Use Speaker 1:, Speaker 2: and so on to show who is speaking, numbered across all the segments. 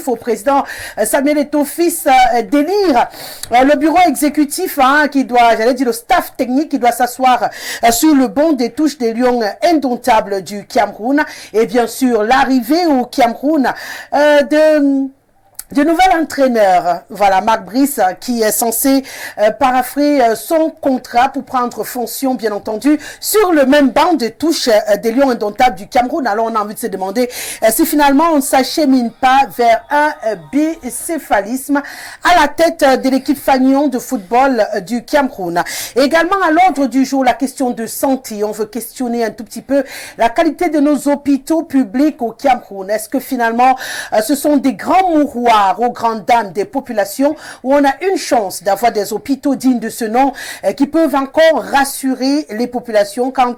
Speaker 1: exécutif au président Samuel Eto'o fils d'élire le bureau exécutif qui doit, j'allais dire le staff technique qui doit s'asseoir sur le banc des touches des lions indomptables du Cameroun et bien sûr l'arrivée au Cameroun de nouvel entraîneur, voilà, Marc Brice, qui est censé paraphrer son contrat pour prendre fonction, bien entendu, sur le même banc de touche des Lions indomptables du Cameroun. Alors, on a envie de se demander si finalement on ne s'achemine pas vers un bicéphalisme à la tête de l'équipe fanion de football du Cameroun. Et également, à l'ordre du jour, la question de santé. On veut questionner un tout petit peu la qualité de nos hôpitaux publics au Cameroun. Est-ce que finalement, ce sont des grands mouroirs aux grandes dames des populations où on a une chance d'avoir des hôpitaux dignes de ce nom qui peuvent encore rassurer les populations quant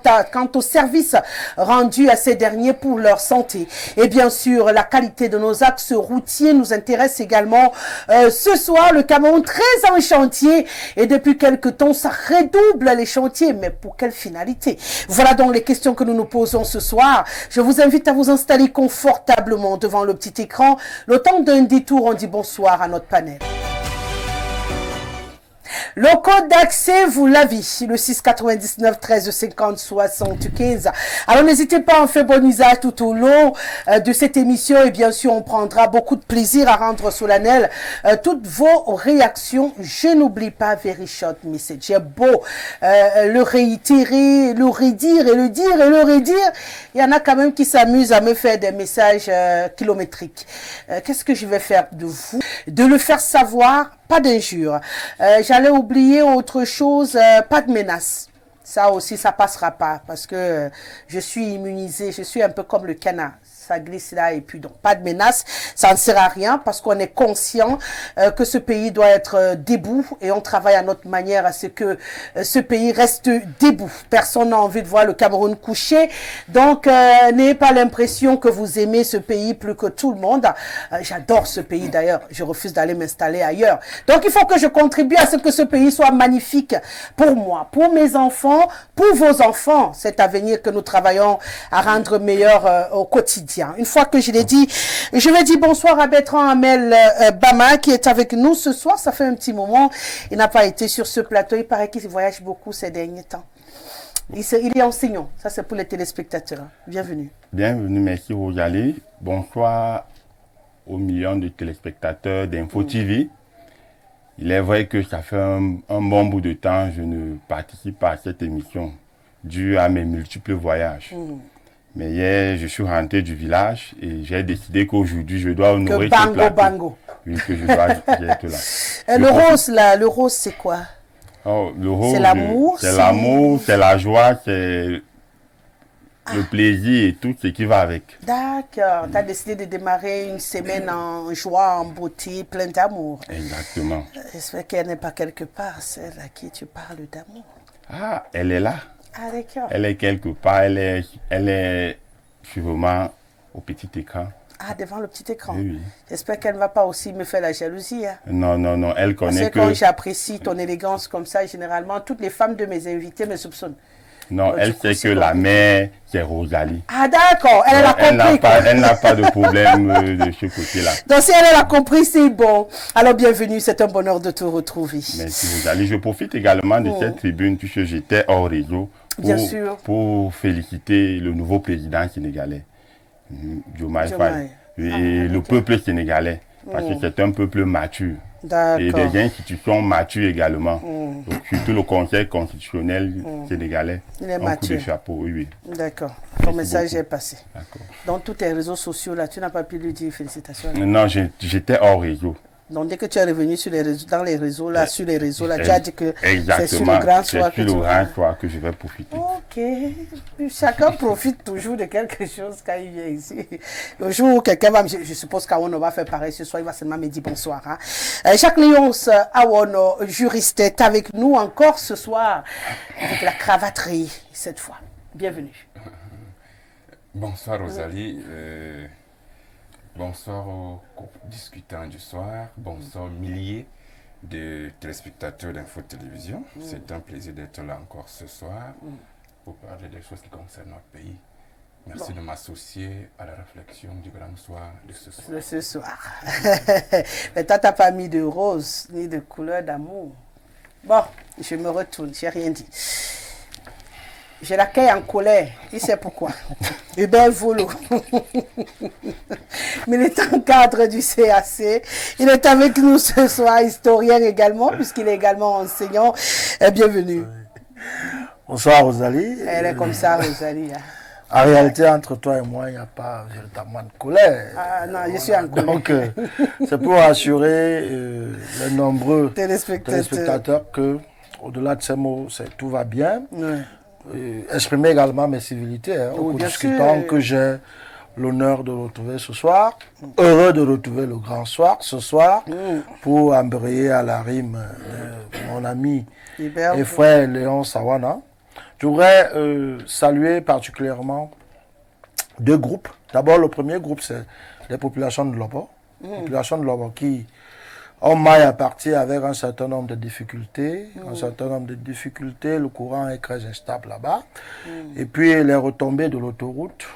Speaker 1: aux services rendus à ces derniers pour leur santé. Et bien sûr, la qualité de nos axes routiers nous intéresse également. Ce soir, le Cameroun très en chantier et depuis quelque temps, ça redouble les chantiers. Mais pour quelle finalité? Voilà donc les questions que nous nous posons ce soir. Je vous invite à vous installer confortablement devant le petit écran. Le temps d'un détour, on dit bonsoir à notre panel. Le code d'accès, vous l'avez, le 699 13 50 75. Alors n'hésitez pas, on fait bon usage tout au long de cette émission et bien sûr on prendra beaucoup de plaisir à rendre solennel toutes vos réactions. Je n'oublie pas Very Short Message. J'ai beau le réitérer, le redire et le dire et le redire. Il y en a quand même qui s'amusent à me faire des messages kilométriques. Qu'est-ce que je vais faire de vous? De le faire savoir. Pas d'injures. J'allais oublier autre chose, pas de menaces. Ça aussi, ça passera pas parce que je suis immunisée, je suis un peu comme le canard. Ça glisse là et puis donc pas de menace, ça ne sert à rien parce qu'on est conscient que ce pays doit être debout et on travaille à notre manière à ce que ce pays reste debout. Personne n'a envie de voir le Cameroun couché, donc n'ayez pas l'impression que vous aimez ce pays plus que tout le monde. J'adore ce pays d'ailleurs, je refuse d'aller m'installer ailleurs. Donc il faut que je contribue à ce que ce pays soit magnifique pour moi, pour mes enfants, pour vos enfants, cet avenir que nous travaillons à rendre meilleur au quotidien. Une fois que je l'ai dit, je vais dire bonsoir à Bertrand Hamel Bama qui est avec nous ce soir. Ça fait un petit moment. Il n'a pas été sur ce plateau. Il paraît qu'il voyage beaucoup ces derniers temps. Il est enseignant. Ça, c'est pour les téléspectateurs. Bienvenue.
Speaker 2: Bienvenue, merci Rosalie. Bonsoir aux millions de téléspectateurs d'Info TV. Il est vrai que ça fait un bon bout de temps que je ne participe pas à cette émission dû à mes multiples voyages. Mais hier, je suis rentré du village et j'ai décidé qu'aujourd'hui, je dois honorer ce plateau.
Speaker 1: Bango.
Speaker 2: Oui, que je dois être là.
Speaker 1: Le rose, c'est quoi?
Speaker 2: Oh, le rose,
Speaker 1: c'est l'amour.
Speaker 2: C'est l'amour, c'est la joie, c'est le plaisir et tout ce qui va avec.
Speaker 1: D'accord. Tu as décidé de démarrer une semaine en joie, en beauté, plein d'amour.
Speaker 2: Exactement.
Speaker 1: J'espère qu'elle n'est pas quelque part, celle à qui tu parles d'amour.
Speaker 2: Ah, elle est là.
Speaker 1: Ah, d'accord.
Speaker 2: Elle est quelque part, elle est sûrement au petit écran.
Speaker 1: Ah, devant le petit écran.
Speaker 2: Oui, oui.
Speaker 1: J'espère qu'elle ne va pas aussi me faire la jalousie. Hein.
Speaker 2: Non, elle connaît
Speaker 1: que... quand j'apprécie ton élégance comme ça, généralement, toutes les femmes de mes invités me soupçonnent.
Speaker 2: Non, elle sait que la mère, c'est Rosalie.
Speaker 1: Ah, d'accord, elle a compris.
Speaker 2: Elle n'a pas de problème de ce côté-là.
Speaker 1: Donc, si elle a compris, c'est bon. Alors, bienvenue, c'est un bonheur de te retrouver.
Speaker 2: Merci, Rosalie. Je profite également de cette tribune, puisque j'étais hors réseau, pour féliciter le nouveau président sénégalais, Diomaye Faye, et le peuple sénégalais, parce que c'est un peuple mature. Et des institutions matures également. Donc, surtout le Conseil constitutionnel sénégalais.
Speaker 1: Il est
Speaker 2: un
Speaker 1: mature.
Speaker 2: coup de chapeau, oui.
Speaker 1: D'accord. Ton message est passé.
Speaker 2: D'accord.
Speaker 1: Dans tous tes réseaux sociaux, là, tu n'as pas pu lui dire félicitations.
Speaker 2: Non, j'étais hors réseau.
Speaker 1: Donc, dès que tu es revenu sur les réseaux, dans les réseaux, là, sur les réseaux, là, tu as dit que
Speaker 2: c'est sur le grand soir que je vais profiter.
Speaker 1: Ok. Chacun profite toujours de quelque chose quand il vient ici. Le jour où quelqu'un va je suppose qu'Awono va faire pareil ce soir, il va seulement me dire bonsoir. Hein. Jacques Léons Awono, juriste, est avec nous encore ce soir, avec la cravaterie, cette fois. Bienvenue.
Speaker 3: Bonsoir Rosalie. Bonsoir aux discutants du soir, bonsoir milliers de téléspectateurs d'Info Télévision. C'est un plaisir d'être là encore ce soir pour parler des choses qui concernent notre pays. Merci de m'associer à la réflexion du grand soir de ce soir.
Speaker 1: De ce soir. Mais toi, tu n'as pas mis de rose ni de couleur d'amour. Bon, je me retourne, je n'ai rien dit. Je l'accueille en colère. Il sait pourquoi. Hubert Volo, militant cadre du CAC. Il est avec nous ce soir, historien également, puisqu'il est également enseignant. Bienvenue.
Speaker 4: Bonsoir Rosalie.
Speaker 1: Elle est comme ça, Rosalie.
Speaker 4: En réalité, entre toi et moi, il n'y a pas véritablement de colère.
Speaker 1: Ah non, je suis en colère.
Speaker 4: Donc, c'est pour assurer les nombreux téléspectateurs que, au-delà de ces mots, tout va bien.
Speaker 1: Ouais.
Speaker 4: Exprimer également mes civilités aux discutants que j'ai l'honneur de retrouver ce soir. Heureux de retrouver le grand soir ce soir pour embrayer à la rime mon ami et frère Léon Sawana. Je voudrais saluer particulièrement deux groupes. D'abord, le premier groupe, c'est les populations de Lobo. Les populations de Lobo qui ont maille à partir avec un certain nombre de difficultés. Le courant est très instable là-bas. Et puis, les retombées de l'autoroute.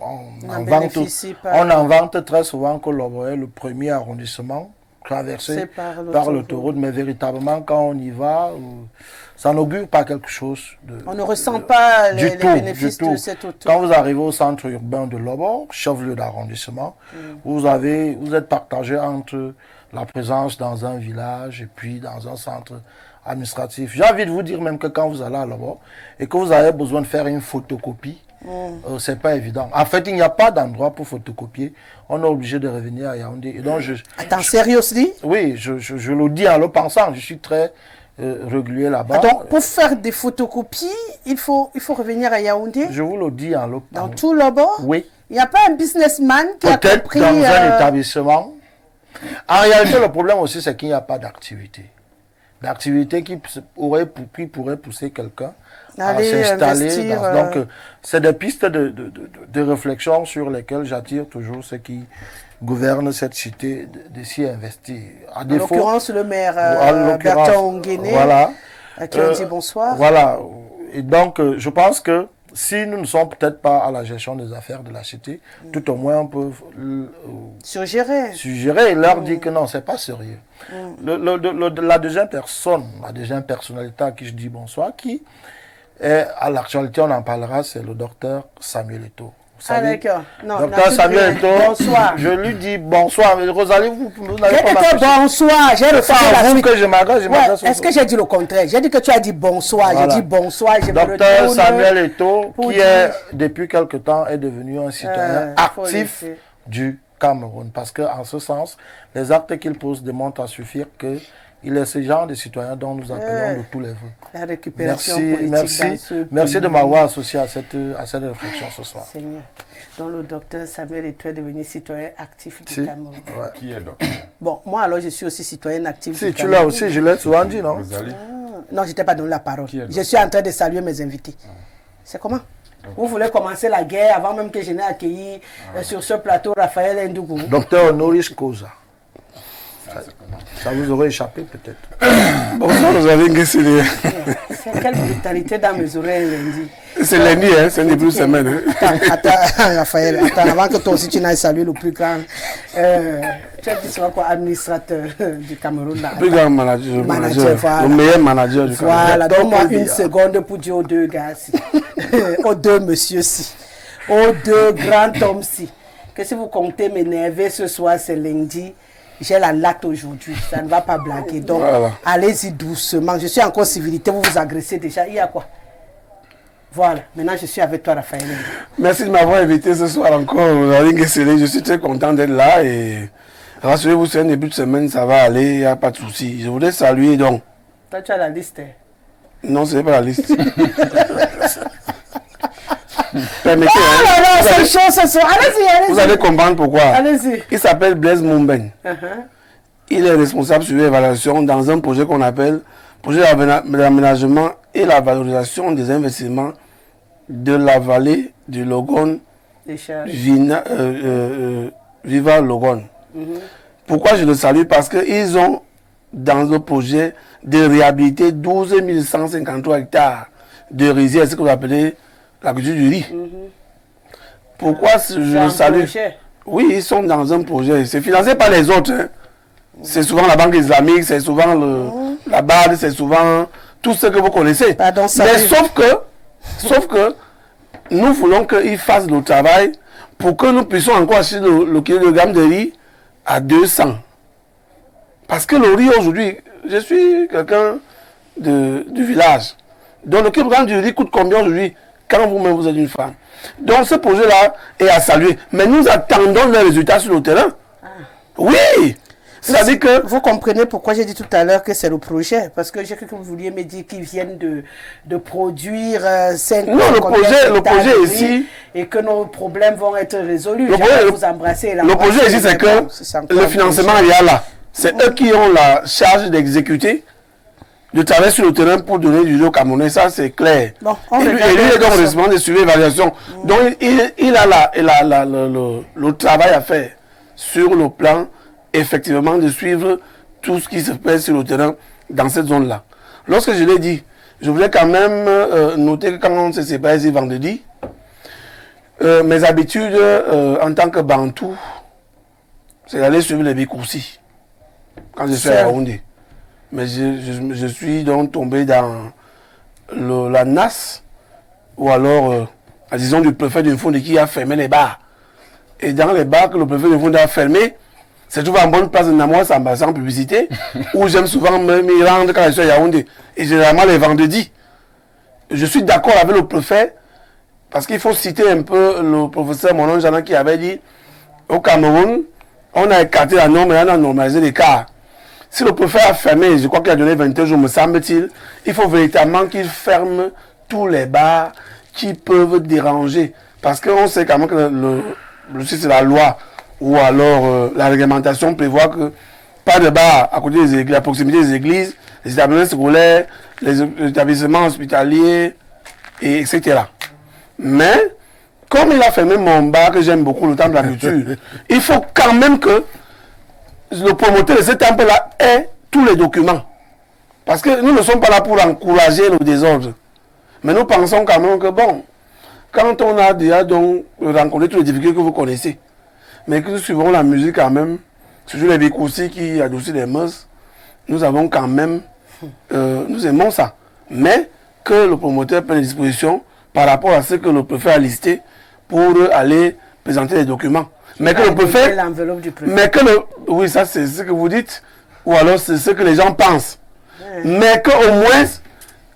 Speaker 4: On en vante très souvent que Lobo est le premier arrondissement traversé par l'autoroute. Mais véritablement, quand on y va, ça n'augure pas quelque chose de...
Speaker 1: On ne ressent pas les bénéfices de cette autoroute.
Speaker 4: Quand vous arrivez au centre urbain de Lobo, chef-lieu d'arrondissement, vous êtes partagé entre la présence dans un village et puis dans un centre administratif. J'ai envie de vous dire même que quand vous allez à Lobo et que vous avez besoin de faire une photocopie, c'est pas évident. En fait, il n'y a pas d'endroit pour photocopier. On est obligé de revenir à Yaoundé. Et donc,
Speaker 1: Attends, sérieux,
Speaker 4: oui, je le dis en le pensant. Je suis très régulier là-bas.
Speaker 1: Donc, pour faire des photocopies, il faut revenir à Yaoundé.
Speaker 4: Je vous le dis en le
Speaker 1: Dans tout Lobo?
Speaker 4: Oui.
Speaker 1: Il n'y a pas un businessman qui a compris...
Speaker 4: Peut-être dans un établissement. En réalité, le problème aussi, c'est qu'il n'y a pas d'activité. D'activité qui pourrait pousser quelqu'un à s'installer. Donc, c'est des pistes de réflexion sur lesquelles j'attire toujours ceux qui gouvernent cette cité de s'y investir.
Speaker 1: En l'occurrence, le maire Bertrand Nguéné,
Speaker 4: voilà,
Speaker 1: à qui on dit bonsoir.
Speaker 4: Voilà. Et donc, je pense que si nous ne sommes peut-être pas à la gestion des affaires de la cité, tout au moins on peut suggérer et leur dire que non, c'est pas sérieux. La deuxième personne, la deuxième personnalité à qui je dis bonsoir, qui est à l'actualité, on en parlera, c'est le docteur Samuel Eto'o.
Speaker 1: Ah d'accord.
Speaker 4: Docteur Samuel Eto'o,
Speaker 1: bonsoir.
Speaker 4: Je lui dis bonsoir. Mais Rosalie, vous n'avez pas
Speaker 1: dit bonsoir. J'ai refusé
Speaker 4: la suite. Que je m'adresse.
Speaker 1: Est-ce que j'ai dit le contraire? J'ai dit que tu as dit bonsoir. Voilà. J'ai dit bonsoir.
Speaker 4: Docteur Samuel Eto'o, qui est depuis quelque temps est devenu un citoyen actif du Cameroun. Parce qu'en ce sens, les actes qu'il pose démontrent à suffire que il est ce genre de citoyen dont nous appelons de tous les vœux.
Speaker 1: La récupération politique.
Speaker 4: Merci de m'avoir associé à cette réflexion ce soir.
Speaker 1: Seigneur. Donc le docteur Samuel Eto'o est devenu citoyen actif du Cameroun.
Speaker 4: Ouais.
Speaker 3: Qui est docteur?
Speaker 1: Bon, moi alors je suis aussi citoyen actif du Cameroun.
Speaker 4: Si tu l'as aussi, je l'ai souvent dit, non?
Speaker 1: Non, je t'ai pas donné la parole. Je suis en train de saluer mes invités. C'est comment? Vous voulez commencer la guerre avant même que je n'ai accueilli sur ce plateau Raphaël Ndougou.
Speaker 4: Docteur Honoris Causa. Ça vous aurait échappé peut-être.
Speaker 5: Bonsoir, vous avez Nguessili.
Speaker 1: C'est quelle brutalité dans mes oreilles lundi.
Speaker 5: C'est lundi, hein, c'est une début de semaine.
Speaker 1: Attends, Raphaël, avant que toi aussi tu n'ailles saluer le plus grand. Tu as dit souvent quoi, administrateur du Cameroun là.
Speaker 5: Le plus grand manager voilà. Le meilleur manager du Cameroun.
Speaker 1: Voilà, donne-moi une seconde pour dire aux deux gars-ci, aux deux messieurs-ci, aux deux grands hommes-ci, que si vous comptez m'énerver ce soir, c'est lundi. J'ai la latte aujourd'hui, ça ne va pas blaguer. Donc, voilà. Allez-y doucement. Je suis encore civilité, vous vous agressez déjà. Il y a quoi? Voilà, maintenant je suis avec toi, Raphaël.
Speaker 5: Merci de m'avoir invité ce soir encore. Je suis très content d'être là et rassurez-vous, c'est un début de semaine, ça va aller, il n'y a pas de souci. Je voulais saluer donc.
Speaker 1: Toi, tu as la liste?
Speaker 5: Non, ce n'est pas la liste. Permettez.
Speaker 1: C'est chaud ce soir. Allez-y.
Speaker 5: Vous allez comprendre pourquoi.
Speaker 1: Allez-y.
Speaker 5: Il s'appelle Blaise Moumben. Il est responsable sur l'évaluation dans un projet qu'on appelle projet d'aménagement et la valorisation des investissements de la vallée du Logone, Viva Logone. Pourquoi je le salue? Parce qu'ils ont dans le projet de réhabiliter 12 153 hectares de rizières, ce que vous appelez la culture du riz. pourquoi je salue. Oui, ils sont dans un projet. C'est financé par les autres. Hein. C'est souvent la Banque islamique, c'est souvent la BAD, c'est souvent tout ce que vous connaissez.
Speaker 1: Pardon,
Speaker 5: mais sauf que nous voulons qu'ils fassent le travail pour que nous puissions encore acheter le kilogramme de riz à 200. Parce que le riz aujourd'hui, je suis quelqu'un du village. Donc le kilogramme du riz coûte combien aujourd'hui quand vous-même vous êtes une femme? Donc ce projet-là est à saluer. Mais nous attendons les résultats sur le terrain. Oui! C'est-à-dire que...
Speaker 1: Vous comprenez pourquoi j'ai dit tout à l'heure que c'est le projet? Parce que j'ai cru que vous vouliez me dire qu'ils viennent de produire 5
Speaker 5: non, le projet ici...
Speaker 1: Et que nos problèmes vont être résolus. Vous embrasser
Speaker 5: le projet ici, c'est que le financement il y a là. C'est eux qui ont la charge d'exécuter, de travailler sur le terrain pour donner du riz au Camerounais. Ça, c'est clair. Bon, et lui est donc responsable de suivi et évaluation. Donc, il a le travail à faire sur le plan effectivement de suivre tout ce qui se passe sur le terrain dans cette zone-là. Lorsque je l'ai dit, je voulais quand même noter que quand on s'est séparés ici vendredi, mes habitudes en tant que Bantou, c'est d'aller suivre les Bikoussi quand je suis à Yaoundé. Mais je suis donc tombé dans la NAS ou alors, disons, du préfet de Fonde qui a fermé les bars. Et dans les bars que le préfet de Fonde a fermé, c'est toujours en bonne place de Namois sans publicité, où j'aime souvent me rendre quand je suis à Yaoundé. Et généralement les vendredis. Je suis d'accord avec le préfet, parce qu'il faut citer un peu le professeur Monon Jana qui avait dit, au Cameroun, on a écarté la norme et on a normalisé l'écart. Si le préfet a fermé, je crois qu'il a donné 21 jours, me semble-t-il, il faut véritablement qu'il ferme tous les bars qui peuvent déranger. Parce qu'on sait quand même que c'est la loi, ou alors la réglementation prévoit que pas de bar à côté des églises, à proximité des églises, les établissements scolaires, les établissements hospitaliers, etc. Mais, comme il a fermé mon bar, que j'aime beaucoup, le temple de la culture, il faut quand même que le promoteur de ce temple-là ait tous les documents. Parce que nous ne sommes pas là pour encourager le désordre. Mais nous pensons quand même que, bon, quand on a déjà donc rencontré toutes les difficultés que vous connaissez, mais que nous suivons la musique quand même, surtout les Bikoussi qui adoucissent les mœurs, nous avons quand même, nous aimons ça. Mais que le promoteur prenne des dispositions par rapport à ce que le préfet a listé pour aller présenter les documents. Mais que le préfet, oui, ça c'est ce que vous dites, ou alors c'est ce que les gens pensent. Mais qu'au moins,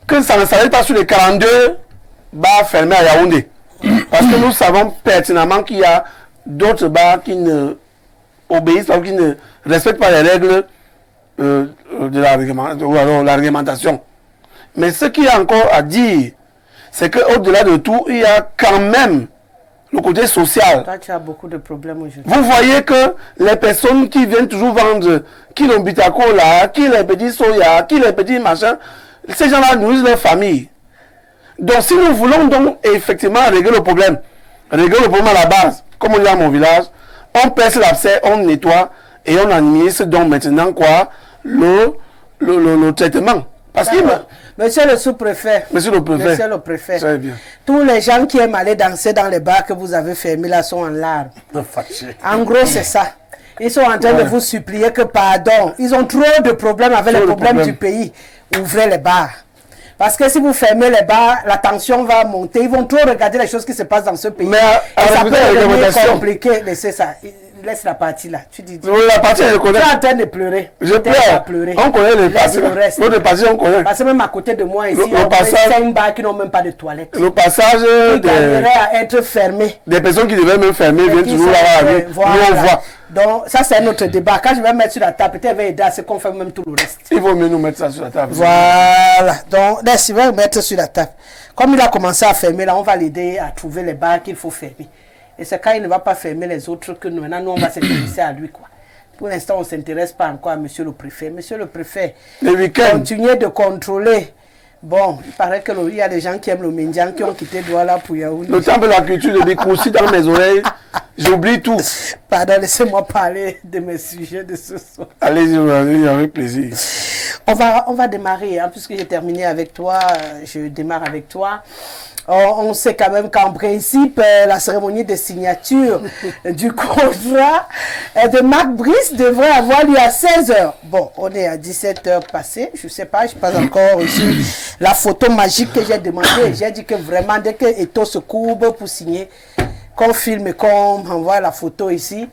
Speaker 5: que ça ne s'arrête pas sur les 42 bars fermés à Yaoundé. Parce que nous savons pertinemment qu'il y a d'autres bars qui ne obéissent pas, qui ne respectent pas les règles de la réglementation. Mais ce qu'il y a encore à dire, c'est qu'au-delà de tout, il y a quand même le côté social.
Speaker 1: Toi, tu as beaucoup de problèmes aujourd'hui.
Speaker 5: Vous voyez que les personnes qui viennent toujours vendre, qui l'ont bitako là, qui les petits soya, qui les petits machins, ces gens-là nourrissent leur famille. Donc si nous voulons donc effectivement régler le problème à la base, comme on dit à mon village, on perce l'abcès, on nettoie et on administre donc maintenant quoi le traitement. Parce que
Speaker 1: Monsieur le sous-préfet.
Speaker 5: Monsieur le
Speaker 1: préfet.
Speaker 5: Très bien.
Speaker 1: Tous les gens qui aiment aller danser dans les bars que vous avez fermés là sont en larmes. En gros, c'est ça. Ils sont en train de vous supplier que pardon. Ils ont trop de problèmes avec les problèmes du pays. Ouvrez les bars. Parce que si vous fermez les bars, la tension va monter. Ils vont trop regarder les choses qui se passent dans ce pays.
Speaker 5: Mais
Speaker 1: et ça peut devenir compliqué. Laissez ça. Laisse la partie là. Tu dis.
Speaker 5: La partie, je connais.
Speaker 1: Tu es en train de pleurer.
Speaker 5: Je pleure. On connaît les parties. L'autre partie, on connaît.
Speaker 1: Parce que même à côté de moi ici,
Speaker 5: le passage,
Speaker 1: 5 bars qui n'ont même pas de toilettes.
Speaker 5: Le passage
Speaker 1: à être fermé.
Speaker 5: Des personnes qui devaient même fermer viennent toujours là. Nous on voit.
Speaker 1: Donc ça c'est un autre débat. Quand je vais mettre sur la table, peut-être va aider à ce qu'on fait même tout le reste.
Speaker 5: Il vaut mieux nous mettre ça sur la table.
Speaker 1: Voilà. Donc laisse, il va mettre sur la table. Comme il a commencé à fermer là, on va l'aider à trouver les bars qu'il faut fermer. Et c'est quand il ne va pas fermer les autres que nous, maintenant, nous on va s'intéresser à lui, quoi. Pour l'instant, on ne s'intéresse pas encore à monsieur le préfet. Monsieur le préfet, continuez de contrôler. Bon, il paraît qu'il y a des gens qui aiment le Mindjan qui ont quitté Douala pour Yaoundé.
Speaker 5: Le temple de la culture de Bikoussi dans mes oreilles, j'oublie tout.
Speaker 1: Pardon, laissez-moi parler de mes sujets de ce soir.
Speaker 5: Allez-y, avec plaisir.
Speaker 1: On va démarrer, hein, puisque j'ai terminé avec toi, je démarre avec toi. On sait quand même qu'en principe, la cérémonie de signature du contrat de Marc Brice devrait avoir lieu à 16h. Bon, on est à 17h passé. Je ne sais pas, je n'ai pas encore reçu la photo magique que j'ai demandé. J'ai dit que vraiment, dès que Eto'o se courbe pour signer, qu'on filme et qu'on m'envoie la photo ici,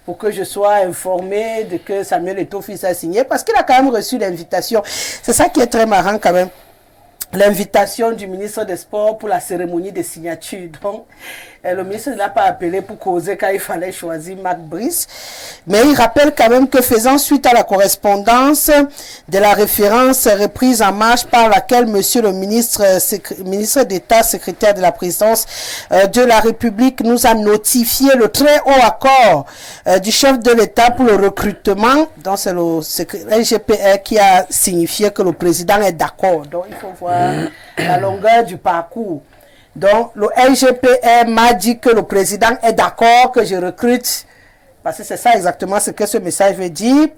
Speaker 1: pour que je sois informé de que Samuel Eto'o fils a signé, parce qu'il a quand même reçu l'invitation. C'est ça qui est très marrant quand même. L'invitation du ministre des Sports pour la cérémonie de signature. Donc, le ministre ne l'a pas appelé pour causer quand il fallait choisir Marc Brice. Mais il rappelle quand même que faisant suite à la correspondance de la référence reprise en marche par laquelle monsieur le ministre d'État, secrétaire de la présidence de la République, nous a notifié le très haut accord du chef de l'État pour le recrutement. Donc, c'est le LGPR qui a signifié que le président est d'accord. Donc, il faut voir la longueur du parcours. Donc, le LGPR m'a dit que le président est d'accord que je recrute, parce que c'est ça exactement ce que ce message veut dire,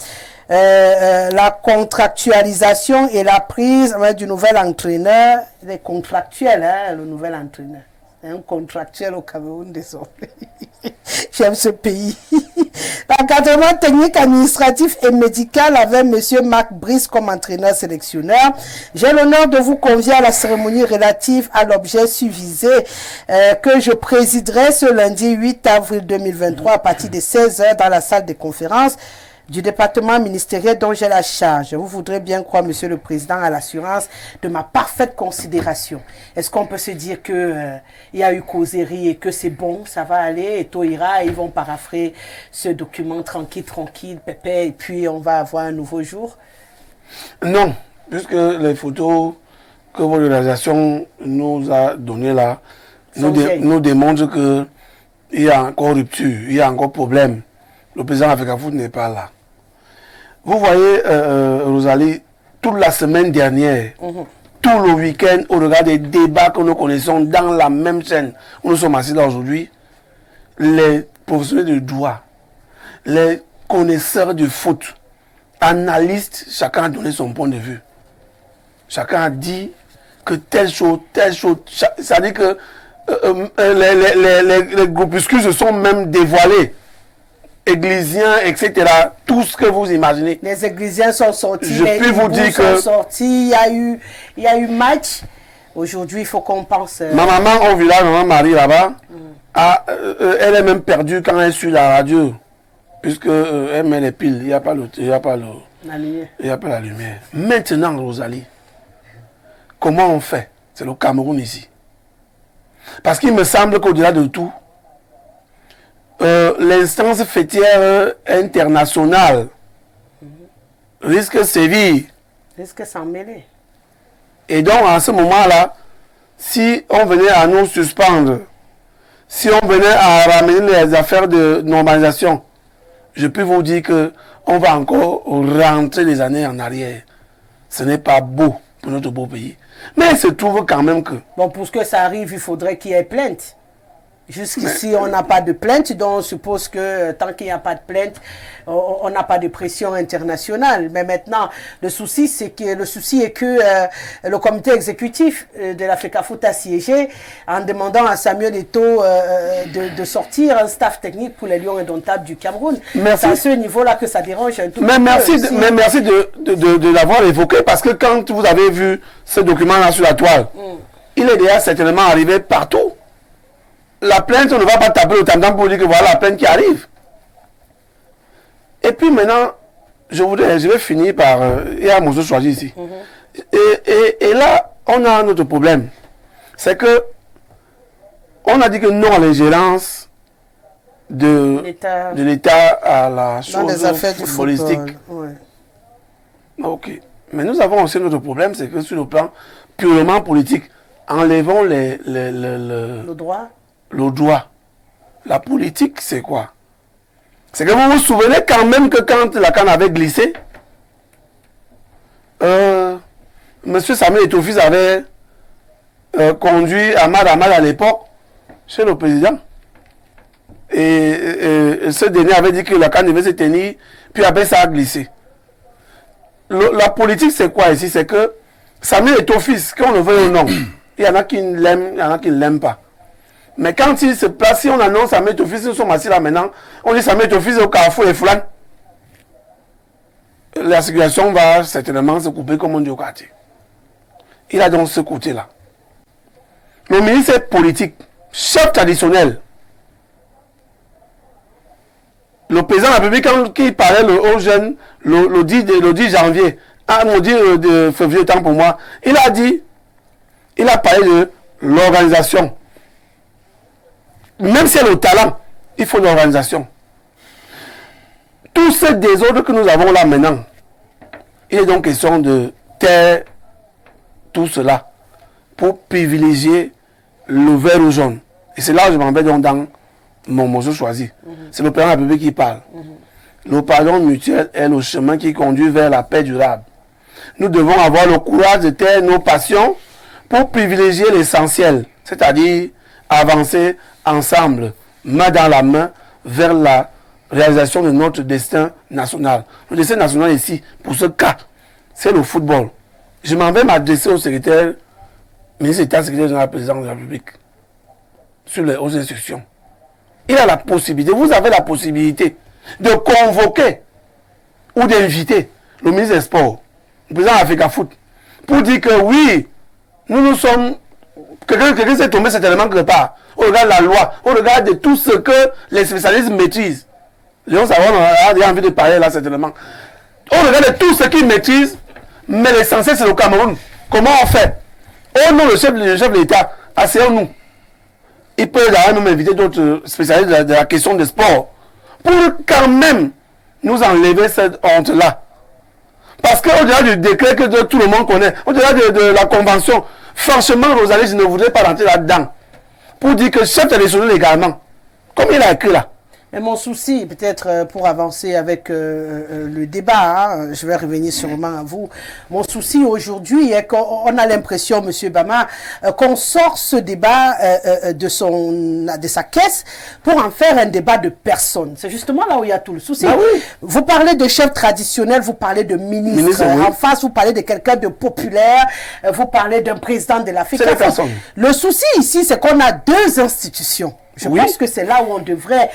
Speaker 1: la contractualisation et la prise du nouvel entraîneur, les contractuels, hein, le nouvel entraîneur. Un contractuel au Cameroun, désormais. J'aime ce pays. L'encadrement technique, administratif et médical avec M. Marc Brice comme entraîneur-sélectionneur. J'ai l'honneur de vous convier à la cérémonie relative à l'objet susvisé que je présiderai ce lundi 8 avril 2023 à partir de 16h dans la salle de conférence du département ministériel dont j'ai la charge. Vous voudrez bien croire, Monsieur le Président, à l'assurance de ma parfaite considération. Est-ce qu'on peut se dire que il y a eu causerie et que c'est bon, ça va aller, et tout ira, ils vont paraphrer ce document tranquille, pépé, et puis on va avoir un nouveau jour?
Speaker 5: Non, puisque les photos que votre organisation nous a données là, nous démontrent qu'il y a encore rupture, il y a encore problème. Le président Afekafoot n'est pas là. Vous voyez, Rosalie, toute la semaine dernière, tout le week-end, au regard des débats que nous connaissons dans la même chaîne où nous sommes assis là aujourd'hui, les professionnels de droit, les connaisseurs de foot, analystes, chacun a donné son point de vue. Chacun a dit que telle chose, ça dit que les groupuscules se sont même dévoilés. Églisiens, etc. Tout ce que vous imaginez.
Speaker 1: Les églisiens sont sortis,
Speaker 5: je peux vous dire que
Speaker 1: sont sortis, il y a eu match. Aujourd'hui, il faut qu'on pense...
Speaker 5: Ma maman au village, maman Marie là-bas, elle est même perdue quand elle suit la radio. Puisque elle met les piles, il n'y a pas la lumière. Maintenant, Rosalie, comment on fait? C'est le Cameroun ici. Parce qu'il me semble qu'au-delà de tout, l'instance fêtière internationale risque de sévir.
Speaker 1: Risque de s'en mêler.
Speaker 5: Et donc, en ce moment-là, si on venait à nous suspendre, si on venait à ramener les affaires de normalisation, je peux vous dire qu'on va encore rentrer les années en arrière. Ce n'est pas beau pour notre beau pays. Mais il se trouve quand même que...
Speaker 1: Bon, pour que ça arrive, il faudrait qu'il y ait plainte. Jusqu'ici, on n'a pas de plainte, donc on suppose que tant qu'il n'y a pas de plainte, on n'a pas de pression internationale. Mais maintenant, le souci est que le comité exécutif de la FECAFOOT a siégé en demandant à Samuel Eto'o de sortir un staff technique pour les Lions indomptables du Cameroun. C'est à ce niveau-là que ça dérange un tout petit peu.
Speaker 5: Mais merci de l'avoir évoqué, parce que quand vous avez vu ce document-là sur la toile, il est déjà certainement arrivé partout. La plainte, on ne va pas taper le tam-tam pour dire que voilà la plainte qui arrive. Et puis maintenant, je vais finir par... il y a Mousso choisi ici. Et là, on a un autre problème. C'est que on a dit que non à l'ingérence de l'État à la chose footballistique.
Speaker 1: Ouais.
Speaker 5: Ok. Mais nous avons aussi un autre problème, c'est que sur le plan purement politique, enlevons le droit. La politique, c'est quoi? C'est que vous vous souvenez quand même que quand la CAN avait glissé, M. Samuel Eto'o fils avait conduit Ahmad à l'époque chez le président. Et ce dernier avait dit que la CAN devait se tenir, puis après ça a glissé. La politique, c'est quoi ici? C'est que Samuel Eto'o fils, qu'on le veuille ou non, Il y en a qui l'aiment, il y en a qui ne l'aiment pas. Mais quand il se place, si on annonce Samuel Eto'o Fils, nous sommes assis là maintenant, on dit Samuel Eto'o Fils au Carrefour et Foulan. La circulation va certainement se couper comme on dit au quartier. Il a donc ce côté-là. Le ministre est politique, chef traditionnel. Le président de la République, quand il parlait aux jeunes le 10 janvier, de février, temps pour moi, il a parlé de l'organisation. Même si c'est le talent, il faut l'organisation. Tout ce désordre que nous avons là maintenant, il est donc question de taire tout cela pour privilégier le vert ou jaune. Et c'est là où je m'en vais donc dans mon morceau choisi. C'est le président de la République qui parle. Le pardon mutuel est le chemin qui conduit vers la paix durable. Nous devons avoir le courage de taire nos passions pour privilégier l'essentiel, c'est-à-dire avancer ensemble, main dans la main, vers la réalisation de notre destin national. Le destin national ici, pour ce cas, c'est le football. Je m'en vais m'adresser au secrétaire, ministre d'État, secrétaire général, président de la République, sur les hautes instructions. Il a la possibilité, vous avez la possibilité de convoquer ou d'inviter le ministre des Sports, le président d'Africa Foot, pour dire que oui, nous sommes... Quelqu'un s'est tombé certainement quelque part, au regard de la loi, au regard de tout ce que les spécialistes maîtrisent. Léon Savon a envie de parler là certainement. Au regard de tout ce qu'ils maîtrisent, mais l'essentiel c'est le Cameroun. Comment on fait? Oh non, le chef de l'État, asseyons-nous. Il peut d'ailleurs nous inviter d'autres spécialistes de la question des sports pour quand même nous enlever cette honte-là. Parce qu'au-delà du décret que tout le monde connaît, au-delà de la convention, franchement, Rosalie, je ne voudrais pas rentrer là-dedans. Pour dire que chef traditionnel également, comme il a écrit là.
Speaker 1: Mais mon souci, peut-être pour avancer avec le débat, hein, je vais revenir sûrement à vous. Mon souci aujourd'hui est qu'on a l'impression, Monsieur Bama, qu'on sort ce débat de sa caisse pour en faire un débat de personnes. C'est justement là où il y a tout le souci.
Speaker 5: Ah oui.
Speaker 1: Vous parlez de chef traditionnel, vous parlez de ministre.
Speaker 5: Oui.
Speaker 1: En face, vous parlez de quelqu'un de populaire, vous parlez d'un président de l'Afrique.
Speaker 5: C'est les personnes.
Speaker 1: Le souci ici, c'est qu'on a deux institutions. Je pense que c'est là où on devrait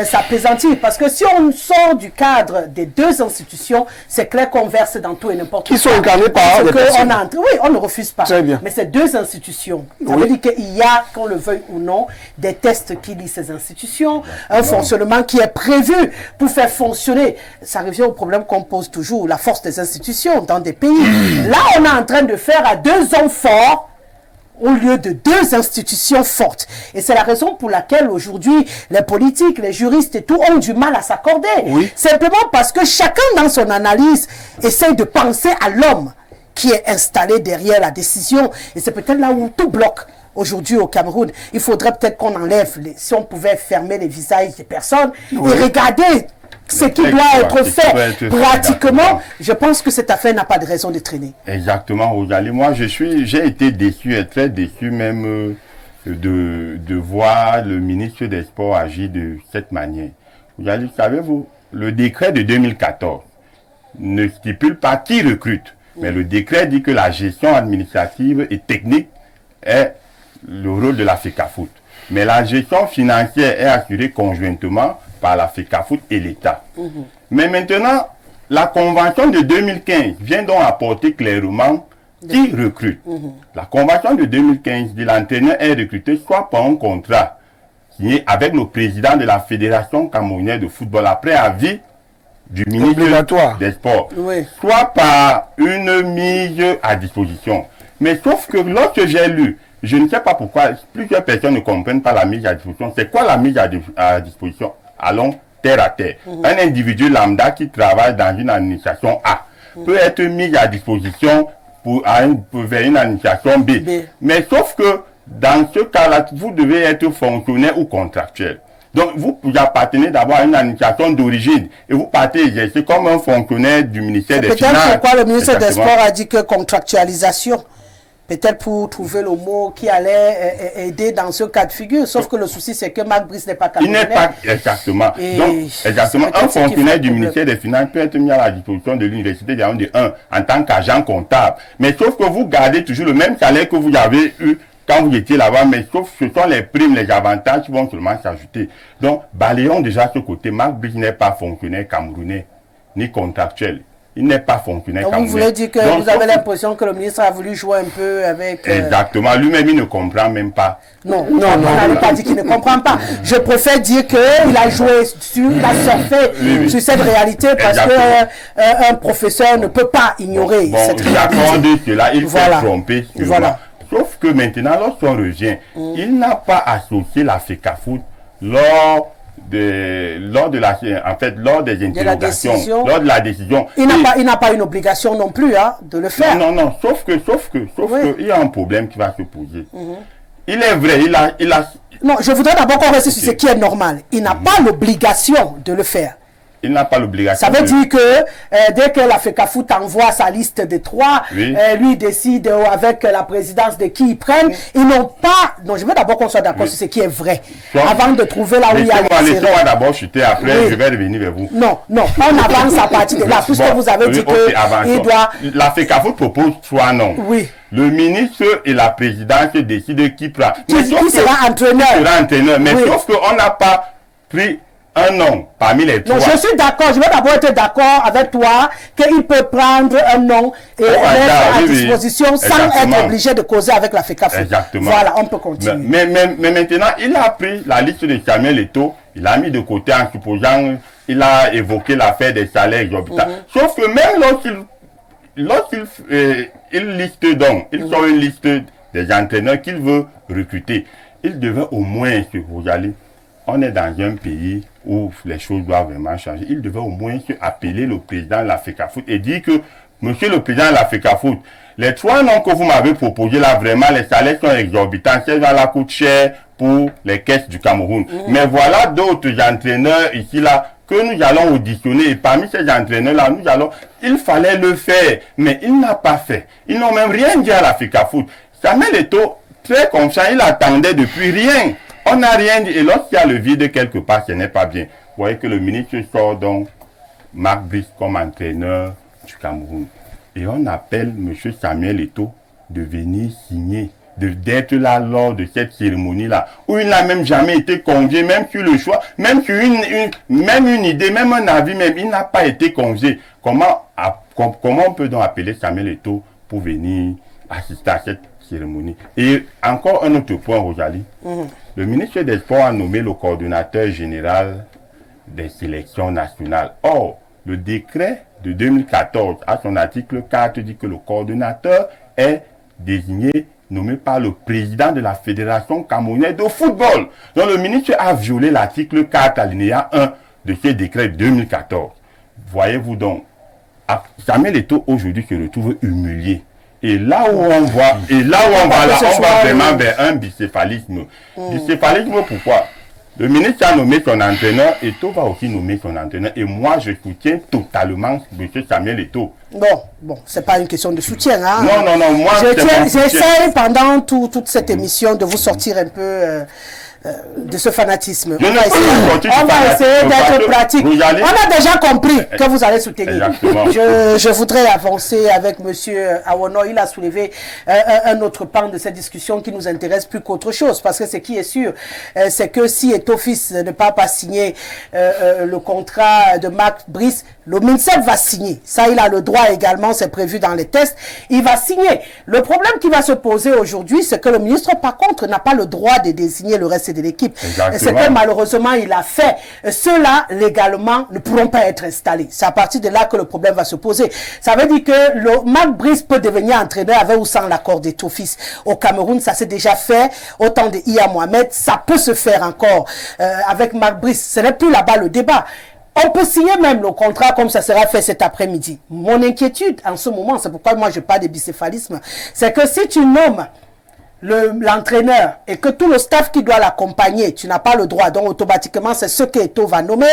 Speaker 1: s'apaisantir. Parce que si on sort du cadre des deux institutions, c'est clair qu'on verse dans tout et n'importe quoi.
Speaker 5: Qui sont incarnés par des personnes.
Speaker 1: Oui, on ne refuse pas.
Speaker 5: Très bien.
Speaker 1: Mais c'est deux institutions. Ça veut dire qu'il y a, qu'on le veuille ou non, des tests qui lient ces institutions, un fonctionnement qui est prévu pour faire fonctionner. Ça revient au problème qu'on pose toujours, la force des institutions dans des pays. Là, on est en train de faire à deux hommes forts au lieu de deux institutions fortes. Et c'est la raison pour laquelle aujourd'hui, les politiques, les juristes et tout ont du mal à s'accorder.
Speaker 5: Oui.
Speaker 1: Simplement parce que chacun dans son analyse essaie de penser à l'homme qui est installé derrière la décision. Et c'est peut-être là où tout bloque aujourd'hui au Cameroun. Il faudrait peut-être qu'on enlève, si on pouvait fermer les visages des personnes et regarder ce qui doit être fait pratiquement. Je pense que cette affaire n'a pas de raison de traîner.
Speaker 2: Exactement, Rosalie. Moi, j'ai été déçu, et très déçu même de voir le ministre des Sports agir de cette manière. Rosalie, savez-vous, le décret de 2014 ne stipule pas qui recrute, mais le décret dit que la gestion administrative et technique est le rôle de l'Africa Foot. Mais la gestion financière est assurée conjointement par l'Africa Foot et l'État. Mais maintenant, la convention de 2015 vient donc apporter clairement qui recrute. La convention de 2015 dit l'entraîneur est recruté soit par un contrat signé avec le président de la Fédération camerounaise de football après avis du ministre des Sports, soit par une mise à disposition. Mais sauf que lorsque j'ai lu, je ne sais pas pourquoi plusieurs personnes ne comprennent pas la mise à disposition. C'est quoi la mise à disposition? Allons terre à terre. Un individu lambda qui travaille dans une administration A peut être mis à disposition vers une administration B. Mais sauf que dans ce cas-là, vous devez être fonctionnaire ou contractuel. Donc vous appartenez d'abord à une administration d'origine et vous partez exercer comme un fonctionnaire du ministère des Finances.
Speaker 1: Peut-être pourquoi le ministre des Sports a dit que contractualisation. peut-être pour trouver le mot qui allait aider dans ce cas de figure. Sauf que le souci, c'est que Marc Brice n'est pas camerounais.
Speaker 2: Il n'est pas, exactement. Donc, exactement, un fonctionnaire du ministère des Finances peut être mis à la disposition de l'université de Yaoundé 1 en tant qu'agent comptable. Mais sauf que vous gardez toujours le même salaire que vous avez eu quand vous étiez là-bas, mais sauf que ce sont les primes, les avantages qui vont seulement s'ajouter. Donc, balayons déjà ce côté. Marc Brice n'est pas fonctionnaire camerounais, ni contractuel. Il n'est pas fonctionnaire camerounais.
Speaker 1: Vous voulez dire que
Speaker 2: donc,
Speaker 1: vous avez l'impression que le ministre a voulu jouer un peu avec...
Speaker 2: Exactement. Lui-même, il ne comprend même pas.
Speaker 1: Non, on n'a pas dit qu'il ne comprend pas. Je préfère dire qu'il a joué il a surfé sur cette réalité parce qu'un professeur ne peut pas ignorer cette réalité.
Speaker 2: J'accorde cela, il s'est trompé sûrement. Sauf que maintenant, lorsqu'on revient, il n'a pas associé la FECAFOOT lors des interrogations, lors de la décision.
Speaker 1: Il n'a pas une obligation non plus de le faire.
Speaker 2: Non, sauf que il y a un problème qui va se poser. Il est vrai, il a...
Speaker 1: Non, je voudrais d'abord qu'on reste sur ce qui est normal. Il n'a pas l'obligation de le faire.
Speaker 2: Il n'a pas l'obligation.
Speaker 1: Ça veut dire que dès que la FECAFOOT envoie sa liste de 3, lui décide avec la présidence de qui ils prennent. Ils n'ont pas... Non, je veux d'abord qu'on soit d'accord sur ce qui est vrai. Avant de trouver là où il y a...
Speaker 2: Laissez-moi d'abord chuter, après je vais revenir vers vous.
Speaker 1: Non, on avance à partir de là. Puisque vous avez dit que il doit...
Speaker 2: La FECAFOOT propose 3 noms.
Speaker 1: Oui.
Speaker 2: Le ministre et la présidence décident qui prend.
Speaker 1: Qui sera entraîneur.
Speaker 2: Mais sauf qu'on n'a pas pris un nom parmi les 3.
Speaker 1: Non, je suis d'accord. Je vais d'abord être d'accord avec toi qu'il peut prendre un nom et mettre à disposition sans être obligé de causer avec la FECAFOOT.
Speaker 2: Exactement.
Speaker 1: Voilà, on peut continuer.
Speaker 2: Mais maintenant, il a pris la liste de Samuel Eto'o, il a mis de côté en supposant, il a évoqué l'affaire des salaires exorbitants. Sauf que même lorsqu'il liste donc, il sort une liste des entraîneurs qu'il veut recruter. Il devait au moins, vous allez, on est dans un pays où les choses doivent vraiment changer. Il devait au moins appeler le président de la FECAFOOT et dire que, monsieur le président de la FECAFOOT, les 3 noms que vous m'avez proposés là, vraiment, les salaires sont exorbitants. Ces gens-là coûtent cher pour les caisses du Cameroun. Mais voilà d'autres entraîneurs ici là que nous allons auditionner. Et parmi ces entraîneurs-là, il fallait le faire. Mais il n'a pas fait. Ils n'ont même rien dit à la FECAFOOT. Samuel Eto'o, très confiant, il attendait depuis rien. On n'a rien dit. Et lorsqu'il y a le vide quelque part, ce n'est pas bien. Vous voyez que le ministre sort donc Marc Brice comme entraîneur du Cameroun. Et on appelle M. Samuel Eto'o de venir signer, d'être là lors de cette cérémonie-là, où il n'a même jamais été convié, même sur le choix, même sur même une idée, même un avis, même il n'a pas été convié. Comment on peut donc appeler Samuel Eto'o pour venir assister à cette cérémonie? Et encore un autre point, Rosalie. Le ministre des Sports a nommé le coordonnateur général des sélections nationales. Or, le décret de 2014, à son article 4, dit que le coordonnateur est désigné, nommé par le président de la Fédération camerounaise de football. Donc, le ministre a violé l'article 4, alinéa 1 de ce décret de 2014. Voyez-vous donc, Samuel Eto'o aujourd'hui se retrouve humilié. Et là où on voit, on va vraiment vers un bicéphalisme. Bicéphalisme, pourquoi? Le ministre a nommé son entraîneur, Eto'o va aussi nommer son entraîneur. Et moi, je soutiens totalement M. Samuel Eto'o.
Speaker 1: Bon, c'est pas une question de soutien. Hein?
Speaker 2: Non, moi,
Speaker 1: j'essaie pendant toute cette émission de vous sortir un peu de ce fanatisme. On va essayer d'être pratique. On a déjà compris que vous allez soutenir. Je voudrais avancer avec M. Awono. Il a soulevé un autre pan de cette discussion qui nous intéresse plus qu'autre chose. Parce que ce qui est sûr, c'est que si Eto'o fils ne peut pas signer le contrat de Marc Brice, le MINSEP va signer. Ça, il a le droit également, c'est prévu dans les tests. Il va signer. Le problème qui va se poser aujourd'hui, c'est que le ministre, par contre, n'a pas le droit de désigner le reste de l'équipe. C'est que malheureusement, il a fait. Ceux-là, légalement, ne pourront pas être installés. C'est à partir de là que le problème va se poser. Ça veut dire que Marc Brice peut devenir entraîneur avec ou sans l'accord d'Eto'o fils. Au Cameroun, ça s'est déjà fait. Au temps de Iya Mohamed, ça peut se faire encore avec Marc Brice. Ce n'est plus là-bas le débat. On peut signer même le contrat comme ça sera fait cet après-midi. Mon inquiétude en ce moment, c'est pourquoi moi je parle de bicéphalisme, c'est que si tu nommes l'entraîneur et que tout le staff qui doit l'accompagner, tu n'as pas le droit. Donc automatiquement, c'est ce qu'Eto'o va nommer,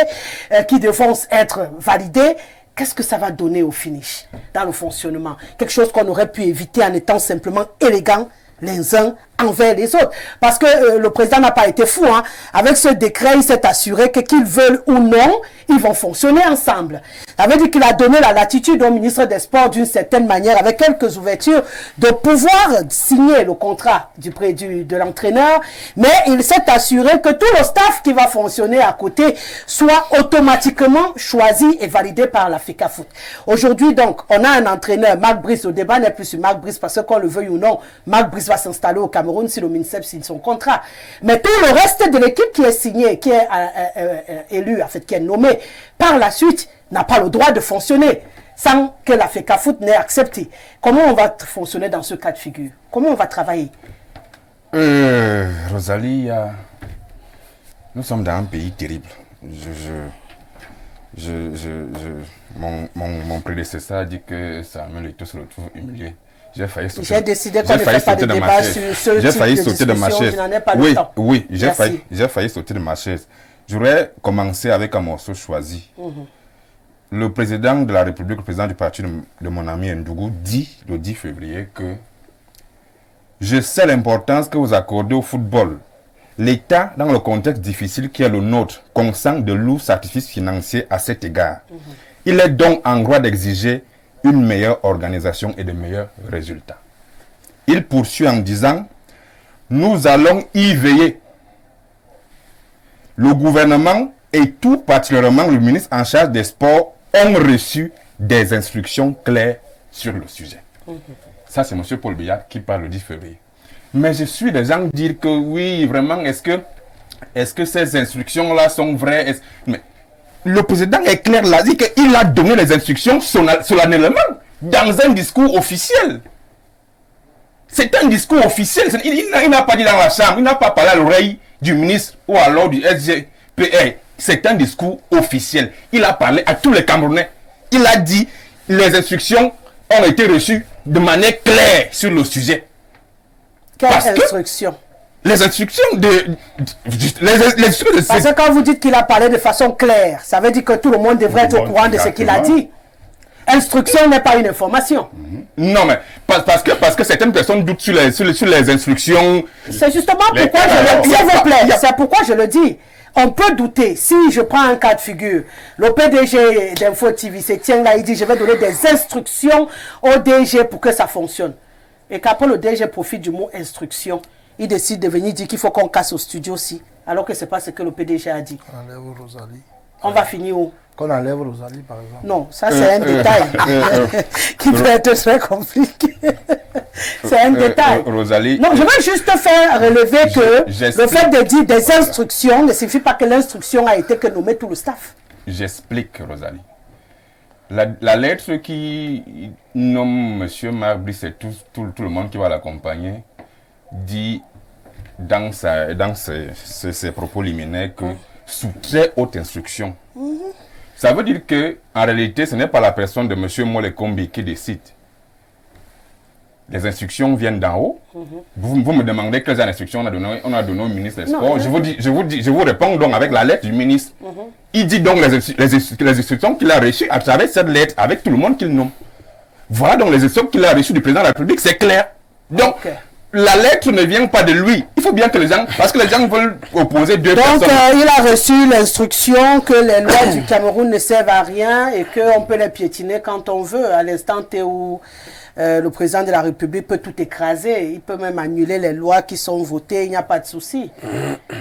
Speaker 1: qui devront être validés. qu'est-ce que ça va donner au finish, dans le fonctionnement? Quelque chose qu'on aurait pu éviter en étant simplement élégant les uns envers les autres. Parce que le président n'a pas été fou. Hein. Avec ce décret, il s'est assuré que qu'ils veulent ou non, ils vont fonctionner ensemble. Ça veut dire qu'il a donné la latitude au ministre des Sports d'une certaine manière, avec quelques ouvertures, de pouvoir signer le contrat de l'entraîneur, mais il s'est assuré que tout le staff qui va fonctionner à côté soit automatiquement choisi et validé par la FECAFOOT. Aujourd'hui, donc, on a un entraîneur, Marc Brice. Le débat n'est plus sur Marc Brice parce qu'on le veuille ou non. Marc Brice va s'installer au Cameroun si le MINSEP signe son contrat. Mais tout le reste de l'équipe qui est signée, qui est élu, en fait, qui est nommé par la suite, n'a pas le droit de fonctionner sans que la FECAFOOT n'ait accepté. Comment on va fonctionner dans ce cas de figure? Comment on va travailler?
Speaker 3: Rosalie, nous sommes dans un pays terrible. Mon prédécesseur a dit que Samuel Eto'o se retrouve humilié.
Speaker 1: J'ai décidé qu'on ne fait pas de débat sur ce type de discussion.
Speaker 3: J'ai failli sauter de ma chaise.
Speaker 1: Je n'en ai pas le temps.
Speaker 3: Oui, j'ai failli sauter de ma chaise. J'aurais commencé avec un morceau choisi. Le président de la République, le président du parti de mon ami Ndougou, dit le 10 février que je sais l'importance que vous accordez au football. L'État, dans le contexte difficile qui est le nôtre, consent de lourds sacrifices financiers à cet égard. Il est donc en droit d'exiger une meilleure organisation et de meilleurs résultats. Il poursuit en disant, nous allons y veiller. Le gouvernement et tout particulièrement le ministre en charge des sports ont reçu des instructions claires sur le sujet. Ça, c'est M. Paul Biya qui parle le 10 février. Mais je suis des gens dire que oui, vraiment, est-ce que ces instructions-là sont vraies? Mais le président est clair, il a dit qu'il a donné les instructions solennellement dans un discours officiel. C'est un discours officiel. Il n'a pas dit dans la chambre, il n'a pas parlé à l'oreille du ministre ou alors du SGPR. C'est un discours officiel. Il a parlé à tous les Camerounais. Il a dit les instructions ont été reçues de manière claire sur le sujet.
Speaker 1: Quelle instruction?
Speaker 3: Les instructions
Speaker 1: Parce que quand vous dites qu'il a parlé de façon claire, ça veut dire que tout le monde devrait être au courant de ce qu'il a dit. Instruction n'est pas une information.
Speaker 3: Non, mais parce que certaines personnes doutent sur les instructions.
Speaker 1: C'est justement pourquoi je le dis, s'il vous plaît, c'est pourquoi je le dis. On peut douter. Si je prends un cas de figure, le PDG d'Info TV, c'est Tiens là, il dit je vais donner des instructions au DG pour que ça fonctionne. Et qu'après le DG profite du mot instruction, il décide de venir dire qu'il faut qu'on casse au studio aussi, alors que ce n'est pas ce que le PDG a dit.
Speaker 4: On enlève Rosalie.
Speaker 1: On va finir où?
Speaker 4: Qu'on enlève Rosalie, par exemple.
Speaker 1: Non, ça c'est un détail qui peut être très compliqué. C'est un détail.
Speaker 3: Rosalie.
Speaker 1: Non, je veux juste faire relever que le fait de dire des instructions ne signifie pas que l'instruction a été que nommé tout le staff.
Speaker 3: J'explique, Rosalie. La lettre qui nomme M. Marc Brice et tout le monde qui va l'accompagner dit dans ses propos liminaires que sous très haute instruction. Ça veut dire que en réalité, ce n'est pas la personne de M. Molekombi qui décide. Les instructions viennent d'en haut. Vous me demandez quelles instructions on a donné au ministre des Sports. Je vous réponds donc avec la lettre du ministre. Il dit donc les instructions qu'il a reçues à travers cette lettre avec tout le monde qu'il nomme. Voilà donc les instructions qu'il a reçues du président de la République, c'est clair. Donc, la lettre ne vient pas de lui. Il faut bien que les gens, parce que les gens veulent opposer deux personnes.
Speaker 1: Donc, il a reçu l'instruction que les lois du Cameroun ne servent à rien et qu'on peut les piétiner quand on veut, à l'instant où le président de la République peut tout écraser. Il peut même annuler les lois qui sont votées, il n'y a pas de souci.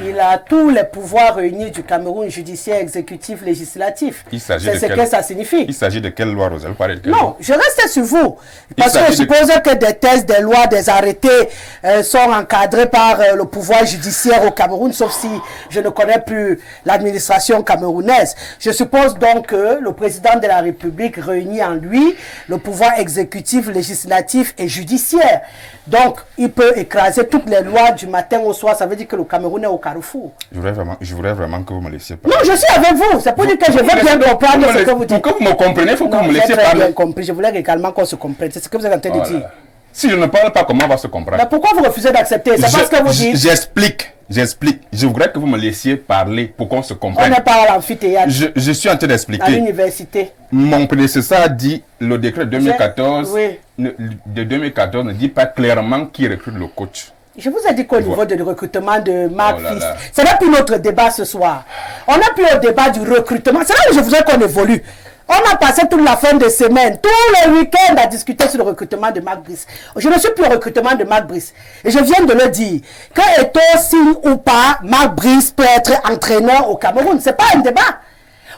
Speaker 1: Il a tous les pouvoirs réunis du Cameroun, judiciaire, exécutif, législatif. C'est ce que ça signifie.
Speaker 3: Il s'agit de quelle loi, Rosalie?
Speaker 1: Non, je reste sur vous. Parce que je suppose que des thèses, des lois, des arrêtés sont encadrés par le pouvoir judiciaire au Cameroun, sauf si je ne connais plus l'administration camerounaise. Je suppose donc que le président de la République réunit en lui le pouvoir exécutif, législatif et judiciaire. Donc, il peut écraser toutes les lois du matin au soir. Ça veut dire que le Cameroun est au carrefour.
Speaker 3: Je voudrais vraiment que vous me laissiez parler.
Speaker 1: Non, je suis avec vous. C'est pour dire que je veux bien comprendre ce que vous dites.
Speaker 3: Pour que vous me compreniez, il faut que vous me laissiez
Speaker 1: parler.
Speaker 3: parler.
Speaker 1: Bien compris. Je voulais également qu'on se comprenne. C'est ce que vous êtes en train de dire.
Speaker 3: Si je ne parle pas, comment on va se comprendre?
Speaker 1: Mais pourquoi vous refusez d'accepter? C'est parce que vous dites...
Speaker 3: J'explique. Je voudrais que vous me laissiez parler pour qu'on se comprenne.
Speaker 1: On n'est pas à l'amphithéâtre.
Speaker 3: Je suis en train d'expliquer.
Speaker 1: À l'université.
Speaker 3: Mon prédécesseur a dit, le décret de 2014,
Speaker 1: Oui.
Speaker 3: de 2014 ne dit pas clairement qui recrute le coach.
Speaker 1: Je vous ai dit qu'au niveau du recrutement de Marc
Speaker 3: Oh là
Speaker 1: Fils,
Speaker 3: là.
Speaker 1: ce n'est plus notre débat ce soir. On n'a plus au débat du recrutement. C'est là où je voudrais qu'on évolue. On a passé toute la fin de semaine, tout le week-end à discuter sur le recrutement de Marc Brice. Je ne suis plus au recrutement de Marc Brice. Et je viens de le dire. Que Eto'o signe ou pas, Marc Brice peut être entraîneur au Cameroun. Ce n'est pas un débat.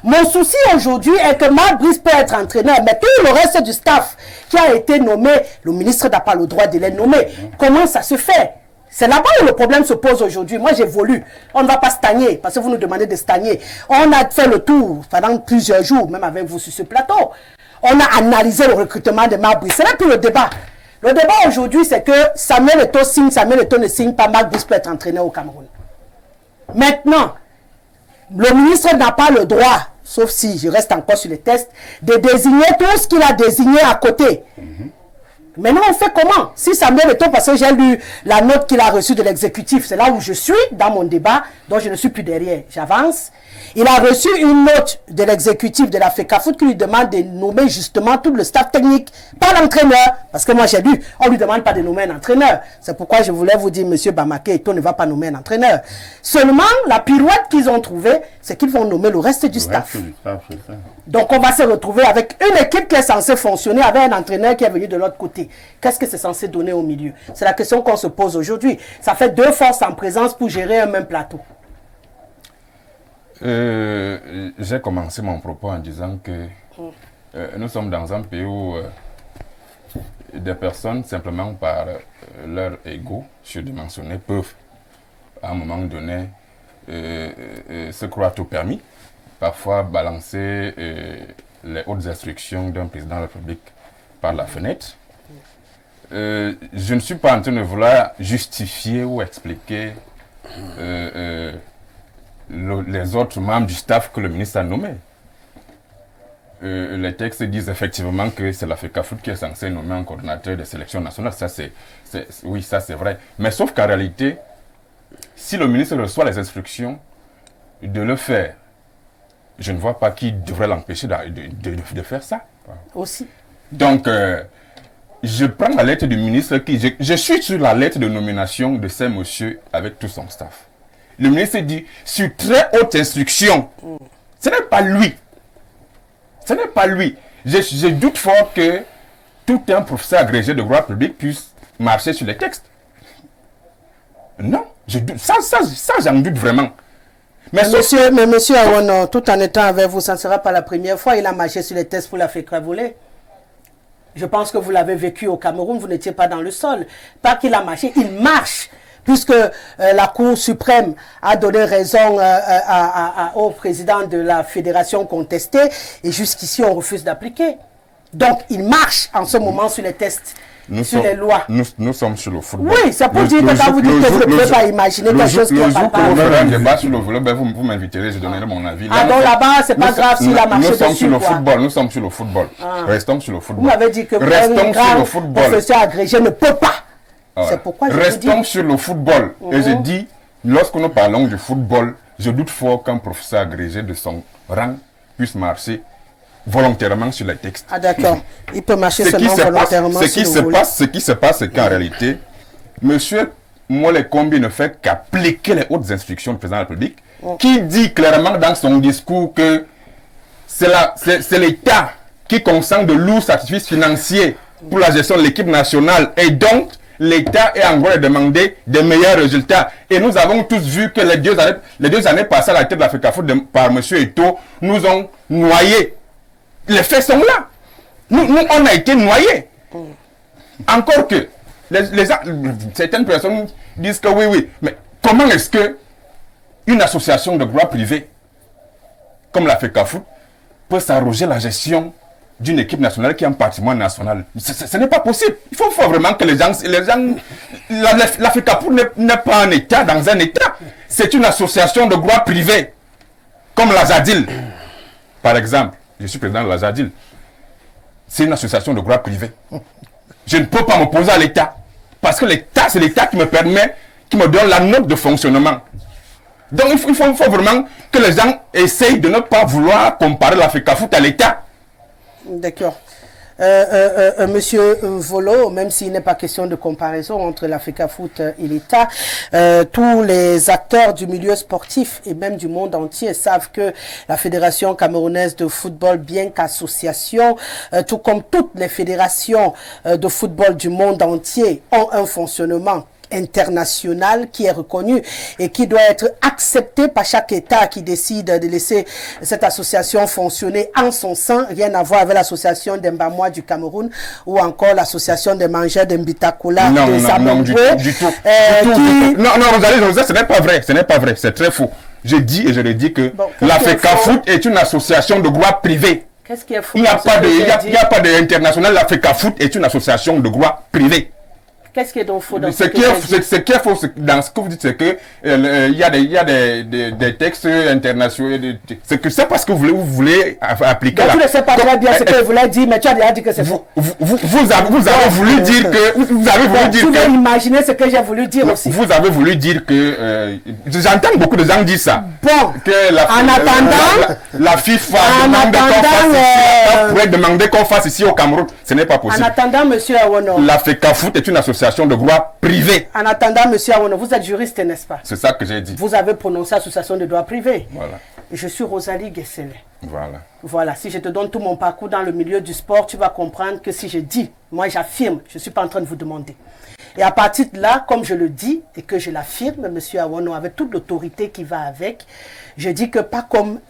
Speaker 1: Mon souci aujourd'hui est que Marc Brice peut être entraîneur, mais tout le reste du staff qui a été nommé, le ministre n'a pas le droit de les nommer. Comment ça se fait? C'est là-bas où le problème se pose aujourd'hui. Moi, j'évolue. On ne va pas stagner, parce que vous nous demandez de stagner. On a fait le tour pendant plusieurs jours, même avec vous sur ce plateau. On a analysé le recrutement de Marc Brice. C'est là plus le débat. Le débat aujourd'hui, c'est que Samuel Eto'o signe, Samuel Eto'o ne signe pas, Marc Brice peut être entraîneur au Cameroun. Maintenant, le ministre n'a pas le droit, sauf si je reste encore sur les tests, de désigner tout ce qu'il a désigné à côté. Maintenant, on fait comment? Si Samuel Eto'o, parce que j'ai lu la note qu'il a reçue de l'exécutif, c'est là où je suis dans mon débat, donc je ne suis plus derrière, j'avance. Il a reçu une note de l'exécutif de la FECAFOOT qui lui demande de nommer justement tout le staff technique, pas l'entraîneur. Parce que moi j'ai lu, on ne lui demande pas de nommer un entraîneur. C'est pourquoi je voulais vous dire, monsieur Bamaké, Eto'o ne va pas nommer un entraîneur. Seulement, la pirouette qu'ils ont trouvée, c'est qu'ils vont nommer le reste du staff.
Speaker 2: C'est ça.
Speaker 1: Donc on va se retrouver avec une équipe qui est censée fonctionner avec un entraîneur qui est venu de l'autre côté. Qu'est-ce que c'est censé donner au milieu? C'est la question qu'on se pose aujourd'hui. Ça fait deux forces en présence pour gérer un même plateau.
Speaker 3: J'ai commencé mon propos en disant que nous sommes dans un pays où des personnes, simplement par leur ego surdimensionné, peuvent à un moment donné se croire tout permis, parfois balancer les hautes instructions d'un président de la République par la fenêtre. Je ne suis pas en train de vouloir justifier ou expliquer les autres membres du staff que le ministre a nommés. Les textes disent effectivement que c'est la FECAFOOT qui est censée nommer un coordinateur de sélection nationale. Oui, ça c'est vrai. Mais sauf qu'en réalité, si le ministre reçoit les instructions de le faire, je ne vois pas qui devrait l'empêcher de faire ça.
Speaker 1: Aussi.
Speaker 3: Donc, je prends la lettre du ministre je suis sur la lettre de nomination de ces messieurs avec tout son staff. Le ministre dit, sur très haute instruction, ce n'est pas lui. Ce n'est pas lui. Je doute fort que tout un professeur agrégé de droit public puisse marcher sur les textes. Non, je doute. Ça j'en doute vraiment. Mais
Speaker 1: monsieur Awono, tout en étant avec vous, ça ne sera pas la première fois. Il a marché sur les textes pour la FECAFOOT. Je pense que vous l'avez vécu au Cameroun, vous n'étiez pas dans le sol. Pas qu'il a marché, il marche. Puisque la Cour suprême a donné raison au président de la fédération contestée, et jusqu'ici on refuse d'appliquer. Donc il marche en ce moment sur les tests, sur les lois.
Speaker 3: Nous sommes sur le football.
Speaker 1: Oui, c'est pour dire que quand vous dites que vous ne pouvez pas imaginer quelque chose qui n'est pas
Speaker 3: quand on fera un débat sur le volet, vous m'inviterez, je donnerai mon avis.
Speaker 1: Ah donc là-bas, c'est pas grave s'il a marché dessus.
Speaker 3: Nous sommes sur le football. Restons sur le football.
Speaker 1: Vous m'avez dit que
Speaker 3: restons sur le football.
Speaker 1: Professeur agrégé ne peut pas. C'est pourquoi
Speaker 3: restons sur le football. Et je dis, lorsque nous parlons du football, je doute fort qu'un professeur agrégé de son rang puisse marcher volontairement sur les textes.
Speaker 1: Ah d'accord. Il peut marcher seulement volontairement sur le volet.
Speaker 3: Ce qui se passe, c'est qu'en réalité, M. Molé-Kombi ne fait qu'appliquer les hautes instructions du président de la République, qui dit clairement dans son discours que c'est l'État qui consent de lourds sacrifices financiers pour la gestion de l'équipe nationale, et donc l'État est en train de demander des meilleurs résultats. Et nous avons tous vu que les deux années passées à la tête de la FECAFOOT par M. Eto'o nous ont noyés. Les faits sont là. Nous on a été noyés. Encore que certaines personnes disent que oui. Mais comment est-ce que une association de droit privé comme la FECAFOOT peut s'arroger la gestion d'une équipe nationale qui est un patrimoine national? Ce n'est pas possible. Il faut vraiment que les gens la FECAFOOT n'est pas un État dans un État. C'est une association de droit privé. Comme la ZADIL. Par exemple, je suis président de la ZADIL. C'est une association de droit privé. je ne peux pas m'opposer à l'État. Parce que l'État, c'est l'État qui me permet, qui me donne la note de fonctionnement. Donc il faut vraiment que les gens essayent de ne pas vouloir comparer l'Africafoot à l'État.
Speaker 1: D'accord. Monsieur Volo, même s'il n'est pas question de comparaison entre l'Africafoot et l'État, tous les acteurs du milieu sportif et même du monde entier savent que la Fédération camerounaise de football, bien qu'association, tout comme toutes les fédérations de football du monde entier, ont un fonctionnement international qui est reconnu et qui doit être accepté par chaque État qui décide de laisser cette association fonctionner en son sein. Rien à voir avec l'association des Mbamwa du Cameroun ou encore l'association des mangeurs de Mbitakola de Zamangwe.
Speaker 3: Du tout. Non, Rosalie, ce n'est pas vrai. Ce n'est pas vrai. C'est très faux. Je dis et je le dis que l'Africafoot est une association de droit privé.
Speaker 1: Qu'est-ce qui est faux?
Speaker 3: Il n'y a pas d'international. L'Africafoot est une association de droit privé.
Speaker 1: Qu'est-ce qui est donc faux dans
Speaker 3: ce qui est faux dans ce que vous dites, c'est que il y a des textes internationaux. C'est parce que vous voulez appliquer.
Speaker 1: Tu ne sais pas très bien ce que vous voulez dire, mais tu as déjà dit que c'est faux.
Speaker 3: Vous avez voulu dire que. Vous avez voulu dire
Speaker 1: que. Tu veux imaginer ce que j'ai voulu dire aussi.
Speaker 3: Vous avez voulu dire que. J'entends beaucoup de gens dire ça.
Speaker 1: Bon.
Speaker 3: Que
Speaker 1: en attendant.
Speaker 3: La FIFA pourrait demander qu'on fasse ici au Cameroun. Ce n'est pas possible.
Speaker 1: En attendant, monsieur Awono.
Speaker 3: L'Africafoot est une association de droit privé.
Speaker 1: En attendant, monsieur Awono, vous êtes juriste, n'est-ce pas?
Speaker 3: C'est ça que j'ai dit.
Speaker 1: Vous avez prononcé association de droit privé.
Speaker 3: Voilà.
Speaker 1: Je suis Rosalie Guessele.
Speaker 3: Voilà.
Speaker 1: Voilà, si je te donne tout mon parcours dans le milieu du sport, tu vas comprendre que si je dis, moi j'affirme, je ne suis pas en train de vous demander. Et à partir de là, comme je le dis et que je l'affirme, monsieur Awono, avec toute l'autorité qui va avec, je dis que pas comme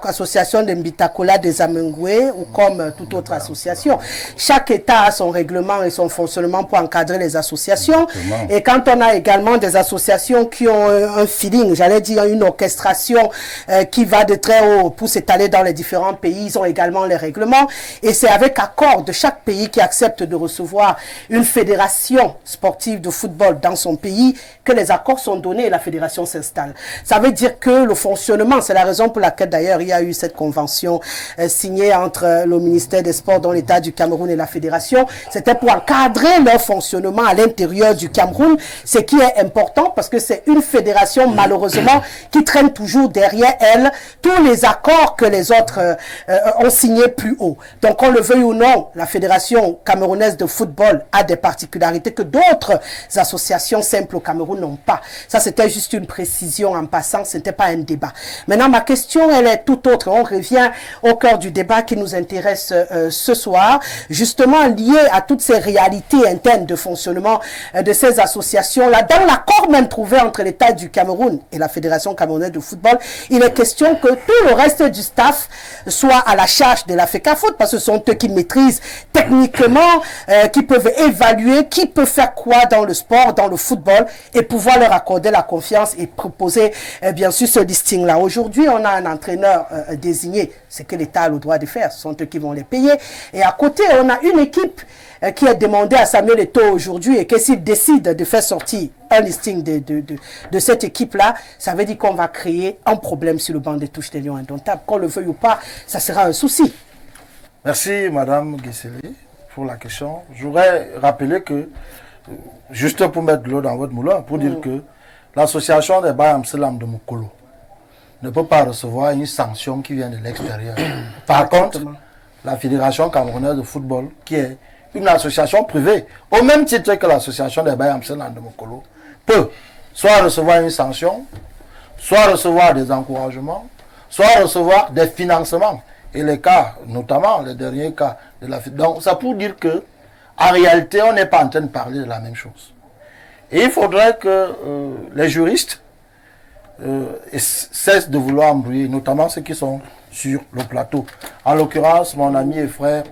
Speaker 1: l'association de Mbitakola des Zamangwe ou comme toute autre association. Chaque État a son règlement et son fonctionnement pour encadrer les associations. Et quand on a également des associations qui ont un feeling, j'allais dire une orchestration qui va de très haut pour s'étaler dans les différents pays, ils ont également les règlements. Et c'est avec accord de chaque pays qui accepte de recevoir une fédération sportive de football dans son pays que les accords sont donnés et la fédération s'installe. Ça veut dire que le fonctionnement, c'est la raison pour laquelle d'ailleurs il y a eu cette convention signée entre le ministère des Sports dans l'État du Cameroun et la fédération. C'était pour encadrer leur fonctionnement à l'intérieur du Cameroun, ce qui est important parce que c'est une fédération malheureusement qui traîne toujours derrière elle tous les accords que les autres ont signés plus haut. Donc on le veuille ou non, la fédération camerounaise de football a des particularités que d'autres associations simples au Cameroun n'ont pas. Ça c'était juste une précision en passant, ce n'était pas un débat. Maintenant, ma question, elle est tout autre. On revient au cœur du débat qui nous intéresse ce soir, justement lié à toutes ces réalités internes de fonctionnement de ces associations-là. Dans l'accord même trouvé entre l'État du Cameroun et la Fédération camerounaise de football, il est question que tout le reste du staff soit à la charge de la FECAFOOT, parce que ce sont eux qui maîtrisent techniquement, qui peuvent évaluer qui peut faire quoi dans le sport, dans le football, et pouvoir leur accorder la confiance et proposer, bien sûr, ce listing-là. Aujourd'hui, on a un entraîneur désigné, c'est que l'État a le droit de faire, ce sont eux qui vont les payer. Et à côté, on a une équipe qui est demandée à Samuel Eto'o aujourd'hui et que s'il décide de faire sortir un listing de cette équipe-là, ça veut dire qu'on va créer un problème sur le banc des touches des Lions indomptables. Qu'on le veuille ou pas, ça sera un souci.
Speaker 4: Merci, Madame Guessele, pour la question. Je voudrais rappeler que, juste pour mettre de l'eau dans votre moulin, pour dire que l'association des Baye Amselam de Mokolo ne peut pas recevoir une sanction qui vient de l'extérieur. Par contre, la Fédération camerounaise de football, qui est une association privée, au même titre que l'association des Baye Amselam de Mokolo, peut soit recevoir une sanction, soit recevoir des encouragements, soit recevoir des financements. Et les cas, notamment les derniers cas de la Fédération. Donc, ça pour dire que, en réalité, on n'est pas en train de parler de la même chose. Et il faudrait que les juristes cessent de vouloir embrouiller, notamment ceux qui sont sur le plateau. En l'occurrence, mon ami et frère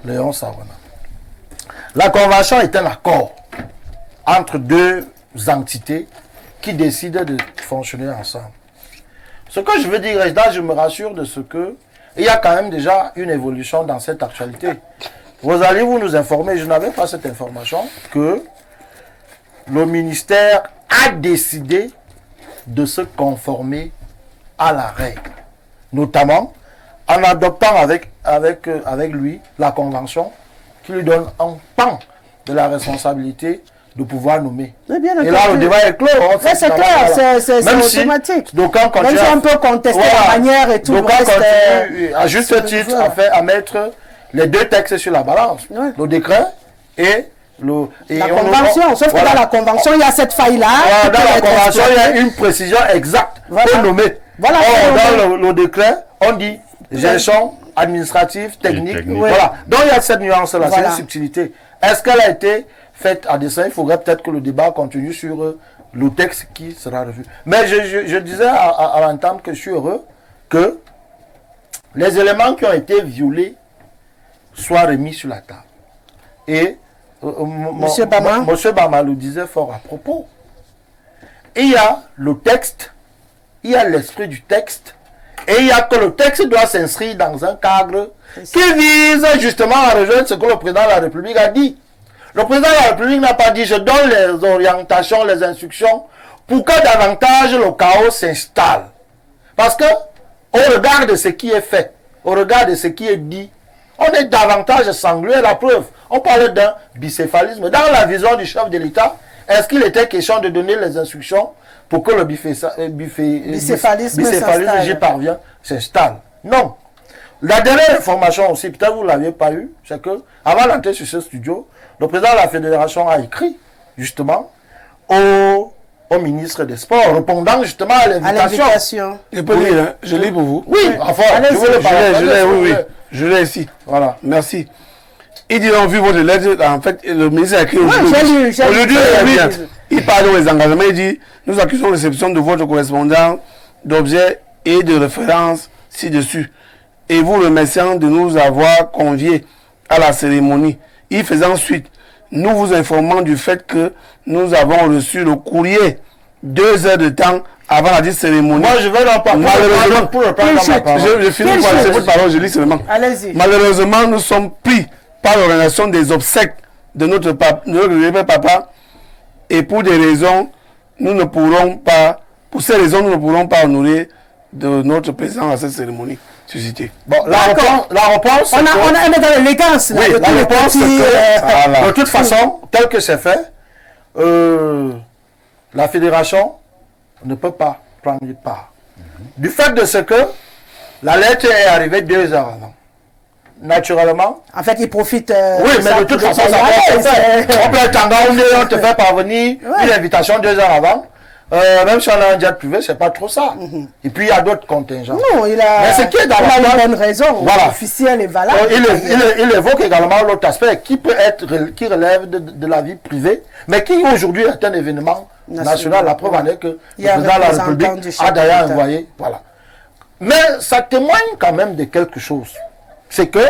Speaker 4: Léon Savona. La convention est un accord entre deux entités qui décident de fonctionner ensemble. Ce que je veux dire, là, je me rassure de ce que il y a quand même déjà une évolution dans cette actualité. Vous allez vous nous informer, je n'avais pas cette information, que le ministère a décidé de se conformer à la règle, notamment en adoptant avec lui la convention qui lui donne un pan de la responsabilité de pouvoir nommer.
Speaker 1: Mais bien
Speaker 4: Et là,
Speaker 1: entendu.
Speaker 4: le débat est clos.
Speaker 1: C'est clair, c'est automatique.
Speaker 4: Donc, quand
Speaker 1: même si on peut contester la manière et tout
Speaker 4: donc,
Speaker 1: le reste.
Speaker 4: Continue, à juste titre, à mettre les deux textes sur la balance.
Speaker 1: Ouais.
Speaker 4: Le décret et
Speaker 1: la convention. Sauf que dans la convention, il y a cette faille-là.
Speaker 4: Dans la convention, il y a une précision exacte pour nommer.
Speaker 1: Voilà.
Speaker 4: Dans le décret, on dit gestion administrative, technique. Voilà. Donc, il y a cette nuance-là, c'est une subtilité. Est-ce qu'elle a été faite à dessein? Il faudrait peut-être que le débat continue sur le texte qui sera revu. Mais je disais à l'entame que je suis heureux que les éléments qui ont été violés soient remis sur la table. Et
Speaker 1: Monsieur
Speaker 4: Bama le disait fort à propos. Il y a le texte, il y a l'esprit du texte, et il y a que le texte doit s'inscrire dans un cadre qui vise justement à rejoindre ce que le président de la République a dit. Le président de la République n'a pas dit je donne les orientations, les instructions pour que davantage le chaos s'installe. Parce que au regard de ce qui est fait, au regard de ce qui est dit, on est davantage sanglué. La preuve, on parlait d'un bicéphalisme. Dans la vision du chef de l'État, est-ce qu'il était question de donner les instructions pour que le bicéphalisme, j'y parviens, s'installe? Non. La dernière information aussi, peut-être vous ne l'aviez pas eu, c'est que avant d'entrer sur ce studio, le président de la Fédération a écrit justement au ministre des Sports, répondant justement à l'invitation.
Speaker 5: Je peux lire, hein? Je lis pour vous.
Speaker 4: Oui, enfin,
Speaker 5: je l'ai ici.
Speaker 4: Voilà.
Speaker 5: Merci. Il dit, on vu votre lettre, en fait, le ministre a écrit
Speaker 1: aujourd'hui,
Speaker 5: il parle des engagements, il dit, nous accusons la réception de votre correspondant d'objets et de références ci-dessus. Et vous remerciant de nous avoir conviés à la cérémonie. Il faisant suite, nous vous informons du fait que nous avons reçu le courrier 2 heures de temps avant la dite cérémonie.
Speaker 4: Moi, je vais en parler.
Speaker 5: Malheureusement, je finis par votre parole, je lis seulement.
Speaker 1: Allez-y.
Speaker 5: Malheureusement, nous sommes pris par l'organisation des obsèques de notre papa, et pour des raisons, nous ne pourrons pas, pour ces raisons, nous ne pourrons pas honorer de notre présence à cette cérémonie suscitée.
Speaker 4: Bon, la réponse,
Speaker 1: on est dans l'élégance.
Speaker 4: Oui, la réponse, c'est que, de toute façon, tel que c'est fait, la fédération ne peut pas prendre part. Du fait de ce que la lettre est arrivée 2 heures avant. Naturellement.
Speaker 1: En fait, ils profitent.
Speaker 4: Oui, mais de toute façon, ça peut être. On peut attendre, on te fait parvenir une invitation 2 heures avant. Même si on a un jet privé, c'est pas trop ça. Et puis il y a d'autres contingents.
Speaker 1: Non, il a,
Speaker 4: mais ce qui est dans
Speaker 1: une bonne raison. Voilà. Officielle et valable.
Speaker 4: Il évoque également l'autre aspect qui peut être, qui relève de la vie privée, mais qui aujourd'hui est un événement national. La preuve en est que le président de la République a d'ailleurs envoyé. Voilà. Mais ça témoigne quand même de quelque chose. C'est que,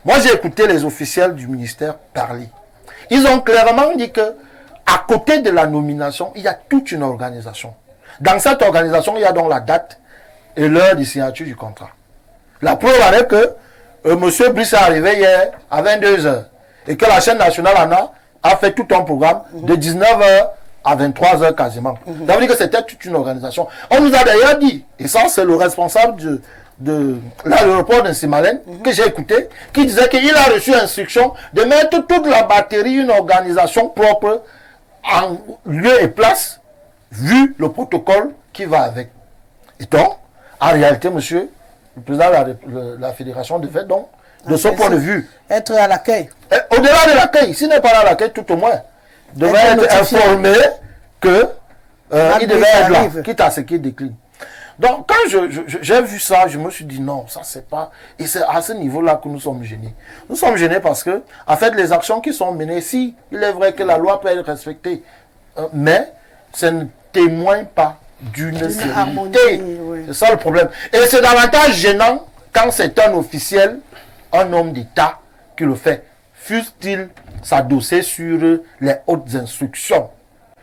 Speaker 4: moi j'ai écouté les officiels du ministère parler. Ils ont clairement dit que, à côté de la nomination, il y a toute une organisation. Dans cette organisation, il y a donc la date et l'heure de signature du contrat. La preuve est que M. Brice est arrivé hier à 22 h et que la chaîne nationale a fait tout un programme de 19 h à 23 h quasiment. Ça veut dire que c'était toute une organisation. On nous a d'ailleurs dit, et ça c'est le responsable de l'aéroport de Simalène, que j'ai écouté, qui disait qu'il a reçu instruction de mettre toute la batterie, une organisation propre, en lieu et place, vu le protocole qui va avec. Et donc, en réalité, monsieur, le président de la fédération devait donc, de ce point de vue,
Speaker 1: être à l'accueil.
Speaker 4: Au-delà de l'accueil, s'il n'est pas à l'accueil, tout au moins, devait être informé que il devait être là, quitte à ce qu'il décline. Donc, quand j'ai vu ça, je me suis dit non, ça c'est pas... Et c'est à ce niveau-là que nous sommes gênés. Nous sommes gênés parce que, en fait, les actions qui sont menées, si, il est vrai que la loi peut être respectée, mais ça ne témoigne pas d'une sérénité. Oui. C'est ça le problème. Et c'est davantage gênant quand c'est un officiel, un homme d'État qui le fait. Fût-il s'adosser sur les hautes instructions.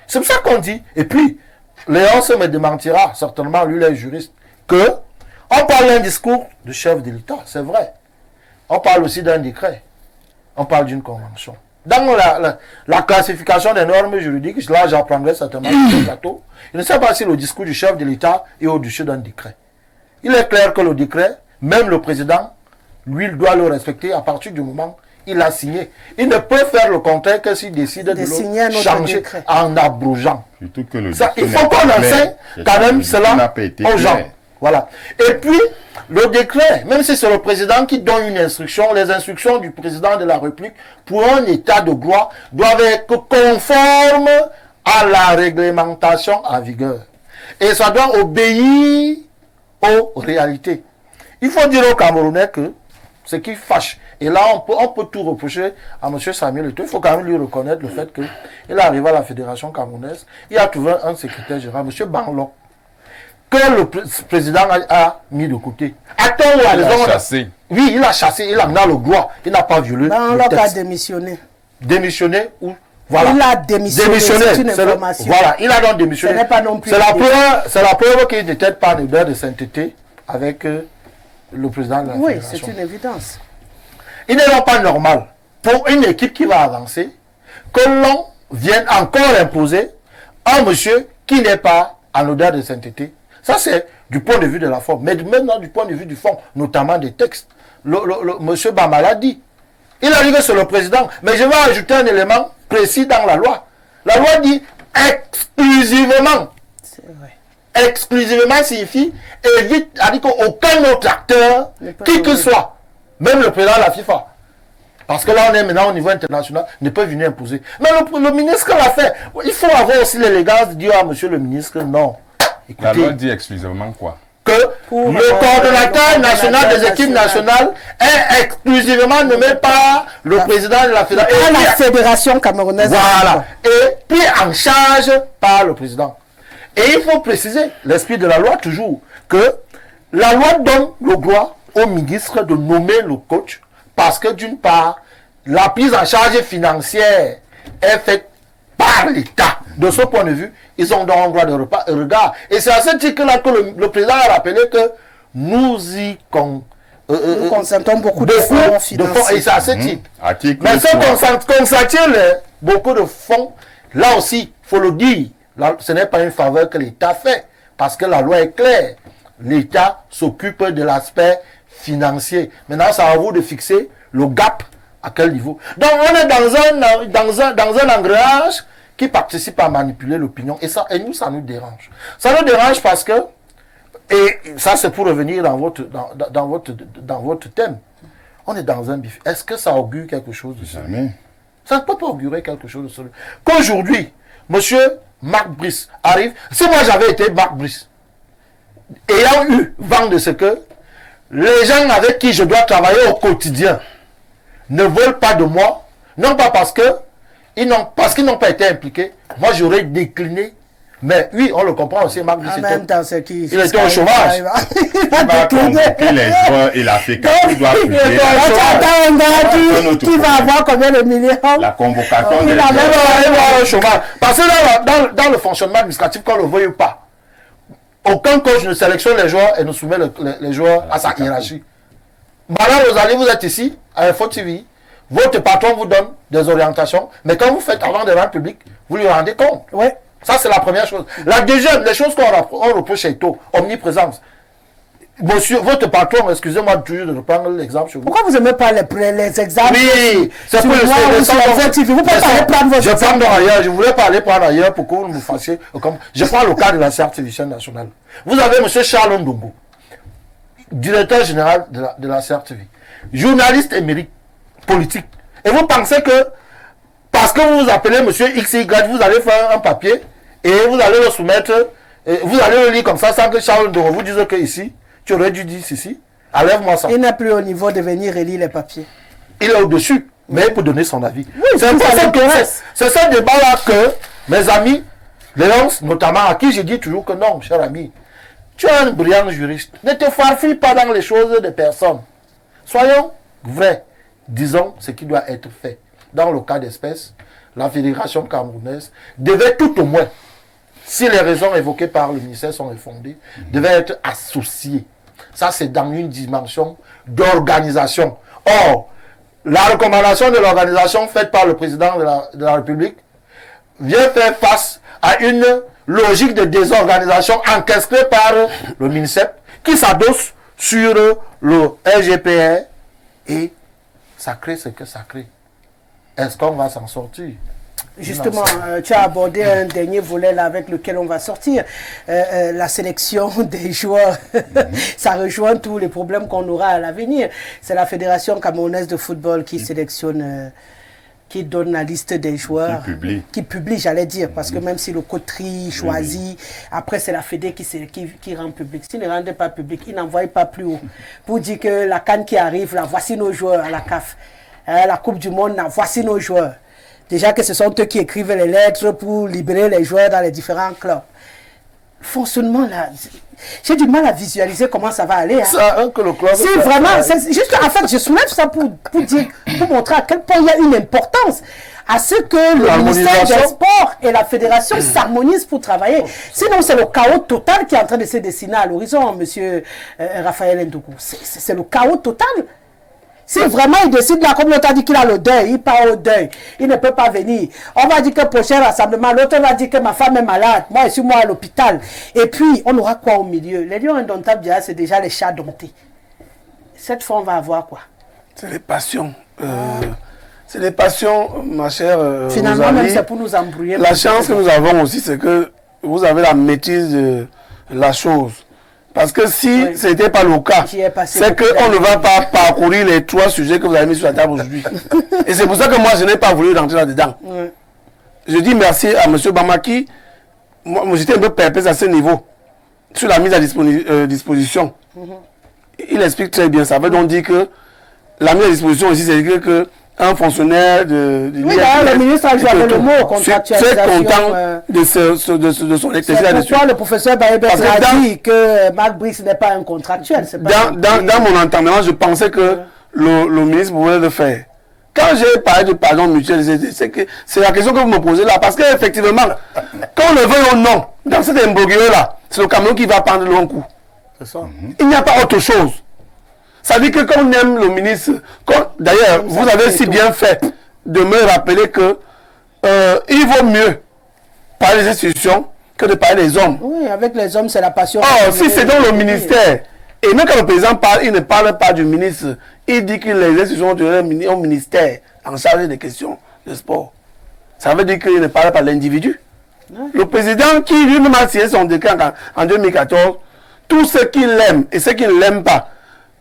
Speaker 4: C'est pour ça qu'on dit, et puis, Léonce me démentira, certainement, lui, les juristes, que on parle d'un discours du chef de l'État, c'est vrai. On parle aussi d'un décret. On parle d'une convention. Dans la classification des normes juridiques, là, j'apprendrai certainement sur le plateau. Je ne sais pas si le discours du chef de l'État est au-dessus d'un décret. Il est clair que le décret, même le président, lui, il doit le respecter à partir du moment il a signé. Il ne peut faire le contraire que s'il décide de le changer en abrogeant.
Speaker 2: Surtout que le
Speaker 4: ça, il faut qu'on enseigne quand même cela aux gens. Voilà. Et puis, le décret, même si c'est le président qui donne une instruction, les instructions du président de la République pour un état de droit doivent être conformes à la réglementation en vigueur. Et ça doit obéir aux réalités. Il faut dire aux Camerounais que ce qui fâche, et là on peut tout reprocher à M. Samuel Eto'o, il faut quand même lui reconnaître le fait qu'il est arrivé à la Fédération camerounaise, il a trouvé un secrétaire général, M. Banlok, que le président a mis de côté.
Speaker 3: Il a chassé.
Speaker 4: Oui, il a chassé, il a amené le droit, il n'a pas violé.
Speaker 1: Banlok a démissionné.
Speaker 4: Démissionné ou voilà.
Speaker 1: Il a démissionné, c'est une information.
Speaker 4: Voilà, il a donc démissionné.
Speaker 1: Ce n'est pas non plus.
Speaker 4: C'est la preuve qu'il n'était pas en odeur de sainteté avec le président de la Fédération.
Speaker 1: Oui, c'est une évidence.
Speaker 4: Il n'est donc pas normal pour une équipe qui va avancer que l'on vienne encore imposer un monsieur qui n'est pas en odeur de sainteté. Ça, c'est du point de vue de la forme, mais maintenant du point de vue du fond, notamment des textes. Monsieur Bamala dit, il a dit que c'est le président, mais je vais ajouter un élément précis dans la loi. La loi dit exclusivement.
Speaker 1: C'est vrai.
Speaker 4: Exclusivement signifie évite, a dit qu'aucun autre acteur, qui que soit, même le président de la FIFA, parce que là on est maintenant au niveau international, ne peut venir imposer. Mais le ministre l'a fait. Il faut avoir aussi l'élégance de dire à monsieur le ministre, non. Écoutez,
Speaker 3: la loi dit exclusivement quoi?
Speaker 4: Que le coordonnateur national des équipes nationales est exclusivement nommé par le président de la fédération.
Speaker 1: Par la fédération camerounaise.
Speaker 4: Voilà. Et puis en charge par le président. Et il faut préciser, l'esprit de la loi toujours, que la loi donne le droit au ministre de nommer le coach parce que d'une part, la prise en charge financière est faite par l'État. De ce point de vue, ils ont donc un droit de regard. Et c'est à ce titre-là que le président a rappelé que nous y
Speaker 1: consentons beaucoup de fonds financiers.
Speaker 4: Et c'est à ce titre. Mais ça consacre beaucoup de fonds. Là aussi, il faut le dire, là, ce n'est pas une faveur que l'État fait. Parce que la loi est claire. L'État s'occupe de l'aspect financier. Maintenant, c'est à vous de fixer le gap à quel niveau. Donc, on est dans un engrenage qui participe à manipuler l'opinion. Et nous, ça nous dérange. Ça nous dérange parce que, et ça c'est pour revenir dans votre thème, on est dans un bif. Est-ce que ça augure quelque chose de cela?
Speaker 2: Jamais.
Speaker 4: Ça ne peut pas augurer quelque chose de cela. Qu'aujourd'hui, monsieur Marc Brice arrive, si moi j'avais été Marc Brice, ayant eu vent de ce que les gens avec qui je dois travailler au quotidien ne veulent pas de moi, non pas parce qu'ils n'ont pas été impliqués, moi j'aurais décliné. Mais oui, on le comprend aussi, Marc Brice. Il était au chômage.
Speaker 2: Il va convoquer les joueurs et la fédération doit
Speaker 1: qui va avoir combien de millions?
Speaker 2: La convocation
Speaker 1: il
Speaker 4: va au chômage. Parce que dans le fonctionnement administratif, qu'on ne le veuille pas, aucun coach ne sélectionne les joueurs et ne soumet les joueurs à sa hiérarchie. Madame Rosalie, vous êtes ici, à Info TV, votre patron vous donne des orientations, mais quand vous faites avant des rangs publics, vous lui rendez compte.
Speaker 1: Oui.
Speaker 4: Ça, c'est la première chose. La deuxième, les choses qu'on reproche chez Eto'o, omniprésence. Monsieur, votre patron, excusez-moi toujours de reprendre l'exemple sur vous.
Speaker 1: Pourquoi vous n'aimez pas les exemples?
Speaker 4: Oui, c'est pour
Speaker 1: vous pouvez pas aller prendre votre exemple.
Speaker 4: Je voulais pas aller prendre ailleurs pour que vous me fassiez. Je prends le cas de la CRTV nationale. Vous avez monsieur Charles Ndongo, directeur général de la CRTV, journaliste émérite, politique. Et vous pensez que parce que vous vous appelez monsieur XY, vous allez faire un papier et vous allez le soumettre, et vous allez le lire comme ça sans que Charles Ndongo vous dise que ici, tu aurais dû dire ceci, enlève-moi ça.
Speaker 1: Il n'est plus au niveau de venir relire les papiers.
Speaker 4: Il est au-dessus, mais pour donner son avis.
Speaker 1: Oui,
Speaker 4: c'est ce débat-là que mes amis, Léonce notamment, à qui je dis toujours que non, cher ami, tu es un brillant juriste. Ne te farfouille pas dans les choses des personnes. Soyons vrais. Disons ce qui doit être fait. Dans le cas d'espèce, la Fédération camerounaise devait tout au moins, si les raisons évoquées par le ministère sont fondées, devait être associée. Ça, c'est dans une dimension d'organisation. Or, la recommandation de l'organisation faite par le président de la République vient faire face à une logique de désorganisation encastrée par le MINSEP qui s'adosse sur le RGPR et sacré, c'est que sacré. Est-ce qu'on va s'en sortir?
Speaker 1: Justement, tu as abordé un dernier volet là avec lequel on va sortir, la sélection des joueurs. Ça rejoint tous les problèmes qu'on aura à l'avenir. C'est la Fédération camerounaise de football qui sélectionne, qui donne la liste des joueurs. Qui publie, j'allais dire, parce que même si le coterie choisit, après c'est la Fédé qui rend public. S'ils ne rendent pas public, ils n'envoient pas plus haut. Pour dire que la CAN qui arrive, là, voici nos joueurs à la CAF. La Coupe du Monde, là, voici nos joueurs. Déjà que ce sont eux qui écrivent les lettres pour libérer les joueurs dans les différents clubs. Fonctionnement là, j'ai du mal à visualiser comment ça va aller. Hein.
Speaker 4: Ça, que le club
Speaker 1: c'est vraiment, c'est juste, en fait, je soulève ça pour montrer à quel point il y a une importance à ce que le ministère des Sports et la fédération s'harmonisent pour travailler. Sinon, c'est le chaos total qui est en train de se dessiner à l'horizon, monsieur Raphaël Ndougou. C'est le chaos total. Si vraiment il décide là, comme l'autre a dit qu'il a le deuil, il part au deuil, il ne peut pas venir. On va dire que prochain rassemblement, l'autre va dire que ma femme est malade, moi je suis moi à l'hôpital. Et puis, on aura quoi au milieu? Les lions indomptables, c'est déjà les chats domptés. Cette fois, on va avoir quoi?
Speaker 5: C'est les passions. C'est les passions, ma chère
Speaker 1: Finalement,
Speaker 5: Rosalie.
Speaker 1: même c'est pour nous embrouiller.
Speaker 5: La chance que nous avons aussi, c'est que vous avez la maîtrise de la chose. Parce que si ce n'était pas le cas, c'est qu'on ne va pas parcourir les 3 sujets que vous avez mis sur la table aujourd'hui. Et c'est pour ça que moi, je n'ai pas voulu rentrer là-dedans. Je dis merci à M. Bamaki. Moi, j'étais un peu perplexe à ce niveau, sur la mise à disposition. Il explique très bien. Ça veut donc dire que la mise à disposition aussi, c'est que un fonctionnaire de
Speaker 1: oui, le ministre a joué avec le mot contractualisation.
Speaker 5: Très content de son exercice là-dessus.
Speaker 1: Pourquoi le professeur Baïbet a dit que Marc Brice n'est pas un contractuel.
Speaker 5: Dans mon entendement, je pensais que le ministre pouvait le faire. Quand j'ai parlé de pardon mutuel, c'est la question que vous me posez là. Parce qu'effectivement, quand on le veut ou non, dans cet imbroglio-là, c'est le Cameroun qui va prendre le long coup.
Speaker 4: C'est ça.
Speaker 5: Il n'y a pas autre chose. Ça veut dire que quand on aime le ministre, d'ailleurs, vous avez si bien fait de me rappeler que il vaut mieux parler des institutions que de parler des hommes.
Speaker 1: Oui, avec les hommes, c'est la passion.
Speaker 5: Oh, si c'est dans le ministère, et même quand le président parle, il ne parle pas du ministre. Il dit que les institutions ont un ministère en charge des questions de sport. Ça veut dire qu'il ne parle pas de l'individu. Le président qui lui-même a signé son décret en 2014, tout ce qu'il aime et ce qu'il n'aime pas,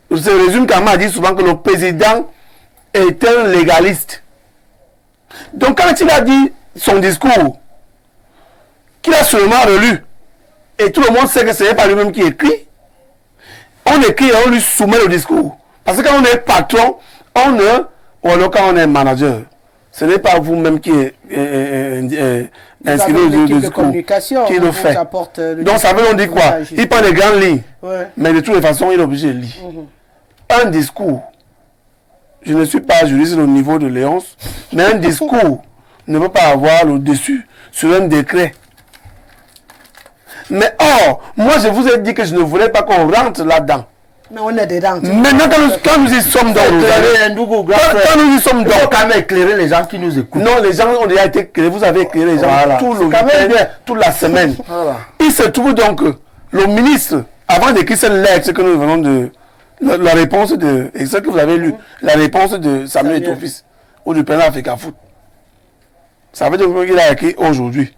Speaker 5: se résume quand même dit souvent que le président est un légaliste. Donc quand il a dit son discours, qu'il a seulement relu, et tout le monde sait que ce n'est pas lui-même qui écrit, on écrit et on lui soumet le discours. Parce que quand on est patron, ou alors quand on est manager, ce n'est pas vous-même qui est inscrit au discours, qui le fait. Donc ça veut dire quoi? Il prend les grandes lignes, mais de toutes les façons, il est obligé de lire. Un discours, je ne suis pas juriste au niveau de Léonce, mais un discours ne peut pas avoir le dessus sur un décret. Mais or, moi je vous ai dit que je ne voulais pas qu'on rentre là-dedans.
Speaker 1: Mais on est dedans.
Speaker 5: Maintenant, quand nous y sommes dans quand nous y sommes dans,
Speaker 4: il faut quand même éclairer les gens qui nous écoutent.
Speaker 5: Non, les gens ont déjà été éclairés. Vous avez éclairé les gens tout le week-end, toute la semaine. Il se trouve donc que le ministre, avant d'écrire cette lettre que nous venons de... La réponse de... Et ce que vous avez lu, la réponse de Samuel Eto'o-Fils, ou du président Africa Foot. Ça veut dire qu'il a écrit aujourd'hui.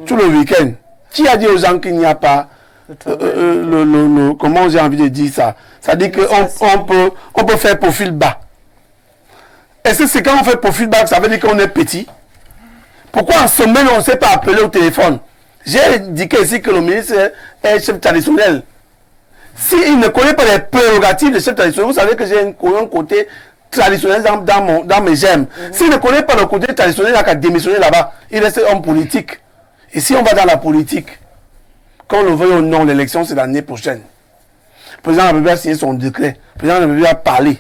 Speaker 5: Tout le week-end. Qui a dit aux gens qu'il n'y a pas... comment j'ai envie de dire ça? Ça dit qu'on peut faire profil bas. Est-ce que c'est quand on fait profil bas que ça veut dire qu'on est petit? Pourquoi en semaine on ne s'est pas appelé au téléphone? J'ai indiqué ici que le ministre est chef traditionnel. S'il ne connaît pas les prérogatives de chef traditionnel, vous savez que j'ai un côté traditionnel dans mes gemmes. S'il ne connaît pas le côté traditionnel, il n'a qu'à démissionner là-bas. Il reste homme politique. Et si on va dans la politique, qu'on le veuille ou non, l'élection c'est l'année prochaine. Le président de la République a signé son décret. Le président de la République a parlé.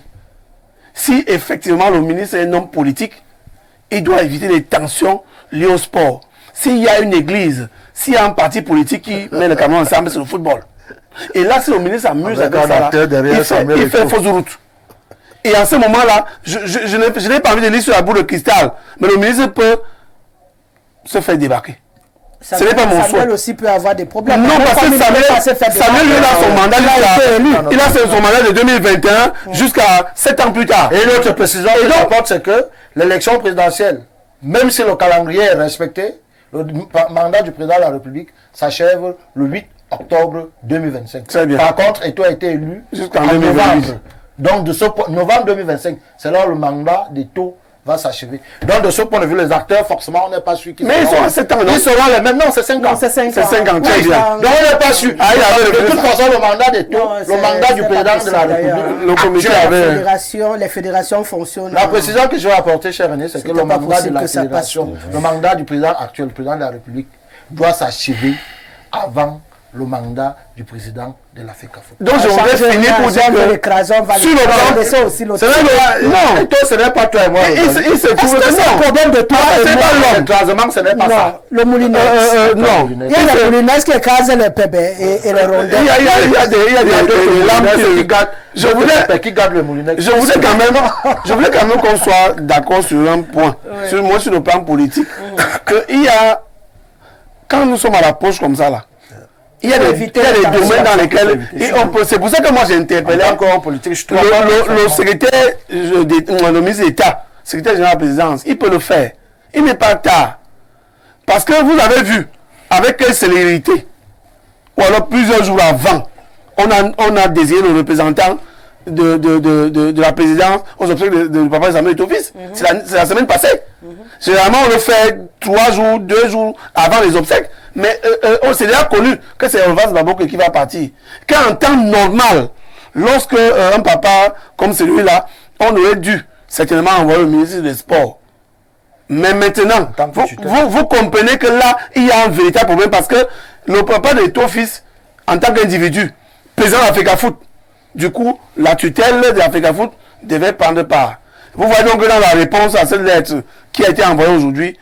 Speaker 5: Si effectivement le ministre est un homme politique, il doit éviter les tensions liées au sport. S'il y a une église, s'il y a un parti politique qui met le Cameroun ensemble, c'est le football. Et là, si le ministre s'amuse avec ça, il fait fausse route. Et en ce moment-là, je n'ai pas envie de lire sur la boule de cristal, mais le ministre peut se faire débarquer. Ce n'est pas mon choix.
Speaker 1: Samuel aussi peut avoir des problèmes.
Speaker 5: Non, parce que Samuel, lui, il a son mandat, il a son mandat de 2021 jusqu'à 7 ans plus tard.
Speaker 4: Et l'autre précision que j'apporte, c'est que l'élection présidentielle, même si le calendrier est respecté, le mandat du président de la République s'achève le 8 octobre 2025.
Speaker 5: Très bien.
Speaker 4: Par contre, Eto'o a été élu
Speaker 5: Jusqu'en
Speaker 4: en
Speaker 5: 2028.
Speaker 4: novembre. Donc, de ce point, novembre 2025, c'est là où le mandat d'Eto'o va s'achever. Donc, de ce point de vue, les acteurs, forcément, on n'est pas sûr qu'ils
Speaker 5: Mais ils sont à 7 ans, non?
Speaker 4: Ils seront les mêmes. Non, c'est 5 ans.
Speaker 1: Non, c'est 5 ans.
Speaker 5: C'est 5 ans, très
Speaker 1: Oui,
Speaker 5: bien.
Speaker 1: ça-
Speaker 4: Donc, on n'est pas sûr. De toute façon, le mandat d'Eto'o,
Speaker 1: Non,
Speaker 4: le
Speaker 1: c'est-
Speaker 4: mandat du
Speaker 1: c'est
Speaker 4: président
Speaker 1: pas
Speaker 4: de la
Speaker 1: possible, d'ailleurs.
Speaker 4: République.
Speaker 5: Le comité avait...
Speaker 1: Les fédérations fonctionnent.
Speaker 4: La précision que je vais apporter, cher René, c'est que
Speaker 1: C'était
Speaker 4: le
Speaker 1: pas
Speaker 4: mandat de
Speaker 1: possible
Speaker 4: la
Speaker 1: que ça
Speaker 4: fédération,
Speaker 1: passe.
Speaker 4: le mandat du président actuel, le président de la République, doit s'achever avant le mandat du président de la FECAFO.
Speaker 5: Donc je voudrais finir pour dire que sur le plan, c'est vrai que non,
Speaker 4: Et toi, ce n'est pas toi et moi.
Speaker 5: il se trouve
Speaker 1: Est-ce que c'est un problème de toi et
Speaker 5: c'est
Speaker 1: moi?
Speaker 5: pas l'homme.
Speaker 4: L'écrasement, ce n'est pas
Speaker 1: Non,
Speaker 4: ça.
Speaker 1: le moulinet.
Speaker 5: Non.
Speaker 1: Il y a le moulinet qui écrase les pébés et les rondelles.
Speaker 5: Il y a des lames
Speaker 4: qui gardent.
Speaker 5: Je voulais,
Speaker 4: Qui garde le moulinet.
Speaker 5: je voulais quand même qu'on soit d'accord sur un point, sur le plan politique, qu'il y a, quand nous sommes à la poche comme ça là, il y a des domaines dans lesquels c'est pour ça que moi j'ai interpellé
Speaker 4: encore en politique. Je
Speaker 5: le secrétaire, le ministre d'État, secrétaire général de la présidence, il peut le faire. Il n'est pas tard. Parce que vous avez vu, avec quelle célérité, ou alors plusieurs jours avant, on a désigné le représentant de la présidence aux obsèques de papa Samuel Eto'o-Fils. C'est la semaine passée. Généralement, on le fait 3 jours, 2 jours avant les obsèques. Mais on s'est déjà connu que c'est Elvas Baboko qui va partir. Qu'en temps normal, lorsque un papa comme celui-là, on aurait dû certainement envoyer le ministre des Sports. Mais maintenant, vous comprenez que là, il y a un véritable problème parce que le papa de Eto'o-Fils, en tant qu'individu, président de la FECAFOOT, du coup, la tutelle de la FECAFOOT devait prendre part. Vous voyez donc que dans la réponse à cette lettre qui a été envoyée aujourd'hui,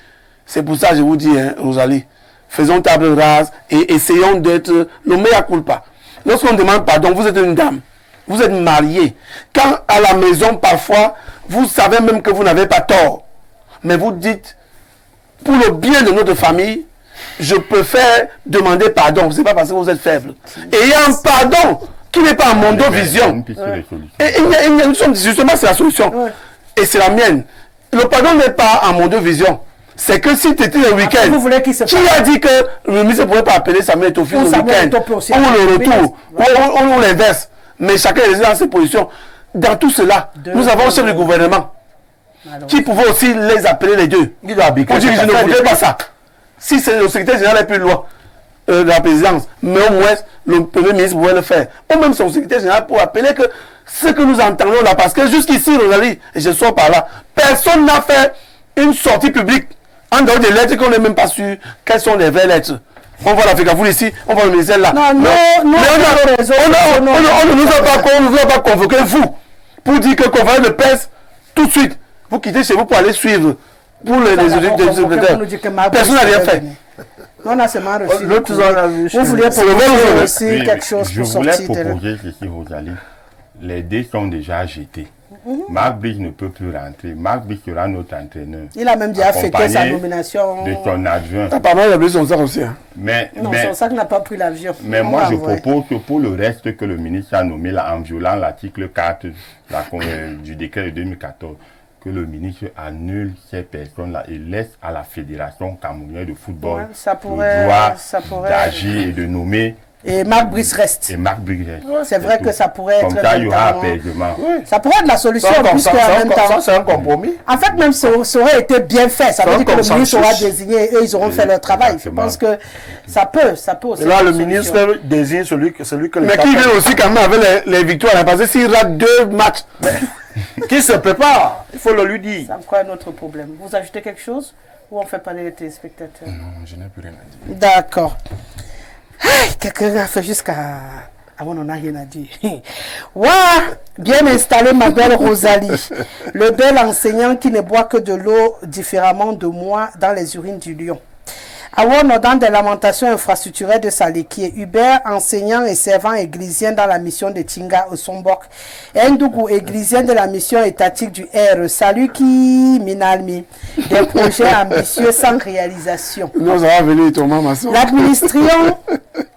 Speaker 5: c'est pour ça que je vous dis, hein, Rosalie, faisons table rase et essayons d'être le mea culpa. Lorsqu'on demande pardon, vous êtes une dame, vous êtes mariée. Quand à la maison, parfois, vous savez même que vous n'avez pas tort, mais vous dites, pour le bien de notre famille, je préfère demander pardon. Ce n'est pas parce que vous êtes faible. Et il y a un pardon qui n'est pas en mondovision. Justement, c'est la solution. Et c'est la mienne. Le pardon n'est pas en mondovision. C'est que si tu étais le week-end, qui a dit que le ministre ne pourrait pas appeler Samuel Eto'o-Fils le week-end, ou le retour, ou l'inverse. Mais chacun est dans ses positions. Dans tout cela, nous avons un chef du gouvernement qui pouvait aussi les appeler les deux. Pour dire que je ne voudrais pas ça. Si c'est le secrétaire général est plus loin de la présidence, mais au moins le premier ministre pouvait le faire. Ou même son secrétaire général pour appeler que ce que nous entendons là, parce que jusqu'ici, Rosalie, et je sors par là, personne n'a fait une sortie publique en dehors des lettres qu'on n'est même pas sûr quelles sont les vraies lettres. On voit la FECAFOOT ici, on voit le ministère là.
Speaker 1: Non,
Speaker 5: mais on ne nous a pas convoqué vous pour dire que conférence de presse tout de suite. Vous quittez chez vous pour aller suivre pour les secrétaires. Personne n'a rien fait.
Speaker 1: On a seulement reçu.
Speaker 4: Vous
Speaker 1: vouliez proposer aussi quelque chose
Speaker 2: je
Speaker 1: pour
Speaker 2: voulais
Speaker 1: sortir de là.
Speaker 2: proposer ceci, Rosalie. Les dés sont déjà jetés. Marc Brice ne peut plus rentrer. Marc Brice sera notre entraîneur.
Speaker 1: Il a même déjà fêté sa nomination.
Speaker 2: De son adjoint.
Speaker 5: Apparemment, il a besoin de son sac aussi. Hein.
Speaker 1: Non, son sac n'a pas pris l'avion.
Speaker 2: Mais moi, je propose que pour le reste que le ministre a nommé là, en violant l'article 4 du décret de 2014, que le ministre annule ces personnes-là et laisse à la Fédération camerounaise de football le droit d'agir et de nommer.
Speaker 1: Et Marc Brice reste.
Speaker 2: Et Marc Brice reste.
Speaker 1: C'est vrai que ça pourrait être.
Speaker 2: Comme ça, il y aura apaisement.
Speaker 1: Ça pourrait être la solution, puisque en même temps.
Speaker 4: C'est un compromis.
Speaker 1: En fait, même ça aurait été bien fait. Ça veut dire que le ministre aura désigné et eux, ils auront fait leur travail. Je pense que ça peut aussi.
Speaker 4: Et là, le ministre désigne celui que
Speaker 5: mais qui vient aussi quand même avec les victoires. Parce que s'il rate 2 matchs.
Speaker 4: Qui se prépare, il faut le lui dire.
Speaker 1: Ça me croit un autre problème. Vous ajoutez quelque chose ou on fait parler les téléspectateurs?
Speaker 3: Non, je n'ai plus rien à dire.
Speaker 1: D'accord. Quelqu'un a fait jusqu'à... Ah, on n'en a rien à dire. Waouh! Bien installé, ma belle Rosalie. Le bel enseignant qui ne boit que de l'eau différemment de moi dans les urines du lion. Awon dans des lamentations infrastructurelles de Saliki, Hubert, enseignant et servant églisien dans la mission de Tinga au Sombok, Ndougou, églisien de la mission étatique du R, Salut qui Minalmi, des projets ambitieux sans réalisation.
Speaker 5: Non, ça va venir, Thomas Masson.
Speaker 1: L'administration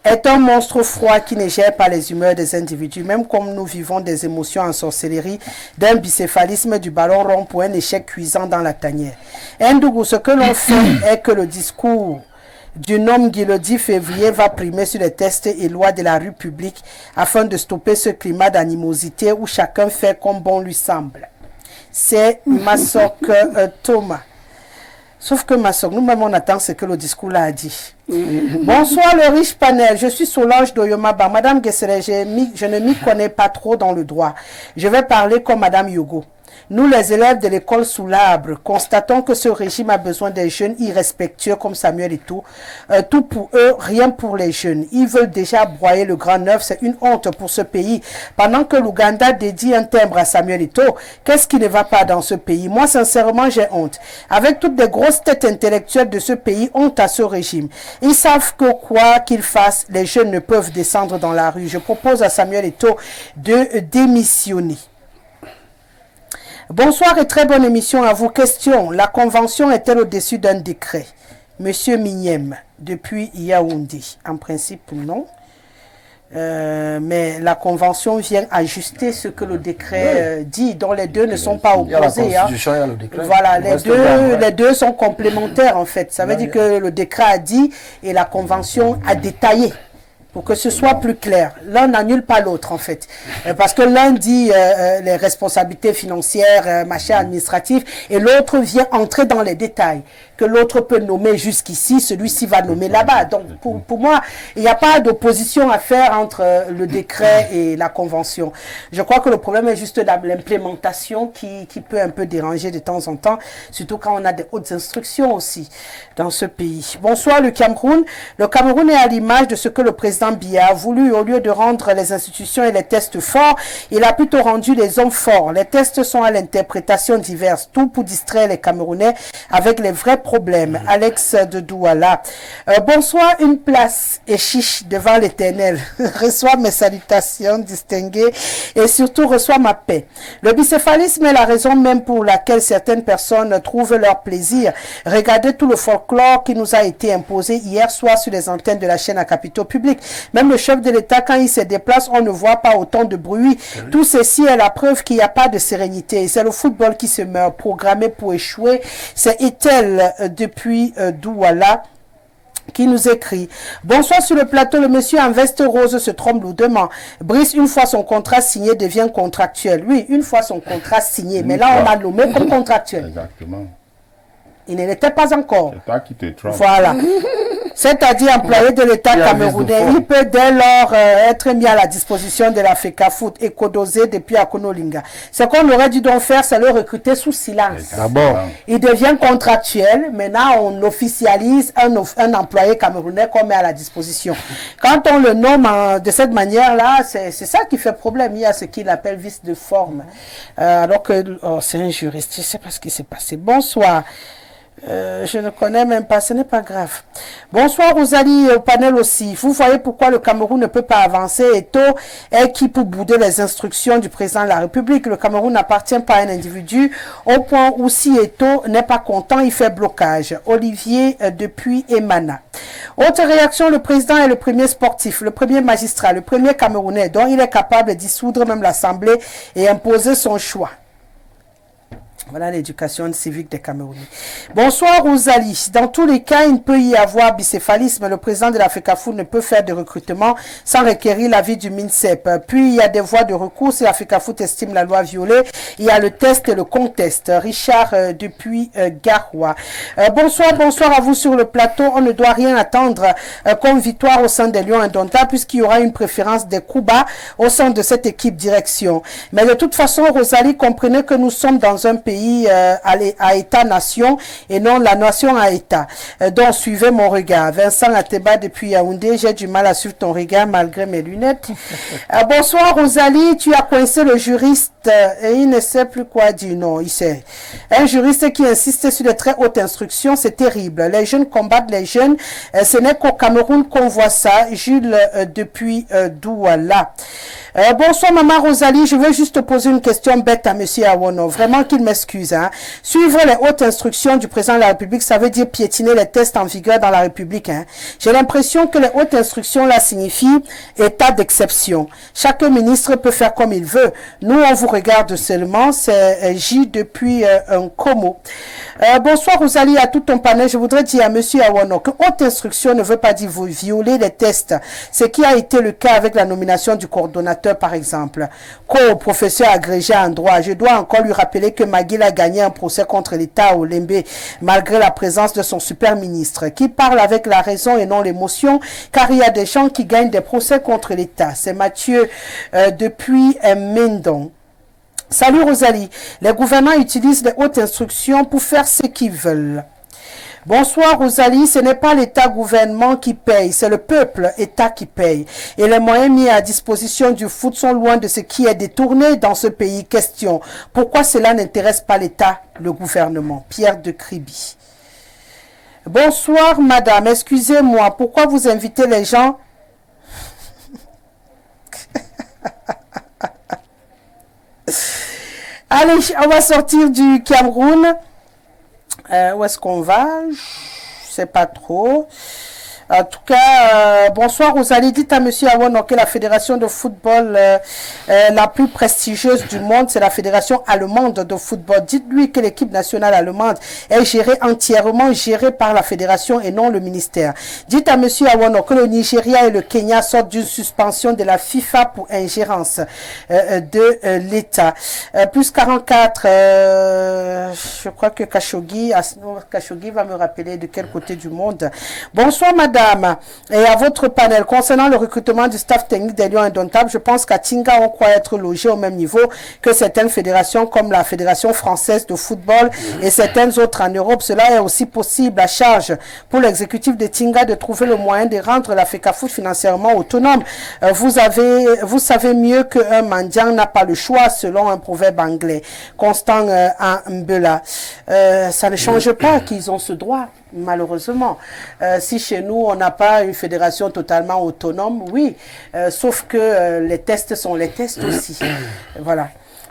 Speaker 1: est un monstre froid qui ne gère pas les humeurs des individus, même comme nous vivons des émotions en sorcellerie, d'un bicéphalisme du ballon rond pour un échec cuisant dans la tanière. Ndougou, ce que l'on fait est que le discours du nom Guy le 10 février va primer sur les tests et lois de la rue publique afin de stopper ce climat d'animosité où chacun fait comme bon lui semble. C'est Masok Thomas. Sauf que Masok, nous-mêmes on attend ce que le discours là a dit. Bonsoir le riche panel, je suis Solange Doyomaba. Madame Gessere, je ne m'y connais pas trop dans le droit. Je vais parler comme Madame Yogo. Nous, les élèves de l'école sous l'arbre, constatons que ce régime a besoin des jeunes irrespectueux comme Samuel Eto'o. Tout pour eux, rien pour les jeunes. Ils veulent déjà broyer le Grand Neuf. C'est une honte pour ce pays. Pendant que l'Ouganda dédie un timbre à Samuel Eto'o, qu'est-ce qui ne va pas dans ce pays? Moi, sincèrement, j'ai honte. Avec toutes les grosses têtes intellectuelles de ce pays, honte à ce régime. Ils savent que quoi qu'ils fassent, les jeunes ne peuvent descendre dans la rue. Je propose à Samuel Eto'o de démissionner. Bonsoir et très bonne émission à vous. Question, la convention est-elle au-dessus d'un décret? Monsieur Mignem, depuis Yaoundé. En principe, non. Mais la convention vient ajuster ce que le décret dit, dont les deux ne sont pas opposés.
Speaker 4: Il y a la constitution, il y a le décret.
Speaker 1: Voilà, les deux sont complémentaires en fait. Ça veut dire que le décret a dit et la convention a détaillé. Pour que ce soit plus clair. L'un n'annule pas l'autre, en fait. Parce que l'un dit les responsabilités financières, machin administratif, et l'autre vient entrer dans les détails. Que l'autre peut nommer jusqu'ici, celui-ci va nommer là-bas. Donc, pour moi, il n'y a pas d'opposition à faire entre le décret et la convention. Je crois que le problème est juste l'implémentation qui peut un peu déranger de temps en temps, surtout quand on a des hautes instructions aussi dans ce pays. Bonsoir, le Cameroun. Le Cameroun est à l'image de ce que le président Biya a voulu. Au lieu de rendre les institutions et les tests forts, il a plutôt rendu les hommes forts. Les tests sont à l'interprétation diverse, tout pour distraire les Camerounais avec les vrais problèmes. Alex de Douala. Bonsoir, une place et chiche devant l'Éternel. Reçois mes salutations distinguées et surtout reçois ma paix. Le bicéphalisme est la raison même pour laquelle certaines personnes trouvent leur plaisir. Regardez tout le folklore qui nous a été imposé hier soir sur les antennes de la chaîne à capitaux publics. Même le chef de l'État, quand il se déplace, on ne voit pas autant de bruit. Tout ceci est la preuve qu'il n'y a pas de sérénité. C'est le football qui se meurt, programmé pour échouer. C'est Etel depuis Douala qui nous écrit. Bonsoir sur le plateau, le monsieur en veste rose se trompe lourdement. Brice, une fois son contrat signé, devient contractuel. Oui, une fois son contrat signé, mais là on a nommé comme contractuel.
Speaker 2: Exactement.
Speaker 1: Il ne l'était pas encore.
Speaker 2: C'est toi qui te trompes.
Speaker 1: Voilà. C'est-à-dire employé de l'État camerounais. Il peut dès lors être mis à la disposition de la FECAFOOT et codosé depuis Akonolinga. Ce qu'on aurait dû donc faire, c'est le recruter sous silence.
Speaker 4: D'abord.
Speaker 1: Il devient contractuel. Maintenant, on officialise un employé camerounais qu'on met à la disposition. Quand on le nomme de cette manière-là, c'est ça qui fait problème. Il y a ce qu'il appelle vice de forme. Alors que c'est un juriste. Je ne sais pas ce qui s'est passé. Bonsoir. Je ne connais même pas, ce n'est pas grave. Bonsoir Rosalie au panel aussi. Vous voyez pourquoi le Cameroun ne peut pas avancer. Eto'o est qui pour bouder les instructions du président de la République. Le Cameroun n'appartient pas à un individu. Au point où si Eto'o n'est pas content, il fait blocage. Olivier depuis Emana. Autre réaction, le président est le premier sportif, le premier magistrat, le premier Camerounais dont il est capable de dissoudre même l'Assemblée et imposer son choix. Voilà l'éducation civique des Camerounais. Bonsoir Rosalie. Dans tous les cas, il ne peut y avoir bicéphalisme. Le président de la FECAFOOT ne peut faire de recrutement sans requérir l'avis du MINSEP. Puis, il y a des voies de recours si la FECAFOOT estime la loi violée. Il y a le test et le contest. Richard depuis Garoua. Bonsoir à vous sur le plateau. On ne doit rien attendre comme victoire au sein des Lions indomptables puisqu'il y aura une préférence des coups bas au sein de cette équipe direction. Mais de toute façon, Rosalie, comprenez que nous sommes dans un pays à État-nation et non la nation à État. Donc, suivez mon regard. Vincent Ateba depuis Yaoundé, j'ai du mal à suivre ton regard malgré mes lunettes. Bonsoir Rosalie, tu as coincé le juriste et il ne sait plus quoi dire. Non, il sait. Un juriste qui insiste sur de très hautes instructions, c'est terrible. Les jeunes combattent les jeunes. Ce n'est qu'au Cameroun qu'on voit ça. Jules, depuis Douala. Bonsoir Maman Rosalie, je veux juste poser une question bête à Monsieur Awono, vraiment qu'il m'excuse. Hein. Suivre les hautes instructions du président de la République, ça veut dire piétiner les tests en vigueur dans la République. Hein. J'ai l'impression que les hautes instructions là signifient état d'exception. Chaque ministre peut faire comme il veut. Nous, on vous regarde seulement, c'est J depuis un Como. Bonsoir Rosalie, à tout ton panel, je voudrais dire à Monsieur Awono que haute instruction ne veut pas dire vous violer les tests, ce qui a été le cas avec la nomination du coordonnateur par exemple. Co-professeur agrégé en droit, je dois encore lui rappeler que Maguil a gagné un procès contre l'État au Lembe malgré la présence de son super ministre qui parle avec la raison et non l'émotion car il y a des gens qui gagnent des procès contre l'État. C'est Mathieu depuis Mendon. Salut Rosalie, les gouvernants utilisent les hautes instructions pour faire ce qu'ils veulent. Bonsoir Rosalie, ce n'est pas l'État-gouvernement qui paye, c'est le peuple État qui paye. Et les moyens mis à disposition du foot sont loin de ce qui est détourné dans ce pays. Question, pourquoi cela n'intéresse pas l'État, le gouvernement? Pierre de Kribi. Bonsoir madame, excusez-moi, pourquoi vous invitez les gens? Allez, on va sortir du Cameroun. Où est-ce qu'on va? Je sais pas trop. En tout cas, bonsoir Rosalie. Dites à Monsieur Awono que la fédération de football la plus prestigieuse du monde, c'est la fédération allemande de football. Dites-lui que l'équipe nationale allemande est entièrement gérée par la fédération et non le ministère. Dites à Monsieur Awono que le Nigeria et le Kenya sortent d'une suspension de la FIFA pour ingérence de l'État. Plus 44, je crois que Khashoggi va me rappeler de quel côté du monde. Bonsoir madame. Et à votre panel, concernant le recrutement du staff technique des Lions Indomptables, je pense qu'à Tinga, on croit être logé au même niveau que certaines fédérations comme la Fédération française de football et certaines autres en Europe. Cela est aussi possible à charge pour l'exécutif de Tinga de trouver le moyen de rendre la FECAFOOT financièrement autonome. Vous savez mieux qu'un mendiant n'a pas le choix selon un proverbe anglais. Constant Mbela. Ça ne change pas qu'ils ont ce droit. Malheureusement, si chez nous on n'a pas une fédération totalement autonome, oui, sauf que les tests sont les tests aussi. Voilà.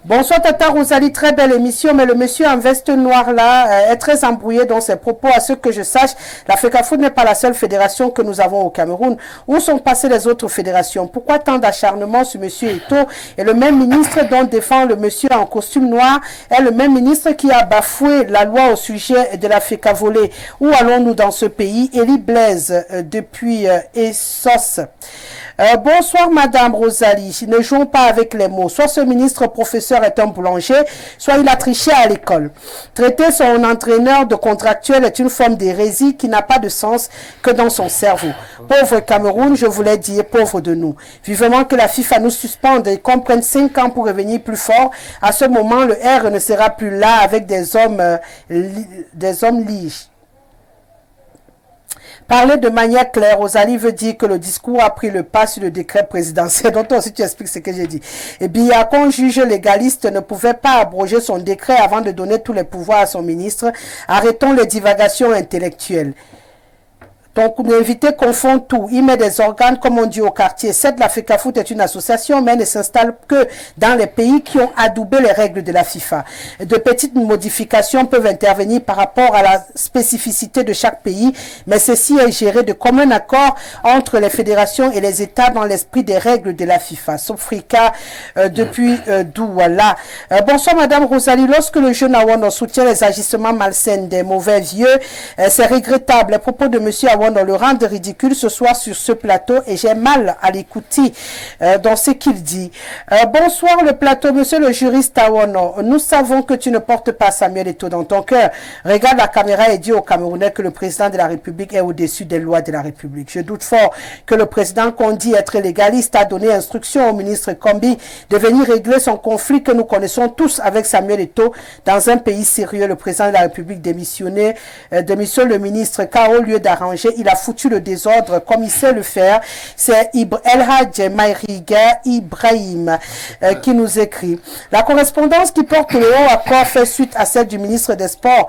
Speaker 1: Bonsoir Tata Rosalie, très belle émission, mais le monsieur en veste noire là est très embrouillé dans ses propos. À ce que je sache, la FECAFOOT n'est pas la seule fédération que nous avons au Cameroun. Où sont passées les autres fédérations? Pourquoi tant d'acharnement sur monsieur Ito? Et le même ministre dont défend le monsieur en costume noir est le même ministre qui a bafoué la loi au sujet de la FECAVOLée. Où allons-nous dans ce pays? Élie Blaise depuis Essos. Bonsoir Madame Rosalie, ne jouons pas avec les mots. Soit ce ministre professeur est un boulanger, soit il a triché à l'école. Traiter son entraîneur de contractuel est une forme d'hérésie qui n'a pas de sens que dans son cerveau. Pauvre Cameroun, je voulais dire pauvre de nous. Vivement que la FIFA nous suspende et qu'on prenne 5 ans pour revenir plus fort. À ce moment, le R ne sera plus là avec des hommes liges. Parler de manière claire, Rosalie veut dire que le discours a pris le pas sur le décret présidentiel. Donc toi aussi tu expliques ce que j'ai dit. Et bien, qu'on juge légaliste ne pouvait pas abroger son décret avant de donner tous les pouvoirs à son ministre. Arrêtons les divagations intellectuelles. Donc, l'invité confond tout. Il met des organes, comme on dit au quartier. Certes, la FECAFOOT est une association, mais elle ne s'installe que dans les pays qui ont adoubé les règles de la FIFA. De petites modifications peuvent intervenir par rapport à la spécificité de chaque pays, mais ceci est géré de commun accord entre les fédérations et les États dans l'esprit des règles de la FIFA. Sofrika, depuis Douala. Bonsoir, Madame Rosalie. Lorsque le jeune Awono soutient les agissements malsains des mauvais vieux, c'est regrettable. Les propos de Monsieur Awono le rendent ridicule ce soir sur ce plateau et j'ai mal à l'écouter dans ce qu'il dit. Bonsoir le plateau, monsieur le juriste Awono. Nous savons que tu ne portes pas Samuel Eto'o dans ton cœur. Regarde la caméra et dis aux Camerounais que le président de la République est au-dessus des lois de la République. Je doute fort que le président qu'on dit être légaliste a donné instruction au ministre Kombi de venir régler son conflit que nous connaissons tous avec Samuel Eto'o dans un pays sérieux. Le président de la République démissionne le ministre car au lieu d'arranger, il a foutu le désordre comme il sait le faire. C'est El Hadj Maïriga Ibrahim qui nous écrit. La correspondance qui porte le haut accord fait suite à celle du ministre des Sports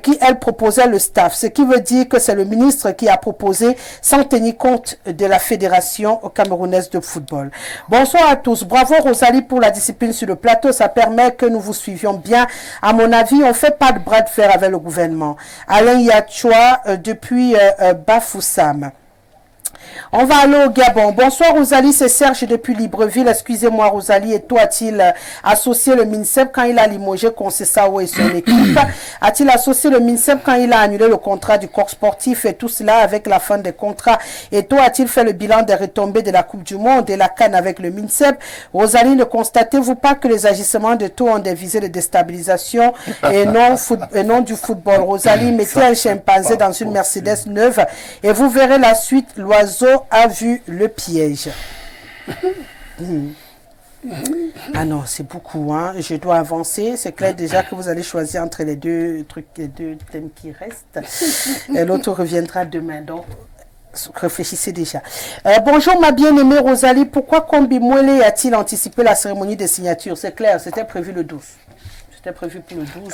Speaker 1: qui, elle, proposait le staff. Ce qui veut dire que c'est le ministre qui a proposé sans tenir compte de la fédération camerounaise de football. Bonsoir à tous. Bravo Rosalie pour la discipline sur le plateau. Ça permet que nous vous suivions bien. À mon avis, on ne fait pas de bras de fer avec le gouvernement. Alain Yachua depuis Bafoussam. On va aller au Gabon. Bonsoir Rosalie, c'est Serge depuis Libreville. Excusez-moi Rosalie, et toi a-t-il associé le MINSEP quand il a limogé Concessao et son équipe? A-t-il associé le MINSEP quand il a annulé le contrat du corps sportif et tout cela avec la fin des contrats? Et toi a-t-il fait le bilan des retombées de la Coupe du Monde et la CAN avec le MINSEP? Rosalie, ne constatez-vous pas que les agissements de taux ont des visées de déstabilisation et non du football? Rosalie, mettez un chimpanzé dans une Mercedes neuve et vous verrez la suite. L'oiseau a vu le piège. Ah non, c'est beaucoup, hein. Je dois avancer. C'est clair déjà que vous allez choisir entre les deux trucs, les deux thèmes qui restent. Et l'autre reviendra demain. Donc, réfléchissez déjà. Bonjour ma bien-aimée Rosalie. Pourquoi Kombi Mwele a-t-il anticipé la cérémonie de signature? C'est clair, c'était prévu le 12. C'était prévu pour le 12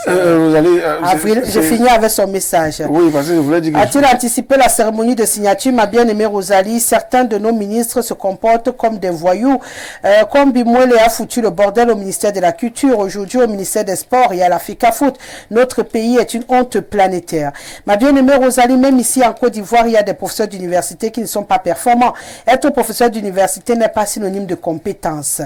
Speaker 1: avril. Je finis avec son message.
Speaker 5: Oui, parce que je voulais dire.
Speaker 1: A-t-il anticipé la cérémonie de signature, ma bien-aimée Rosalie? Certains de nos ministres se comportent comme des voyous. Comme Bimouele a foutu le bordel au ministère de la Culture, aujourd'hui au ministère des Sports et à la FICAFOOT. Notre pays est une honte planétaire. Ma bien-aimée Rosalie, même ici en Côte d'Ivoire, il y a des professeurs d'université qui ne sont pas performants. Être professeur d'université n'est pas synonyme de compétence.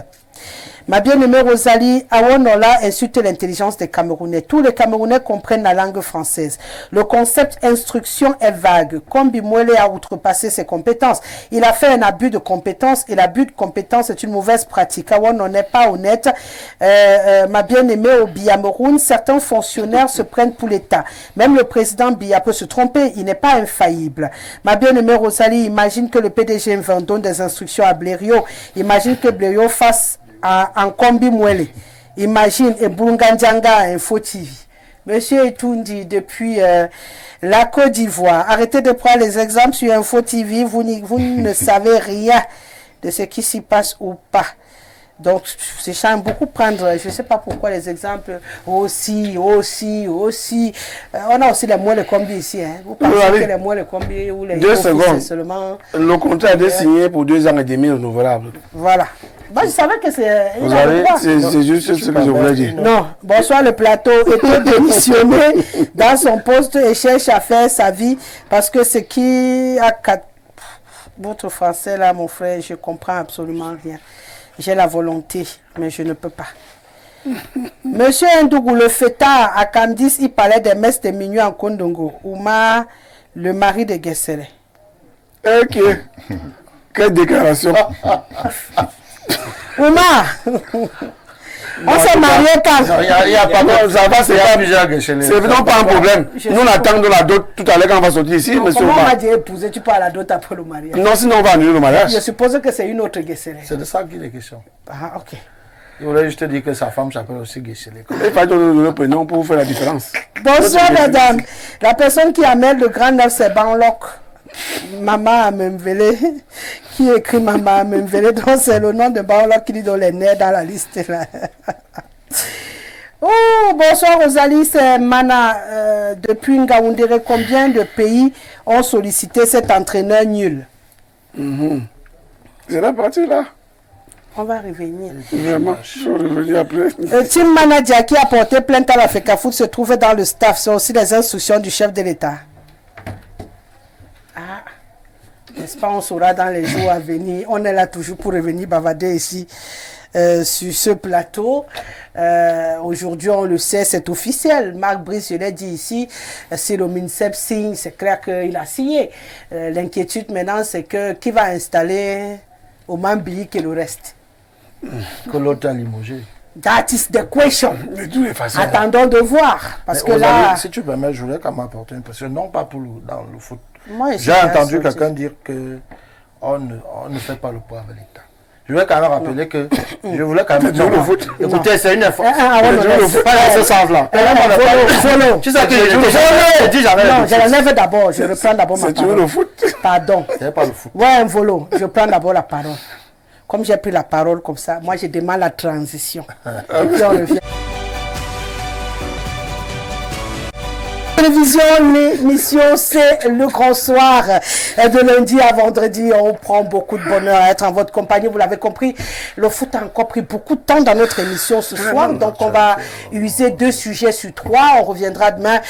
Speaker 1: Ma bien-aimée Rosalie, Awonola insulte l'intelligence des Camerounais. Tous les Camerounais comprennent la langue française. Le concept instruction est vague. Comme Bimouele a outrepassé ses compétences, il a fait un abus de compétences et l'abus de compétences est une mauvaise pratique. Awon n'est pas honnête. Ma bien-aimée au Biameroun, certains fonctionnaires se prennent pour l'État. Même le président Biya peut se tromper, il n'est pas infaillible. Ma bien-aimée Rosalie, imagine que le PDG donne des instructions à Blériot. Imagine que Blériot fasse en Kombi Mwele. Imagine, et Bunganjanga Info TV. Monsieur Etundi, depuis la Côte d'Ivoire, arrêtez de prendre les exemples sur Info TV. Vous ne savez rien de ce qui s'y passe ou pas. Donc, j'aime beaucoup prendre, je ne sais pas pourquoi les exemples aussi. On a aussi les moelles combi ici. Hein. Vous pensez que les moelles combi ou les
Speaker 5: 2 secondes.
Speaker 1: Seulement.
Speaker 5: Le contrat est signé pour 2 ans et demi renouvelable.
Speaker 1: Voilà. Bah, je savais que c'est.
Speaker 5: Vous savez, c'est juste ce que je voulais dire.
Speaker 1: Non, bonsoir le plateau. Il peut démissionner dans son poste et cherche à faire sa vie parce que ce qui a. Votre français là, mon frère, je comprends absolument rien. J'ai la volonté, mais je ne peux pas. Monsieur Ndougou, le fêtard à Candice, il parlait des messes de minuit en Kondongo. Ouma, le mari de Guessere.
Speaker 5: Ok. Quelle déclaration.
Speaker 1: Ouma, on s'est marié quand?
Speaker 5: Il n'y a pas de ça va, c'est vraiment pas un problème. Nous, on attend de la dot tout à l'heure quand on va sortir ici.
Speaker 1: Comment on m'a dit épouser, tu parles à la dot après le mariage?
Speaker 5: Non, sinon on va annuler le mariage.
Speaker 1: Je suppose que c'est une autre Guessere.
Speaker 4: C'est de ça qu'il est question.
Speaker 1: Ah, ok.
Speaker 4: Il voulait juste dire que sa femme s'appelle aussi Guéchele.
Speaker 5: Il faut donner le prénom pour faire la différence.
Speaker 1: Bonsoir madame. La personne qui amène le grand neuf, c'est Banlock. Maman Amemvele, qui écrit Maman Amemvele, donc c'est le nom de Banlock qui dit dans les nerfs dans la liste là. Oh, bonsoir Rosalie, c'est Mana depuis Ngaoundéré. Combien de pays ont sollicité cet entraîneur nul?
Speaker 5: C'est la partie là.
Speaker 1: On va revenir.
Speaker 5: Vraiment, je vais revenir après.
Speaker 1: Tim Manadia qui a porté plainte à la FECAFOOT se trouvait dans le staff. C'est aussi les instructions du chef de l'État. Ah, n'est-ce pas, on saura dans les jours à venir. On est là toujours pour revenir bavarder ici sur ce plateau. Aujourd'hui, on le sait, c'est officiel. Marc Brice, je l'ai dit ici, si le MINSEP signe, c'est clair qu'il a signé. L'inquiétude maintenant, c'est que qui va installer au Mambili que le reste?
Speaker 4: Que l'autre a limogé.
Speaker 1: That is the question.
Speaker 5: De toutes les façons.
Speaker 1: Attendons de voir. Parce que là.
Speaker 4: Si tu permets, je voulais quand même apporter une question. Non pas pour dans le foot.
Speaker 1: J'ai
Speaker 4: entendu quelqu'un dire que on ne fait pas le poids avec l'État. Je voulais quand même rappeler que je voulais quand même
Speaker 5: joues le foot.
Speaker 4: Écoutez, c'est une info.
Speaker 1: C'est
Speaker 4: pas dans ce sens-là. Tu sais que
Speaker 1: je dis jamais. Non, je l'enlève d'abord. Je reprends d'abord ma
Speaker 5: C'est toujours
Speaker 1: parole.
Speaker 5: le foot.
Speaker 1: Pardon.
Speaker 4: C'est pas le foot.
Speaker 1: Ouais, un volo. Je prends d'abord la parole. Comme j'ai pris la parole comme ça, moi je demande la transition. Et puis on revient. Télévision, l'émission c'est le grand soir de lundi à vendredi. On prend beaucoup de bonheur à être en votre compagnie. Vous l'avez compris, le foot a encore pris beaucoup de temps dans notre émission ce soir. Donc on va user 2 sujets sur 3. On reviendra demain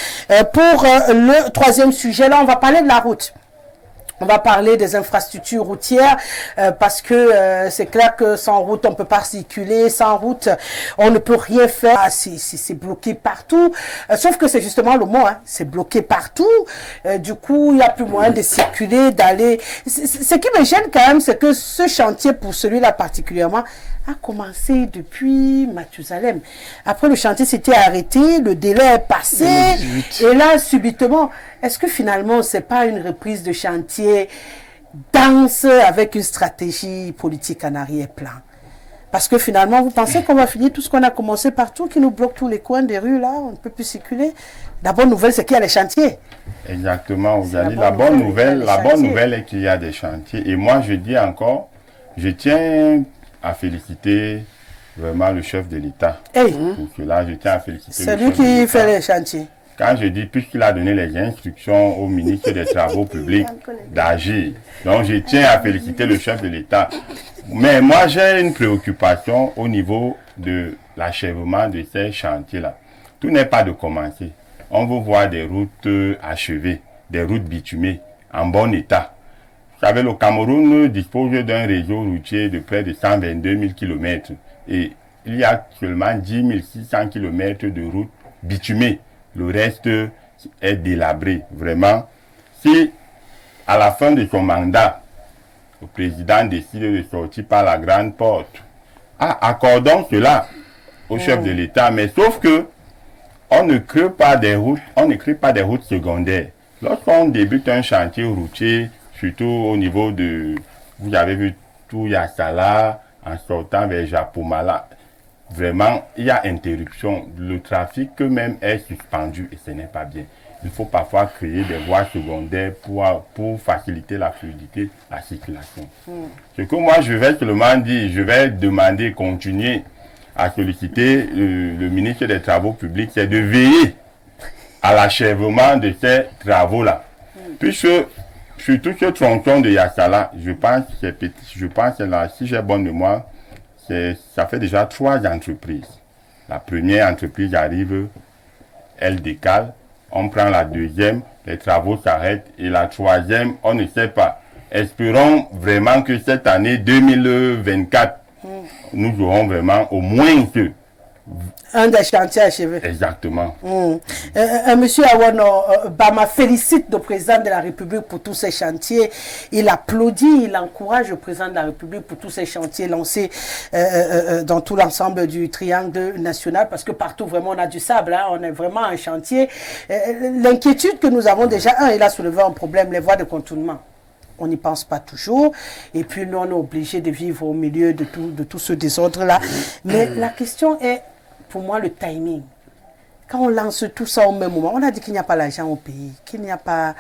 Speaker 1: pour le 3e sujet. Là, on va parler de la route. On va parler des infrastructures routières parce que c'est clair que sans route, on ne peut pas circuler. Sans route, on ne peut rien faire. C'est bloqué partout. Sauf que c'est justement le mot, hein, c'est bloqué partout. Du coup, il n'y a plus moyen de circuler, d'aller. Ce qui me gêne quand même, c'est que ce chantier, pour celui-là particulièrement, a commencé depuis Mathusalem. Après, le chantier s'était arrêté, le délai est passé. 2018. Et là, subitement, est-ce que finalement, ce n'est pas une reprise de chantier dense avec une stratégie politique en arrière-plan? Parce que finalement, vous pensez qu'on va finir tout ce qu'on a commencé partout, qui nous bloque tous les coins des rues, là, on ne peut plus circuler. La bonne nouvelle, c'est qu'il y a les chantiers.
Speaker 2: Exactement, Ouzali. La bonne nouvelle est qu'il y a des chantiers. Et moi, je dis encore, je tiens à féliciter vraiment le chef de l'État.
Speaker 1: Hey.
Speaker 2: Pour cela, je tiens à féliciter
Speaker 1: c'est lui qui fait les chantiers.
Speaker 2: Quand je dis, puisqu'il a donné les instructions au ministre des Travaux publics d'agir, donc je tiens à féliciter le chef de l'État. Mais moi, j'ai une préoccupation au niveau de l'achèvement de ces chantiers-là. Tout n'est pas de commencer. On veut voir des routes achevées, des routes bitumées, en bon état. Vous savez, le Cameroun dispose d'un réseau routier de près de 122 000 km. Et il y a seulement 10 600 km de routes bitumées. Le reste est délabré. Vraiment, si à la fin de son mandat, le président décide de sortir par la grande porte, accordons cela au chef de l'État. Mais sauf que on ne crée pas des routes, secondaires. Lorsqu'on débute un chantier routier, surtout au niveau de, vous avez vu tout Yassala, en sortant vers Japomala, vraiment, il y a interruption. Le trafic même est suspendu et ce n'est pas bien. Il faut parfois créer des voies secondaires pour faciliter la fluidité, la circulation. Ce que moi, je vais seulement dire, je vais demander, continuer à solliciter le ministre des Travaux publics, c'est de veiller à l'achèvement de ces travaux-là. Puisque, surtout ce tronçon de Yassala, je pense que là, si j'ai bonne mémoire, ça fait déjà 3 entreprises. La première entreprise arrive, elle décale, on prend la deuxième, les travaux s'arrêtent, et la troisième, on ne sait pas. Espérons vraiment que cette année 2024, nous aurons vraiment au moins
Speaker 1: un des chantiers achevés.
Speaker 2: Exactement.
Speaker 1: Monsieur Awono Bama félicite le président de la République pour tous ces chantiers. Il applaudit, il encourage le président de la République pour tous ces chantiers lancés dans tout l'ensemble du triangle national, parce que partout vraiment on a du sable, hein, on est vraiment un chantier. L'inquiétude que nous avons déjà, il a soulevé un problème, les voies de contournement. On n'y pense pas toujours. Et puis nous, on est obligé de vivre au milieu de tout ce désordre-là. Mais la question est, pour moi, le timing. Quand on lance tout ça au même moment, on a dit qu'il n'y a pas l'argent au pays, qu'il n'y a pas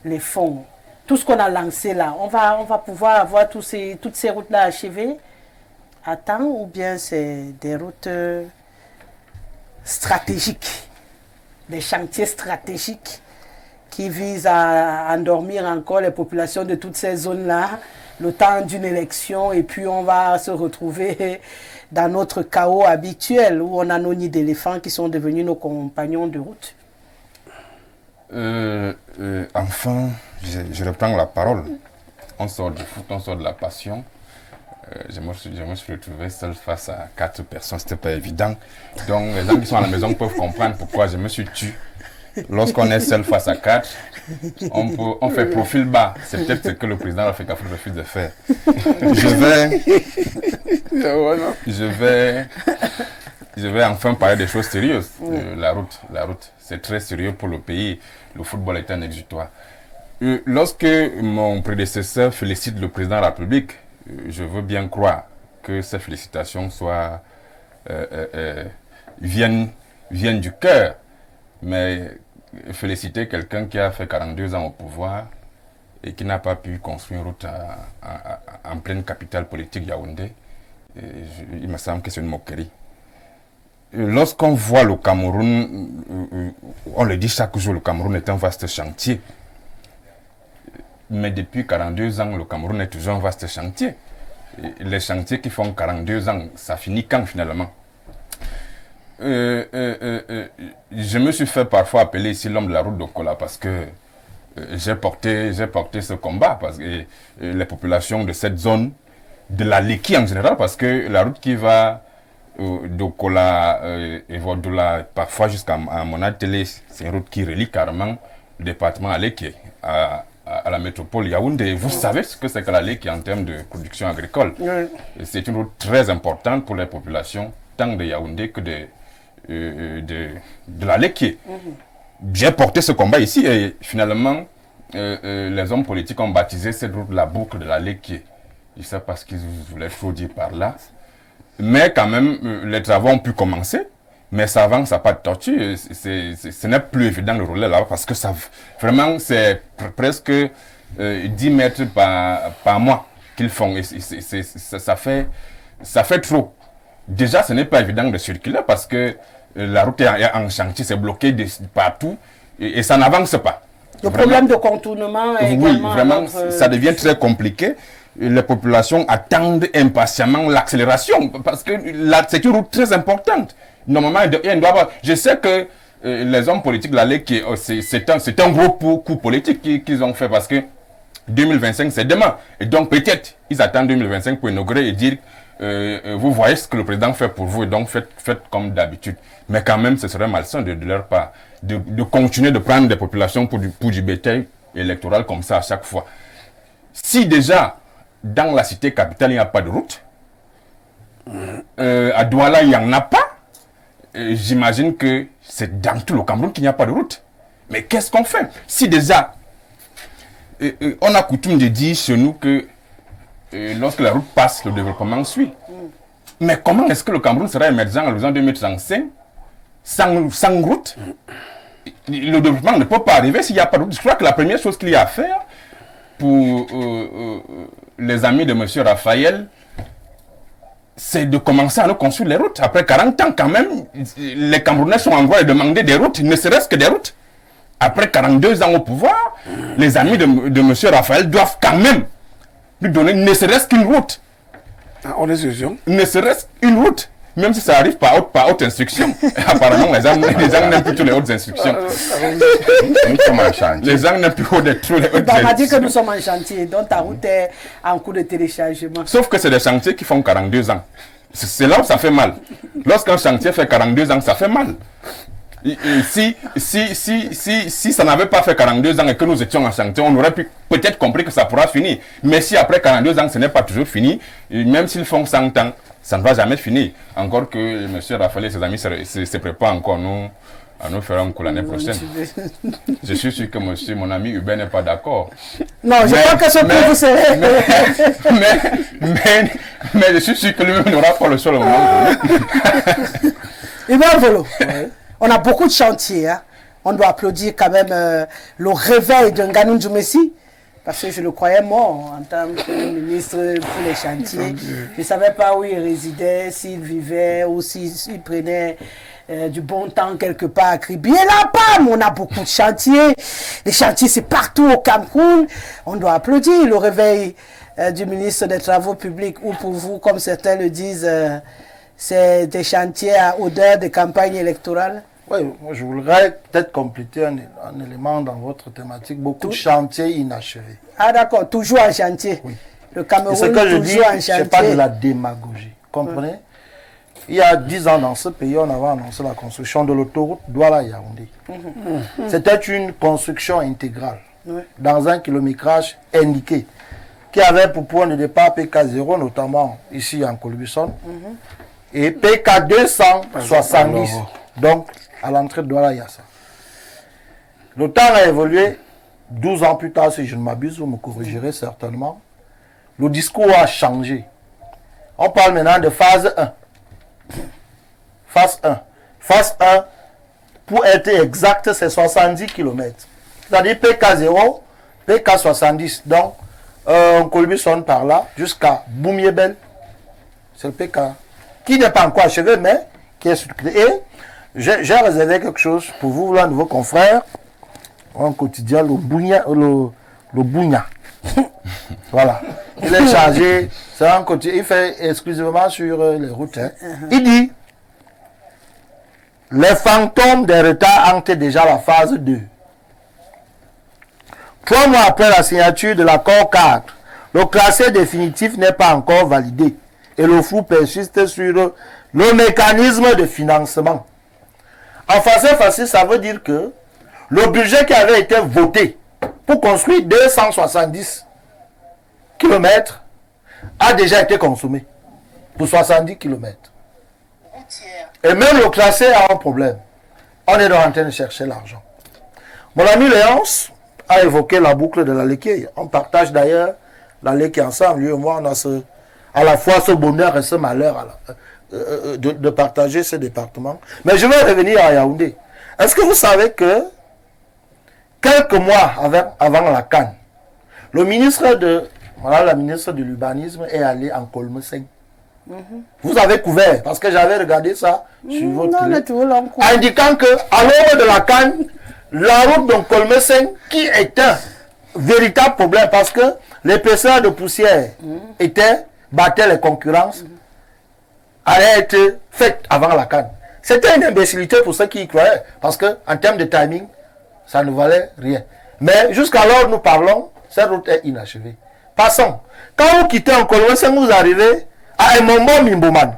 Speaker 1: les fonds. Tout ce qu'on a lancé là, on va pouvoir avoir toutes ces routes-là achevées à temps, ou bien c'est des routes stratégiques, des chantiers stratégiques qui visent à endormir encore les populations de toutes ces zones-là, le temps d'une élection, et puis on va se retrouver dans notre chaos habituel, où on a nos nids d'éléphants qui sont devenus nos compagnons de route.
Speaker 3: Enfin, je reprends la parole. On sort du foot, on sort de la passion. Je me suis retrouvé seul face à 4 personnes, c'était pas évident. Donc les gens qui sont à la maison peuvent comprendre pourquoi je me suis tué. Lorsqu'on est seul face à 4, on fait profil bas. C'est peut-être ce que le président Rafik Afro refuse de faire. Je vais enfin parler des choses sérieuses. La route, c'est très sérieux pour le pays. Le football est un exutoire. Lorsque mon prédécesseur félicite le président de la République, je veux bien croire que ces félicitations viennent du cœur. Mais féliciter quelqu'un qui a fait 42 ans au pouvoir et qui n'a pas pu construire une route en pleine capitale politique Yaoundé, il me semble que c'est une moquerie. Lorsqu'on voit le Cameroun, on le dit chaque jour, le Cameroun est un vaste chantier. Mais depuis 42 ans, le Cameroun est toujours un vaste chantier. Et les chantiers qui font 42 ans, ça finit quand finalement? Je me suis fait parfois appeler ici l'homme de la route d'Okola parce que j'ai porté ce combat, parce que les populations de cette zone, de la Leki en général, parce que la route qui va d'Okola et Vodoula, parfois jusqu'à Monatélé, c'est une route qui relie carrément le département à Leki, à la métropole Yaoundé. Vous savez ce que c'est que la Leki en termes de production agricole. Oui. C'est une route très importante pour les populations, tant de Yaoundé que de la Leki. J'ai porté ce combat ici et finalement, les hommes politiques ont baptisé cette route la boucle de la Leki. Je ne sais pas ce qu'ils voulaient trop dire par là. Mais quand même, les travaux ont pu commencer. Mais ça avance à pas de tortue. Ce n'est plus évident de rouler là-bas parce que ça, vraiment, c'est presque 10 mètres par mois qu'ils font. Et ça fait trop. Déjà, ce n'est pas évident de circuler parce que la route est en chantier, c'est bloqué partout et ça n'avance pas.
Speaker 1: Le problème de contournement est également...
Speaker 3: Oui, vraiment, ça devient très compliqué. Les populations attendent impatiemment l'accélération parce que c'est une route très importante. Normalement, il doit avoir... Je sais que les hommes politiques de la Leki, c'est un gros coup politique qu'ils ont fait parce que 2025, c'est demain. Et donc, peut-être, ils attendent 2025 pour inaugurer et dire vous voyez ce que le président fait pour vous et donc faites comme d'habitude. Mais quand même, ce serait malsain de leur part de continuer de prendre des populations pour du bétail électoral comme ça à chaque fois. Si déjà, dans la cité capitale, il n'y a pas de route, à Douala, il n'y en a pas, j'imagine que c'est dans tout le Cameroun qu'il n'y a pas de route. Mais qu'est-ce qu'on fait? Si déjà, on a coutume de dire chez nous que lorsque la route passe, le développement suit. Mais comment est-ce que le Cameroun sera émergent à l'horizon 2035 sans route? Le développement ne peut pas arriver s'il n'y a pas de route. Je crois que la première chose qu'il y a à faire pour les amis de M. Raphaël, c'est de commencer à nous construire les routes. Après 40 ans, quand même, les Camerounais sont en droit de demander des routes, ne serait-ce que des routes. Après 42 ans au pouvoir, les amis de M. Raphaël doivent quand même lui donner ne serait-ce qu'une route.
Speaker 5: On est sûr.
Speaker 3: Ne serait-ce qu'une route. Même si ça arrive par haute instruction. Apparemment, les gens n'aiment plus toutes les hautes instructions.
Speaker 2: Nous sommes en chantier.
Speaker 3: Les gens n'aiment plus toutes les hautes instructions.
Speaker 1: On m'a dit que nous sommes en chantier, donc ta route est en cours de téléchargement.
Speaker 3: Sauf que c'est des chantiers qui font 42 ans. C'est là où ça fait mal. Lorsqu'un chantier fait 42 ans, ça fait mal. Si ça n'avait pas fait 42 ans et que nous étions en chantier, on aurait peut-être compris que ça pourra finir. Mais si après 42 ans, ce n'est pas toujours fini, même s'ils font 100 ans, ça ne va jamais finir. Encore que M. Raphaël et ses amis se préparent encore à nous faire un coup l'année prochaine. Je suis sûr que mon ami Hubert n'est pas d'accord.
Speaker 1: Non, je crois que ce que vous serez.
Speaker 3: Mais je suis sûr que lui-même n'aura pas le seul moment.
Speaker 1: Hubert Volo. Ouais. On a beaucoup de chantiers. Hein. On doit applaudir quand même le réveil d'un Nganou Djoumessi, parce que je le croyais mort en tant que ministre pour les chantiers. Je ne savais pas où il résidait, s'il vivait ou s'il prenait du bon temps quelque part à Kribi. Et là-bas, on a beaucoup de chantiers. Les chantiers, c'est partout au Cameroun. On doit applaudir le réveil du ministre des Travaux publics, ou pour vous, comme certains le disent, c'est des chantiers à odeur de campagne électorale.
Speaker 4: Oui, je voudrais peut-être compléter un élément dans votre thématique. Beaucoup de chantiers inachevés.
Speaker 1: Ah d'accord, toujours en chantier. Oui. Le Cameroun,
Speaker 4: ce que je dis,
Speaker 1: toujours en chantier.
Speaker 4: Ce n'est pas de la démagogie. Comprenez? Oui. Il y a 10 ans, dans ce pays, on avait annoncé la construction de l'autoroute Douala-Yaoundé. C'était une construction intégrale, dans un kilométrage indiqué, qui avait pour point de départ PK0, notamment ici en Colbison, et PK 270, donc à l'entrée de Douala-Yassa. Le temps a évolué, 12 ans plus tard, si je ne m'abuse, vous me corrigerez certainement. Le discours a changé. On parle maintenant de phase 1. Phase 1. Phase 1, pour être exact, c'est 70 km. C'est-à-dire PK0, PK70. Donc, Colby sonne par là jusqu'à Boumiébel. C'est le PK. Qui n'est pas encore achevé, mais qui est structuré. Et j'ai réservé quelque chose pour vous, là, nouveau confrère. Un quotidien, le Bougna. Voilà. Il est chargé, c'est un quotidien, il fait exclusivement sur les routes. Hein. Il dit, les fantômes des retards hantent déjà la phase 2. 3 mois après la signature de l'accord 4, le classé définitif n'est pas encore validé et le flou persiste sur le mécanisme de financement. En français facile, ça veut dire que le budget qui avait été voté pour construire 270 km a déjà été consommé pour 70 km. Et même le classé a un problème. On est en train de chercher l'argent. Mon ami Léonce a évoqué la boucle de la Léquille. On partage d'ailleurs la Léquille ensemble. Lui et moi, on a à la fois ce bonheur et ce malheur de partager ce département. Mais je vais revenir à Yaoundé. Est-ce que vous savez que quelques mois avant la CAN, la ministre de l'urbanisme est allée en Kolmeseng. Vous avez couvert, parce que j'avais regardé ça sur votre télé, indiquant que à l'heure de la CAN, la route de Kolmeseng, qui est un véritable problème, parce que l'épaisseur de poussière battait les concurrences, allait être faite avant la CAN. C'était une imbécilité pour ceux qui y croyaient, parce qu'en termes de timing, ça ne valait rien. Mais jusqu'alors, nous parlons, cette route est inachevée. Passons. Quand vous quittez en Kolmeseng, vous arrivez à Emombo Mimboman.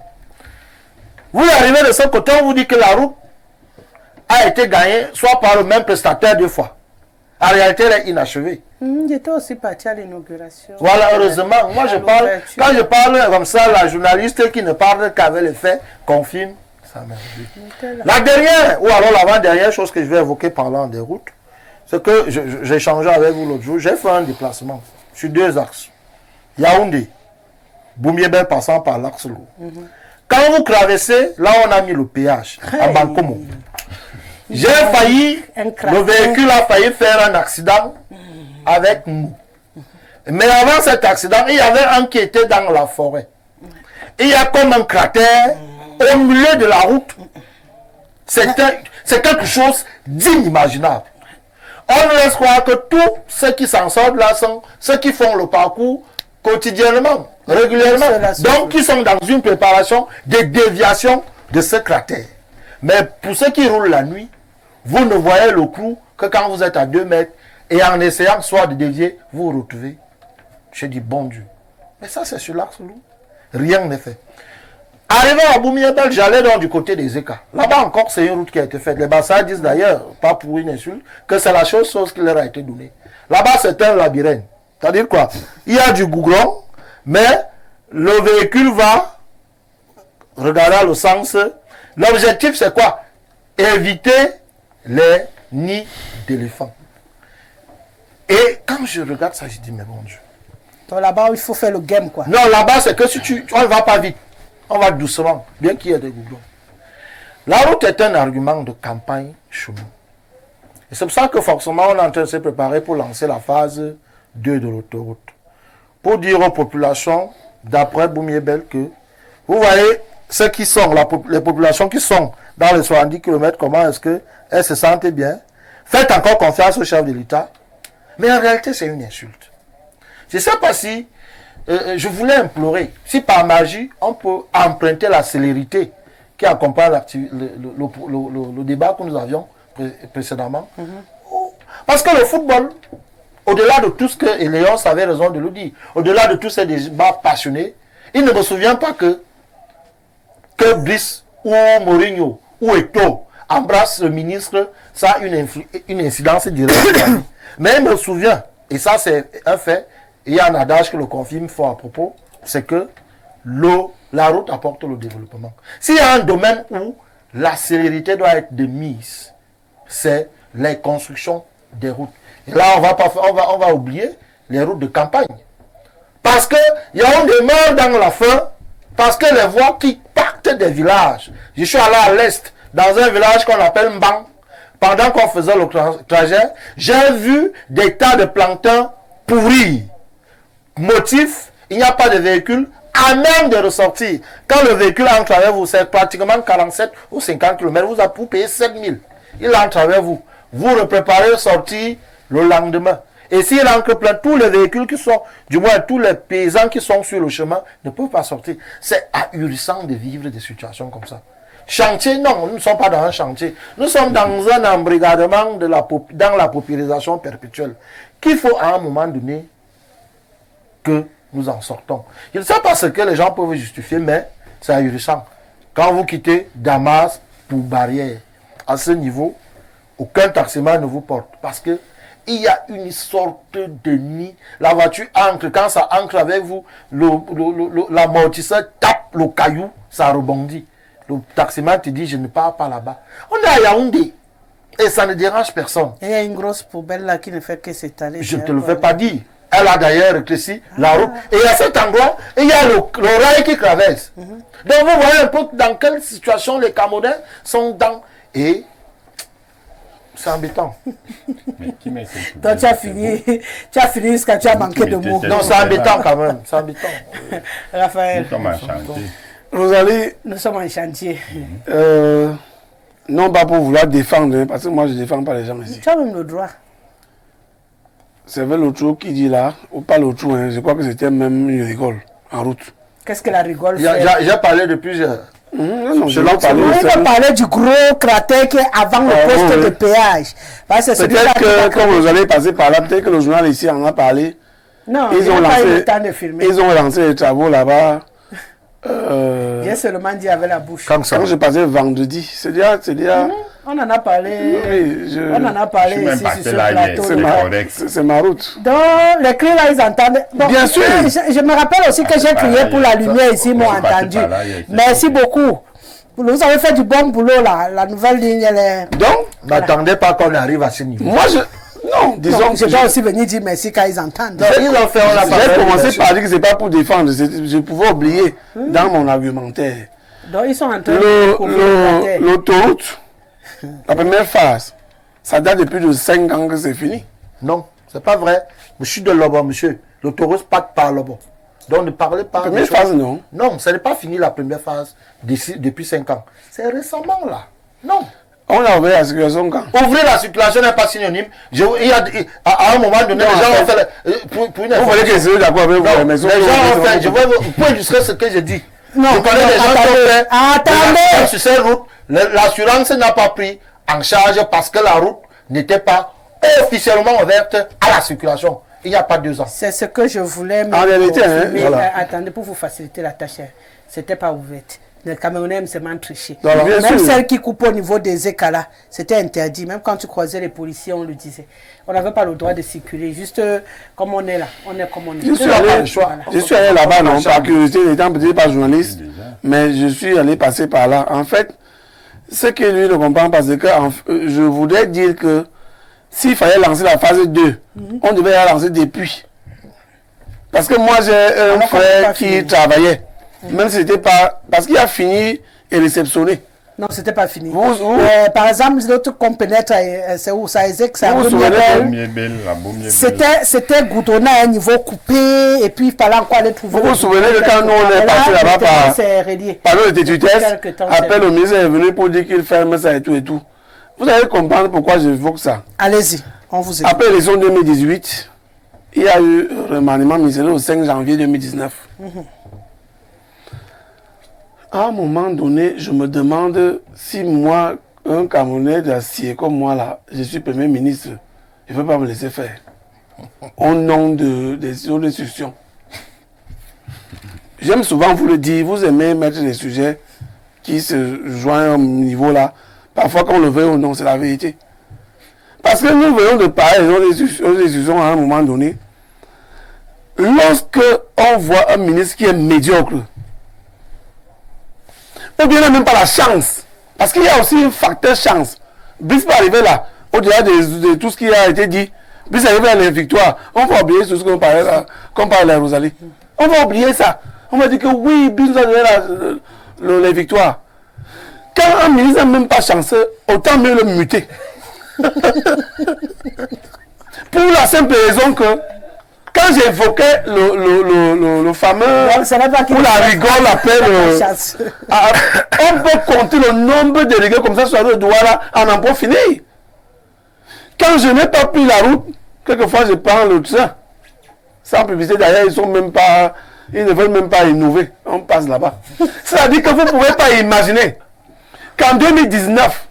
Speaker 4: Vous arrivez de ce côté, on vous dit que la route a été gagnée soit par le même prestataire 2 fois. En réalité, elle est inachevée.
Speaker 1: J'étais aussi parti à l'inauguration.
Speaker 4: Voilà, heureusement. Moi, je parle, quand je parle comme ça, la journaliste qui ne parle qu'avec les faits confirme. Ça m'invite. La dernière, ou alors l'avant-dernière chose que je vais évoquer parlant des routes, c'est que j'ai échangé avec vous l'autre jour. J'ai fait un déplacement sur 2 axes. Yaoundé, Boumiébel passant par l'axe lourd. Quand vous traversez, là on a mis le péage, à Bankomo. J'ai failli, le véhicule a failli faire un accident avec nous. Mais avant cet accident, il y avait un qui était dans la forêt. Il y a comme un cratère au milieu de la route. C'est quelque chose d'inimaginable. On laisse croire que tous ceux qui s'en sortent là sont ceux qui font le parcours quotidiennement, régulièrement. Donc, qui sont dans une préparation de déviation de ce cratère. Mais pour ceux qui roulent la nuit, vous ne voyez le clou que quand vous êtes à 2 mètres et en essayant soit de dévier, vous vous retrouvez. J'ai dit, bon Dieu. Mais ça, c'est sur l'axe lourd. Rien n'est fait. Arrivé à Boumiébel, j'allais donc du côté des Écas. Là-bas encore, c'est une route qui a été faite. Les Bassas disent d'ailleurs, pas pour une insulte, que c'est la chose qui leur a été donnée. Là-bas, c'est un labyrinthe. C'est-à-dire quoi? Il y a du goudron, mais le véhicule va regarder le sens. L'objectif, c'est quoi? Éviter les nids d'éléphants. Et quand je regarde ça, je dis, mais bon Dieu.
Speaker 1: Donc là-bas, il faut faire le game, quoi.
Speaker 4: Non, là-bas, c'est que si on ne va pas vite. On va doucement, bien qu'il y ait des goudrons. La route est un argument de campagne chez nous. Et c'est pour ça que forcément, on est en train de se préparer pour lancer la phase 2 de l'autoroute. Pour dire aux populations, d'après Boumiébel, que vous voyez, ceux qui sont, les populations qui sont dans les 70 km, comment est-ce qu'elles se sentent bien. Faites encore confiance au chef de l'État. Mais en réalité, c'est une insulte. Je ne sais pas si je voulais implorer, si par magie, on peut emprunter la célérité qui accompagne le débat que nous avions précédemment. Parce que le football, au-delà de tout ce que Léonce avait raison de le dire, au-delà de tous ces débats passionnés, il ne me souvient pas que Brice ou Mourinho ou Eto'o embrassent le ministre, ça a une incidence directe. Mais il me souvient, et ça c'est un fait, il y a un adage que le confirme fort à propos, c'est que la route apporte le développement. S'il y a un domaine où la célérité doit être de mise, c'est les constructions des routes. Et là, on va oublier les routes de campagne. Parce qu'il y a un demeure dans la fin Parce que les voies qui partent des villages, je suis allé à l'est, dans un village qu'on appelle Mbang, pendant qu'on faisait le trajet, j'ai vu des tas de plancton pourris. Motif, il n'y a pas de véhicule à même de ressortir. Quand le véhicule entre avec vous, c'est pratiquement 47 ou 50 km, vous payez 7 000. Il entre avec vous. Vous le préparez sortir le lendemain. Et s'il entre plein, tous les véhicules qui sont, du moins tous les paysans qui sont sur le chemin, ne peuvent pas sortir. C'est ahurissant de vivre des situations comme ça. Chantier, non, nous ne sommes pas dans un chantier. Nous sommes dans un embrigadement dans la paupérisation perpétuelle. Qu'il faut à un moment donné que nous en sortons. Je ne sais pas ce que les gens peuvent justifier, mais c'est ahurissant. Quand vous quittez Damas pour Barrière, à ce niveau, aucun taximan ne vous porte. Parce que il y a une sorte de nid. La voiture ancre. Quand ça ancre avec vous, l'amortisseur tape le caillou, ça rebondit. Le taximan te dit, je ne pars pas là-bas. On est à Yaoundé. Et ça ne dérange personne.
Speaker 1: Et il y a une grosse poubelle là qui ne fait que s'étaler.
Speaker 4: Je ne te le fais pas dire. Elle a d'ailleurs rétréci la route. Et à cet endroit, il y a le rail qui traverse. Donc vous voyez un peu dans quelle situation les Camerounais sont dans. Et c'est embêtant.
Speaker 2: Mais qui met cette
Speaker 1: Donc
Speaker 2: poubelle,
Speaker 1: tu as
Speaker 2: c'est
Speaker 1: fini,
Speaker 2: beau.
Speaker 1: tu as fini jusqu'à tu as manqué de mots.
Speaker 4: Non, c'est embêtant quand même. C'est embêtant.
Speaker 1: Raphaël,
Speaker 2: Nous sommes en chantier.
Speaker 5: Rosalie,
Speaker 1: nous sommes en chantier.
Speaker 5: non pas pour vouloir défendre, parce que moi je ne défends pas les gens ici.
Speaker 1: Tu as même le droit.
Speaker 5: C'est vers l'autre qui dit là, ou pas l'autre, hein, je crois que c'était même une rigole en route.
Speaker 1: Qu'est-ce que la rigole fait?
Speaker 4: J'ai parlé de plusieurs.
Speaker 5: Non, je
Speaker 4: l'en
Speaker 5: l'ai parlé.
Speaker 1: On va parler du gros cratère qui est avant le poste de péage. Parce que c'est
Speaker 5: Peut-être que quand vous allez passer par là, peut-être que le journal ici en a parlé.
Speaker 1: Non,
Speaker 5: Ils ont
Speaker 1: pas eu le
Speaker 5: lancé,
Speaker 1: temps de filmer.
Speaker 5: ils ont lancé les travaux là-bas.
Speaker 1: J'ai seulement dit avec la bouche.
Speaker 4: Comme ça.
Speaker 5: Quand je passais vendredi, c'est déjà.
Speaker 1: On en a parlé.
Speaker 5: Oui,
Speaker 1: On en a
Speaker 2: Je
Speaker 1: parlé
Speaker 2: suis même
Speaker 1: ici
Speaker 2: passé
Speaker 1: sur ce
Speaker 2: là hier,
Speaker 1: plateau.
Speaker 2: c'est correct.
Speaker 5: c'est ma route.
Speaker 1: Donc, les cris là, ils entendent. Bon,
Speaker 5: Bien sûr.
Speaker 1: Je me rappelle aussi que j'ai crié pour la lumière ici, ils m'ont
Speaker 2: Je suis passé
Speaker 1: entendu.
Speaker 2: par là hier,
Speaker 1: Merci beaucoup. Vous avez fait du bon boulot là. La nouvelle ligne, elle est.
Speaker 5: Donc,
Speaker 4: N'attendez pas qu'on arrive à ce niveau.
Speaker 5: moi je. Non, disons
Speaker 1: Non,
Speaker 5: que
Speaker 1: je dois aussi venir dire merci quand ils entendent.
Speaker 4: Donc, ils ont fait, on a pas
Speaker 5: j'ai
Speaker 4: fait
Speaker 5: commencé
Speaker 4: de
Speaker 5: par dire que c'est pas pour défendre, je pouvais oublier dans mon argumentaire.
Speaker 1: Donc, ils sont en train de couvrir la terre.
Speaker 5: L'autoroute, la première phase, ça date depuis de 5 ans que c'est fini.
Speaker 4: Non, c'est pas vrai. Je suis de Lobon, monsieur. L'autoroute passe par Lobon. Donc ne parlez pas.
Speaker 5: La première
Speaker 4: des choses-
Speaker 5: phase, non.
Speaker 4: Non, ce n'est pas fini la première phase depuis 5 ans. C'est récemment là. Non.
Speaker 5: On a ouvert la circulation quand?
Speaker 4: Ouvrir la circulation n'est pas synonyme. À un moment donné,
Speaker 5: Non,
Speaker 4: les gens
Speaker 5: en
Speaker 4: ont fait. Pour une
Speaker 5: Vous voulez que je sois d'accord avec vous,
Speaker 4: Non,
Speaker 5: mais
Speaker 4: les gens ont fait. Je vais illustrer ce que je dis.
Speaker 1: Non,
Speaker 4: je connais des gens qui ont fait.
Speaker 1: attendez.
Speaker 4: des accidents sur ces routes. L'assurance n'a pas pris en charge parce que la route n'était pas officiellement ouverte à la circulation. Il n'y a pas 2 ans.
Speaker 1: C'est ce que je voulais.
Speaker 5: En réalité, hein,
Speaker 1: mais
Speaker 5: voilà.
Speaker 1: attendez, pour vous faciliter la tâche, c'était pas ouverte. Les Camerounais aiment seulement tricher.
Speaker 5: Voilà, bien
Speaker 1: Même
Speaker 5: sûr.
Speaker 1: celle qui coupe au niveau des écalas, c'était interdit. Même quand tu croisais les policiers, on le disait. On n'avait pas le droit de circuler. Juste comme on est là. On est comme on est.
Speaker 5: Je suis
Speaker 1: On n'a pas
Speaker 5: allé,
Speaker 1: le choix, là.
Speaker 5: je suis allé là-bas, non, par curiosité, n'étant peut-être pas journaliste, mais je suis allé passer par là. En fait, ce que lui ne comprend pas, c'est que je voudrais dire que s'il fallait lancer la phase 2, on devait la lancer depuis. Parce que moi, j'ai un
Speaker 1: Alors qu'on n'a
Speaker 5: frère
Speaker 1: pas
Speaker 5: qui
Speaker 1: fini.
Speaker 5: travaillait, même si c'était pas... Parce qu'il a fini et réceptionné.
Speaker 1: Non, c'était pas fini.
Speaker 5: Vous-
Speaker 1: par exemple, l'autre qu'on pénètre, c'est où ça que c'est
Speaker 5: Vous
Speaker 1: un
Speaker 5: vous
Speaker 1: peu
Speaker 5: souvenez
Speaker 1: mieux.
Speaker 2: Baumier Belle, la Baumier Belle.
Speaker 1: C'était goudronné à un niveau coupé et puis il fallait encore aller trouver.
Speaker 5: Vous vous souvenez que quand nous, on est passé là-bas par-
Speaker 1: c'est relié.
Speaker 5: Par le détutesse,
Speaker 1: Quelque temps,
Speaker 5: appel
Speaker 1: c'est-
Speaker 5: au ministre est venu pour dire qu'il ferme ça et tout et tout. Vous allez comprendre pourquoi j'évoque ça.
Speaker 1: Allez-y, on vous écoute.
Speaker 5: Après l'élection 2018, il y a eu un remaniement ministériel au 5 janvier 2019. À un moment donné, je me demande si moi, un Camerounais d'acier comme moi là, je suis Premier ministre, je ne peux pas me laisser faire. Au nom des autres institutions. J'aime souvent vous le dire, vous aimez mettre des sujets qui se joignent au niveau là. Parfois, qu'on le veuille ou non, c'est la vérité. Parce que nous venons de parler des autres institutions à un moment donné. Lorsque on voit un ministre qui est médiocre, ou bien même pas la chance, parce qu'il y a aussi un facteur chance. Brice peut arriver là, au-delà de tout ce qui a été dit, Brice arrive à la victoire, on va oublier tout ce qu'on parlait là, qu'on parle à Rosalie. On va oublier ça. On m'a dit que oui, Bis nous a donné les victoires. Quand un ministre n'est même pas chanceux, autant mieux le muter. Pour la simple raison que quand j'évoquais le fameux, pour la rigole, l'appel, on peut compter le nombre de délégués comme ça sur le doigt là, en en pour finir. Quand je n'ai pas pris la route, quelquefois je prends le train. Sans publicité, d'ailleurs, ils ne veulent même pas innover. On passe là-bas. C'est-à-dire que vous ne pouvez pas imaginer qu'en 2019,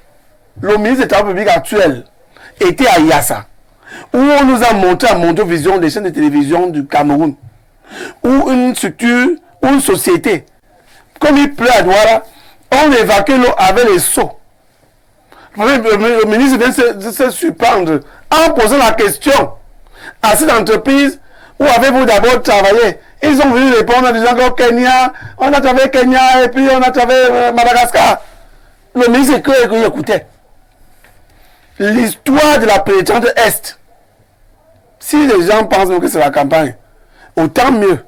Speaker 5: le ministre de Travaux publics actuel était à Yassa, où on nous a montré à Mondovision des chaînes de télévision du Cameroun, où une structure, ou une société, comme il pleut à Douala, on évacue l'eau avec les seaux. Le ministre vient se surprendre en posant la question à cette entreprise où avez-vous d'abord travaillé? Ils ont voulu répondre en disant qu'au Kenya, on a travaillé Kenya et puis on a travaillé Madagascar. Le ministre écoutait. L'histoire de la pénétrante Est, si les gens pensent que c'est la campagne, autant mieux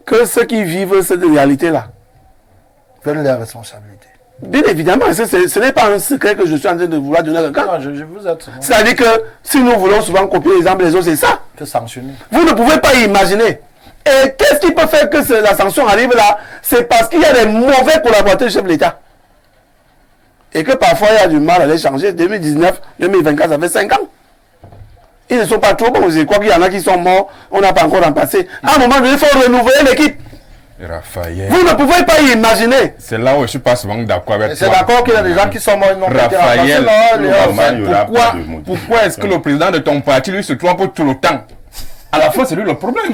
Speaker 5: que ceux qui vivent cette réalité-là.
Speaker 4: Prennent leurs responsabilités.
Speaker 5: Bien évidemment, ce n'est pas un secret que je suis en train de vouloir donner à quelqu'un.
Speaker 4: Je vous aide.
Speaker 5: C'est-à-dire que si nous voulons souvent copier les uns des autres, c'est ça.
Speaker 4: Que sanctionner.
Speaker 5: Vous ne pouvez pas imaginer. Et qu'est-ce qui peut faire que la sanction arrive là? C'est parce qu'il y a des mauvais collaborateurs du chef de l'État. Et que parfois il y a du mal à les changer. 2019, 2024, ça fait 5 ans. Ils ne sont pas trop bons. Je crois qu'il y en a qui sont morts. On n'a pas encore remplacé. À un moment donné, il faut renouveler l'équipe.
Speaker 3: Raphaël.
Speaker 5: Vous ne pouvez pas imaginer.
Speaker 3: C'est là où je ne suis pas souvent d'accord avec toi.
Speaker 4: C'est d'accord qu'il y a des gens qui sont morts.
Speaker 3: Raphaël, pourquoi est-ce que le président de ton parti, lui, se trompe tout le temps? À la fin, c'est lui le problème.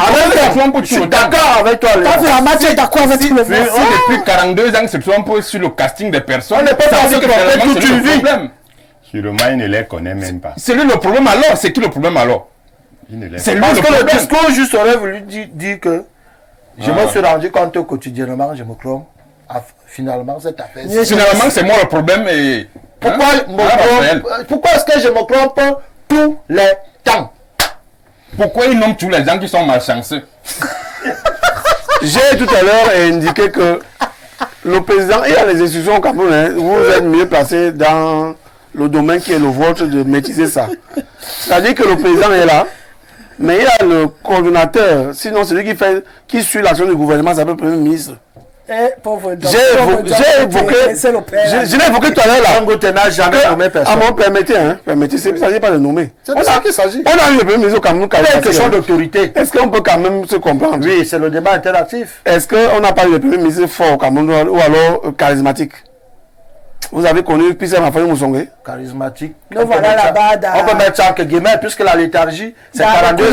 Speaker 4: Je suis d'accord avec toi.
Speaker 1: Tu es d'accord avec tout le monde.
Speaker 3: Depuis 42 ans, il se trompe sur le casting des personnes.
Speaker 4: On n'est pas censé tromper toute une vie.
Speaker 2: Sûrement, il ne les connaît même pas.
Speaker 3: C'est lui le problème alors. C'est qui le problème alors?
Speaker 2: C'est lui
Speaker 4: parce que le discours juste aurait voulu dire que je me suis rendu compte que quotidiennement, je me trompe. Finalement, cette affaire.
Speaker 3: Finalement, c'est moi le problème. Et...
Speaker 4: Pourquoi est-ce que je me trompe tous les temps?
Speaker 3: Pourquoi ils nomment tous les gens qui sont malchanceux?
Speaker 5: J'ai tout à l'heure indiqué que le président et les institutions au Cameroun, hein, vous êtes mieux placés dans le domaine qui est le vôtre de maîtriser ça. C'est-à-dire que le président est là, mais il y a le coordonnateur, sinon celui qui suit l'action du gouvernement, c'est le Premier ministre. J'ai évoqué, je l'ai évoqué tout à l'heure là.
Speaker 4: Dangote n'a jamais nommé personne.
Speaker 5: Ah bon, permettez, c'est il ne s'agit pas de nommer.
Speaker 4: C'est de ça qu'il s'agit.
Speaker 5: On a eu le Premier ministre au Cameroun.
Speaker 4: C'est une question d'autorité.
Speaker 5: Est-ce qu'on peut quand même se comprendre?
Speaker 4: Oui, c'est le débat interactif.
Speaker 5: Est-ce qu'on n'a pas eu le Premier ministre fort au Cameroun ou alors charismatique? Vous avez connu Pissé Mafani Moussongé?
Speaker 4: Charismatique.
Speaker 1: Nous voilà là-bas.
Speaker 4: On peut mettre ça entre guillemets, puisque la léthargie, c'est 42 ans.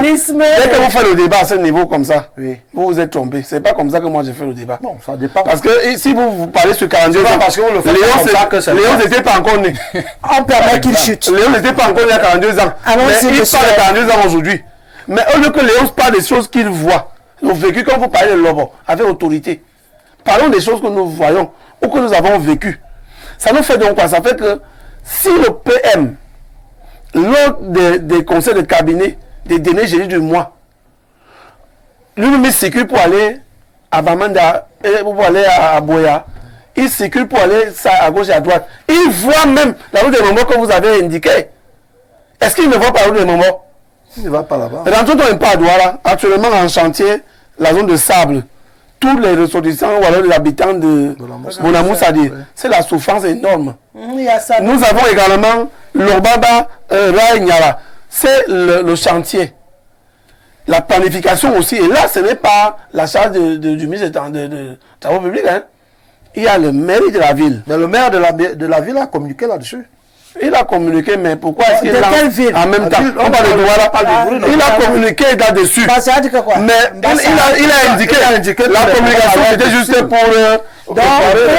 Speaker 5: Dès que vous faites le débat à ce niveau comme ça, oui, vous vous êtes trompé. C'est pas comme ça que moi j'ai fait le débat.
Speaker 4: Non, ça dépend.
Speaker 5: Parce que si vous parlez sur 42 ans,
Speaker 4: parce qu'on le fait
Speaker 5: Léon n'était pas encore né.
Speaker 1: On permet qu'il chute.
Speaker 5: Léon n'était pas encore né à 42 ans. Mais il parle de 42 ans aujourd'hui. Mais au lieu que Léon parle des choses qu'il voit, le vécu, quand vous parlez de Lobo, avec autorité, parlons des choses que nous voyons ou que nous avons vécu. Ça nous fait donc quoi? Ça fait que si le PM, lors des conseils de cabinet des derniers jeudis du mois, lui-même il circule pour aller à Bamanda, pour aller à Boya, il circule pour aller à gauche et à droite. Il voit même la route des moments que vous avez indiqué. Est-ce qu'il ne voit pas la route des moments?
Speaker 4: Il ne va pas là-bas.
Speaker 5: Dans tout un pas à Douala, actuellement en chantier, la zone de sable, tous les ressortissants ou alors les habitants de Bonamou Sadi, c'est la souffrance énorme. Nous avons également l'Orbaba Raïnyara, c'est le chantier. La planification aussi, et là ce n'est pas la charge du ministre de Travaux publics. Hein. Il y a le maire de la ville.
Speaker 4: Mais le maire de la ville a communiqué là-dessus.
Speaker 5: Il a communiqué, mais pourquoi est-ce qu'il est
Speaker 1: là
Speaker 5: en même temps? On parle de Douala. Il a communiqué là-dessus. Mais il a indiqué la communication était juste pour...
Speaker 1: Donc,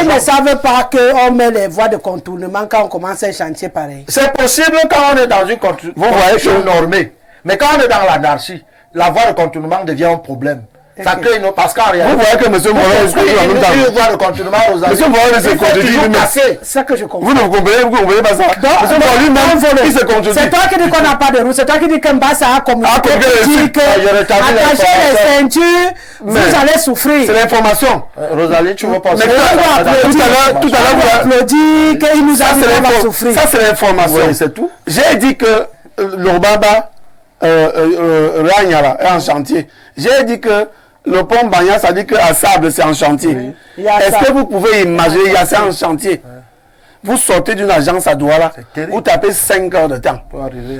Speaker 1: ils ne savent pas qu'on met les voies de contournement quand on commence un chantier pareil.
Speaker 4: C'est possible quand on est dans une construction normée. Mais quand on est dans l'anarchie, la voie de contournement devient un problème. Ça crée une... Parce qu'en réalité...
Speaker 5: Vous voyez que M. Morin se contredit en même temps.
Speaker 4: Il voit le contournement aux
Speaker 5: M. Morin se contredit lui-même.
Speaker 1: C'est ça que je comprends.
Speaker 5: Vous ne comprenez pas ça. M. Morin lui-même, il se contredit.
Speaker 1: C'est toi qui dis qu'on n'a pas de route. C'est toi qui dis que Mbassa a communiqué politique.
Speaker 4: Attachez
Speaker 1: les ceintures, vous allez souffrir.
Speaker 5: C'est l'information.
Speaker 4: Rosalie, tu veux pas...
Speaker 5: Mais tout à l'heure, vous
Speaker 1: applaudit qu'il nous a dit qu'on va souffrir.
Speaker 5: Ça, c'est l'information.
Speaker 4: C'est tout.
Speaker 5: J'ai dit que l'Urbaba Ranyara est en chantier. J'ai dit que le pont Bagna, ça dit qu'à Sable, c'est en chantier.
Speaker 1: Oui.
Speaker 5: Est-ce que vous pouvez imaginer, il y a ça en chantier? Vous sortez d'une agence à Douala, vous tapez 5 heures de temps.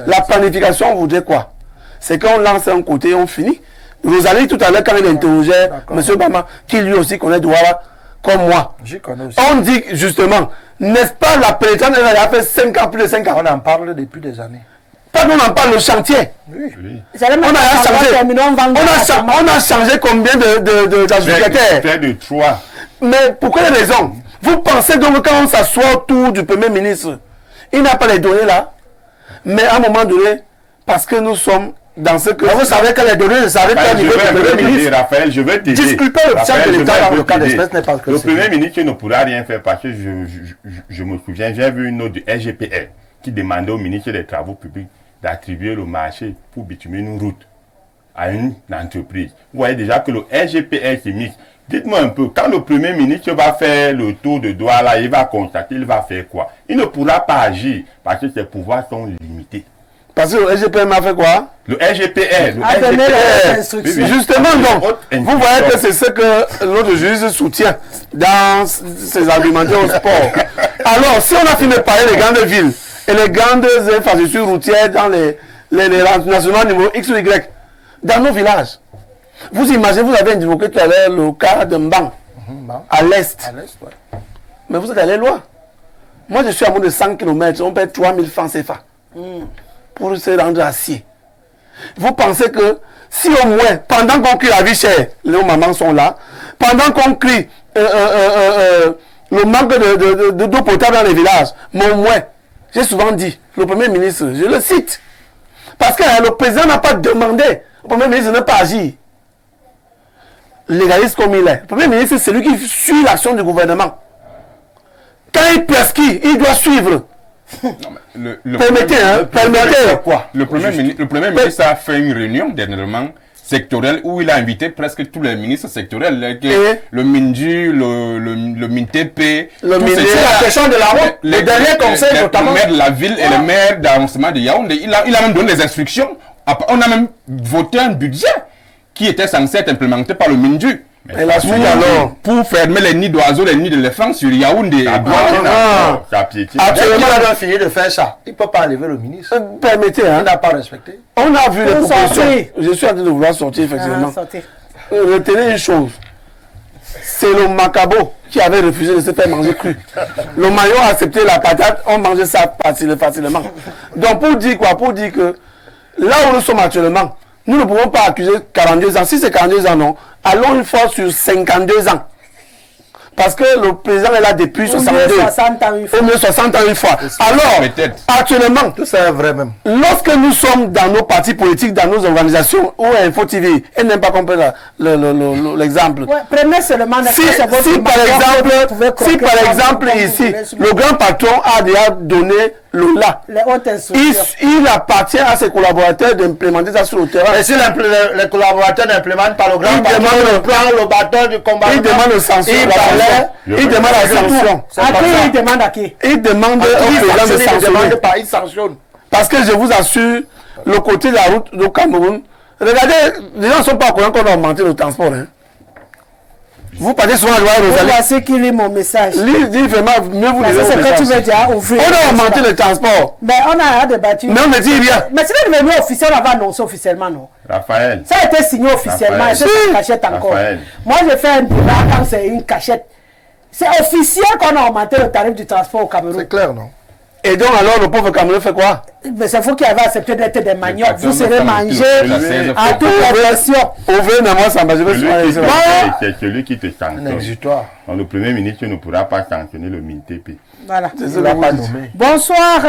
Speaker 5: La planification voudrait quoi? C'est qu'on lance un côté, on finit. Rosalie, tout à l'heure, quand il interrogeait M. Bama, qui lui aussi connaît Douala, comme moi, on dit justement, n'est-ce pas la pénétrante, elle a fait 5 ans, plus de 5 ans.
Speaker 4: On en parle depuis des années.
Speaker 5: Pas qu'on en parle, le chantier.
Speaker 4: Oui.
Speaker 5: On a changé combien d'adjudicataires?
Speaker 2: Près de 3.
Speaker 5: Mais pour quelle raison? Vous pensez donc quand on s'assoit autour du Premier ministre, il n'a pas les données là, mais à un moment donné, parce que nous sommes dans ce que...
Speaker 4: Vous savez que les données ne s'arrêtent pas au niveau du Premier ministre.
Speaker 2: Raphaël, je vais t'aider.
Speaker 4: Disculper le chef de l'État dans le cas d'espèce n'est pas que
Speaker 2: le Premier ministre ne pourra rien faire parce que je me souviens, j'ai vu une note du SGPL qui demandait au ministre des Travaux publics d'attribuer le marché pour bitumer une route à une entreprise. Vous voyez déjà que le SGPL s'est mis. Dites-moi un peu, quand le Premier ministre va faire le tour de Douala, il va constater, il va faire quoi? Il ne pourra pas agir parce que ses pouvoirs sont limités.
Speaker 5: Parce que le SGPL m'a fait quoi?
Speaker 2: Le SGPL.
Speaker 1: A donné les instructions.
Speaker 5: Justement, donc, vous voyez que c'est ce que l'autre juge soutient dans ses argumentaires au sport. Alors, si on a fini de parler des grandes villes et les grandes infrastructures routières dans les nationaux niveau X ou Y, dans nos villages, vous imaginez, vous avez évoqué tout à l'heure le cas de Mbang, à l'est.
Speaker 4: Ouais.
Speaker 5: Mais vous êtes allé loin. Moi, je suis à moins de 100 km, on paie 3000 francs CFA pour se rendre à Sié. Vous pensez que si au moins, pendant qu'on crie la vie chère, les mamans sont là, pendant qu'on crie le manque d'eau potable dans les villages, mais au moins, j'ai souvent dit, le Premier ministre, je le cite, parce que le président n'a pas demandé, le Premier ministre n'a pas agi. Légaliste comme il est. Le Premier ministre, c'est lui qui suit l'action du gouvernement. Quand il prescrit, il doit suivre. Permettez,
Speaker 3: quoi? Le Premier ministre a fait une réunion dernièrement sectorielle où il a invité presque tous les ministres sectoriels, le MINDU, le MINTP,
Speaker 4: c'est la question de la route, le dernier conseil notamment.
Speaker 3: Le maire de la ville et le maire d'arrondissement de Yaoundé, il a même donné des instructions. On a même voté un budget qui était censé être implémenté par le MINDU.
Speaker 5: Et la suite alors,
Speaker 3: pour fermer les nids d'oiseaux, les nids d'éléphants sur Yaoundé.
Speaker 5: Actuellement,
Speaker 4: il a fini de faire ça. Il ne peut pas enlever le ministre.
Speaker 5: Permettez, hein.
Speaker 4: Il n'a pas respecté.
Speaker 5: On a vu les propositions. Je suis en train de vouloir sortir, effectivement. Retenez une chose. C'est le Macabo qui avait refusé de se faire manger cru. Le maillot a accepté la patate, on mangeait ça facilement. Donc pour dire quoi? Pour dire que là où nous sommes actuellement, nous ne pouvons pas accuser 42 ans. Si c'est 42 ans, non. Allons une fois sur 52 ans. Parce que le président est là depuis 62.
Speaker 1: 60 ans une fois.
Speaker 5: Au mieux 60 ans une fois. Alors, actuellement,
Speaker 4: tout ça est vrai même.
Speaker 5: Lorsque nous sommes dans nos partis politiques, dans nos organisations, ou Info TV, elle n'aime pas comprendre l'exemple.
Speaker 1: Ouais, prenez seulement
Speaker 5: si par exemple ici, le grand patron a déjà donné le là, il appartient à ses collaborateurs d'implémenter ça sur le terrain.
Speaker 4: Et si les collaborateurs n'implémentent pas le grand patron, le bâton du combat,
Speaker 5: il demande sanction. Il demande la sanction.
Speaker 1: Il demande à qui?
Speaker 5: Il demande au président de sanctionner.
Speaker 4: Il sanctionne.
Speaker 5: Parce que je vous assure, le côté de la route du Cameroun, regardez, les gens ne sont pas au courant qu'on a augmenté le transport. Hein. Vous partez souvent à Rosalie.
Speaker 1: C'est qui lit mon message.
Speaker 5: Lis vraiment, mieux vous lisez
Speaker 1: c'est que tu veux dire ouvrir.
Speaker 5: On a augmenté le transport.
Speaker 1: Mais on a débattu.
Speaker 5: Mais on ne dit rien.
Speaker 1: Mais c'est devenu officiel, on va annoncer officiellement, non?
Speaker 2: Raphaël.
Speaker 1: Ça a été signé officiellement, et c'est une cachette encore.
Speaker 2: Raphaël.
Speaker 1: Moi, je fais un débat quand c'est une cachette. C'est officiel qu'on a augmenté le tarif du transport au Cameroun.
Speaker 4: C'est clair, non?
Speaker 5: Et donc alors le pauvre Cameroun fait quoi?
Speaker 1: Mais c'est vous qui avez accepté d'être des maniocs. Vous serez mangés à toute
Speaker 5: la
Speaker 1: version.
Speaker 5: Ouvrez-moi ça, je vais
Speaker 2: c'est celui qui te sanctionne. Donc le Premier ministre ne pourra pas sanctionner le MINTP.
Speaker 1: Voilà.
Speaker 4: nommé.
Speaker 1: Bonsoir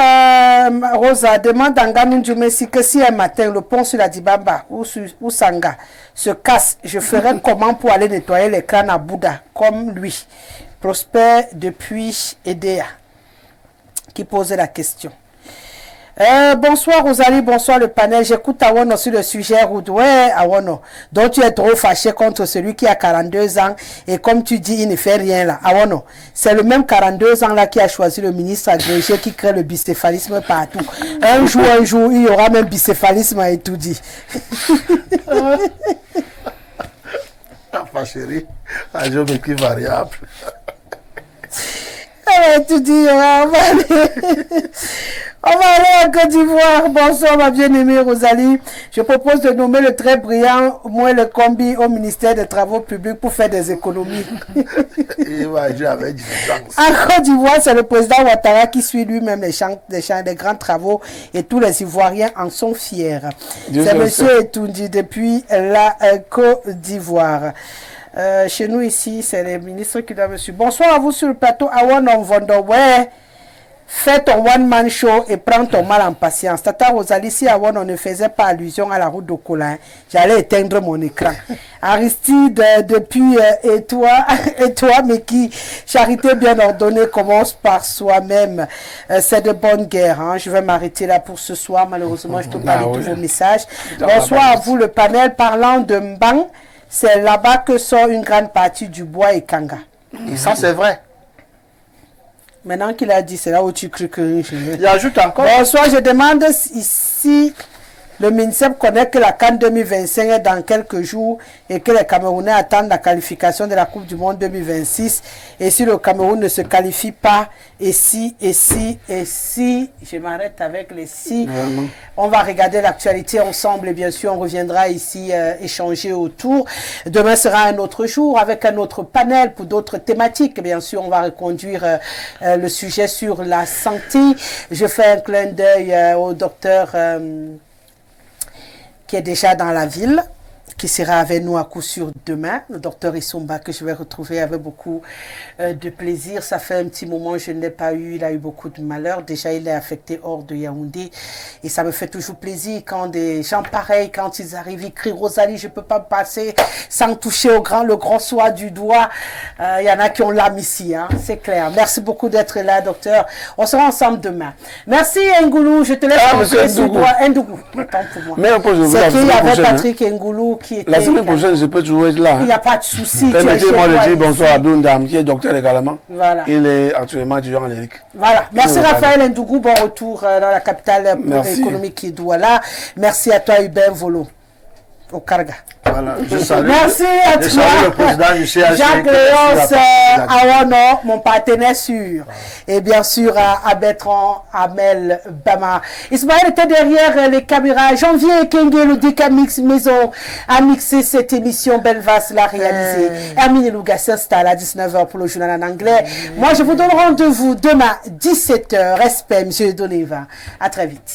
Speaker 1: Rosa. Demande à Nganou Djoumessi que si un matin le pont sur la Dibamba ou Sanga se casse, je ferai comment pour aller nettoyer les crânes à Bouddha comme lui. Prosper depuis Edea qui posait la question. Bonsoir Rosalie, bonsoir le panel. J'écoute Awono sur le sujet Roud. Ouais, Awono. Donc tu es trop fâché contre celui qui a 42 ans et comme tu dis, il ne fait rien là. Awono, c'est le même 42 ans là qui a choisi le ministre agrégé qui crée le bicéphalisme partout. Un jour, il y aura même bicéphalisme et tout dit.
Speaker 4: Enfin chérie, un géométrie variable.
Speaker 1: Tu dis, on va aller en Côte d'Ivoire. Bonsoir ma bien-aimée Rosalie. Je propose de nommer le très brillant Moué Kombi au ministère des Travaux publics pour faire des économies. En Côte d'Ivoire, c'est le président Ouattara qui suit lui-même les champs des grands travaux et tous les Ivoiriens en sont fiers. C'est monsieur Etoundi depuis la Côte d'Ivoire. Chez nous ici, c'est les ministres qui doivent me suivre. Bonsoir à vous sur le plateau. Awan Vondo, ouais. Fais ton one-man show et prends ton mal en patience. Tata Rosalie, si Awan on ne faisait pas allusion à la route de Colin, j'allais éteindre mon écran. Aristide, depuis et toi, mais qui charité bien ordonnée commence par soi-même. C'est de bonne guerre. Hein. Je vais m'arrêter là pour ce soir. Malheureusement, je ne peux pas lire tous vos messages. Bonsoir à vous, le panel parlant de Mbang. C'est là-bas que sort une grande partie du bois et Kanga.
Speaker 4: Et ça, c'est vrai.
Speaker 1: Maintenant qu'il a dit, c'est là où tu cries que je vais.
Speaker 4: Il ajoute encore.
Speaker 1: Bonsoir, je demande ici, le MINSEP connaît que la CAN 2025 est dans quelques jours et que les Camerounais attendent la qualification de la Coupe du Monde 2026. Et si le Cameroun ne se qualifie pas, et si, je m'arrête avec les si. Vraiment. On va regarder l'actualité ensemble et bien sûr on reviendra ici échanger autour. Demain sera un autre jour avec un autre panel pour d'autres thématiques. Bien sûr, on va reconduire le sujet sur la santé. Je fais un clin d'œil au docteur qui est déjà dans la ville, qui sera avec nous à coup sûr demain, le docteur Issoumba, que je vais retrouver avec beaucoup de plaisir. Ça fait un petit moment que je ne l'ai pas eu, il a eu beaucoup de malheur. Déjà, il est affecté hors de Yaoundé. Et ça me fait toujours plaisir quand des gens pareils, quand ils arrivent, ils crient « Rosalie, je ne peux pas passer sans toucher le grand soir du doigt. » Il y en a qui ont l'âme ici, hein, c'est clair. Merci beaucoup d'être là, docteur. On sera ensemble demain. Merci, Ngoulou. Je te laisse
Speaker 5: monsieur Ndougou.
Speaker 1: Ndougou, attends pour moi.
Speaker 5: Mais
Speaker 1: c'est qu'il y avait Patrick Ngoulou qui était...
Speaker 5: La semaine prochaine, je peux toujours être là.
Speaker 1: Il n'y a pas de souci.
Speaker 5: Permettez-moi de dire bonsoir à Abdoundam, qui est docteur également.
Speaker 1: Voilà.
Speaker 5: Il est actuellement étudiant en Amérique.
Speaker 1: Voilà. Merci Raphaël Ndougou. Bon retour dans la capitale économique qui est Douala. Merci à toi, Hubert Volo. Au Karga.
Speaker 4: Voilà, je salue.
Speaker 1: Merci à toi.
Speaker 4: Le président du CHC.
Speaker 1: Jacques Léos Awano, mon partenaire sûr. Et bien sûr à Bertrand Amel Bama. Ismaël était derrière les caméras. Janvier Kenge, le Décamix Maison, a mixé cette émission. Belvas l'a réalisée. Hermine Lougassin, c'était à 19h pour le journal en anglais. Moi, je vous donne rendez-vous demain, 17h. Respect, M. Doneva. À très vite.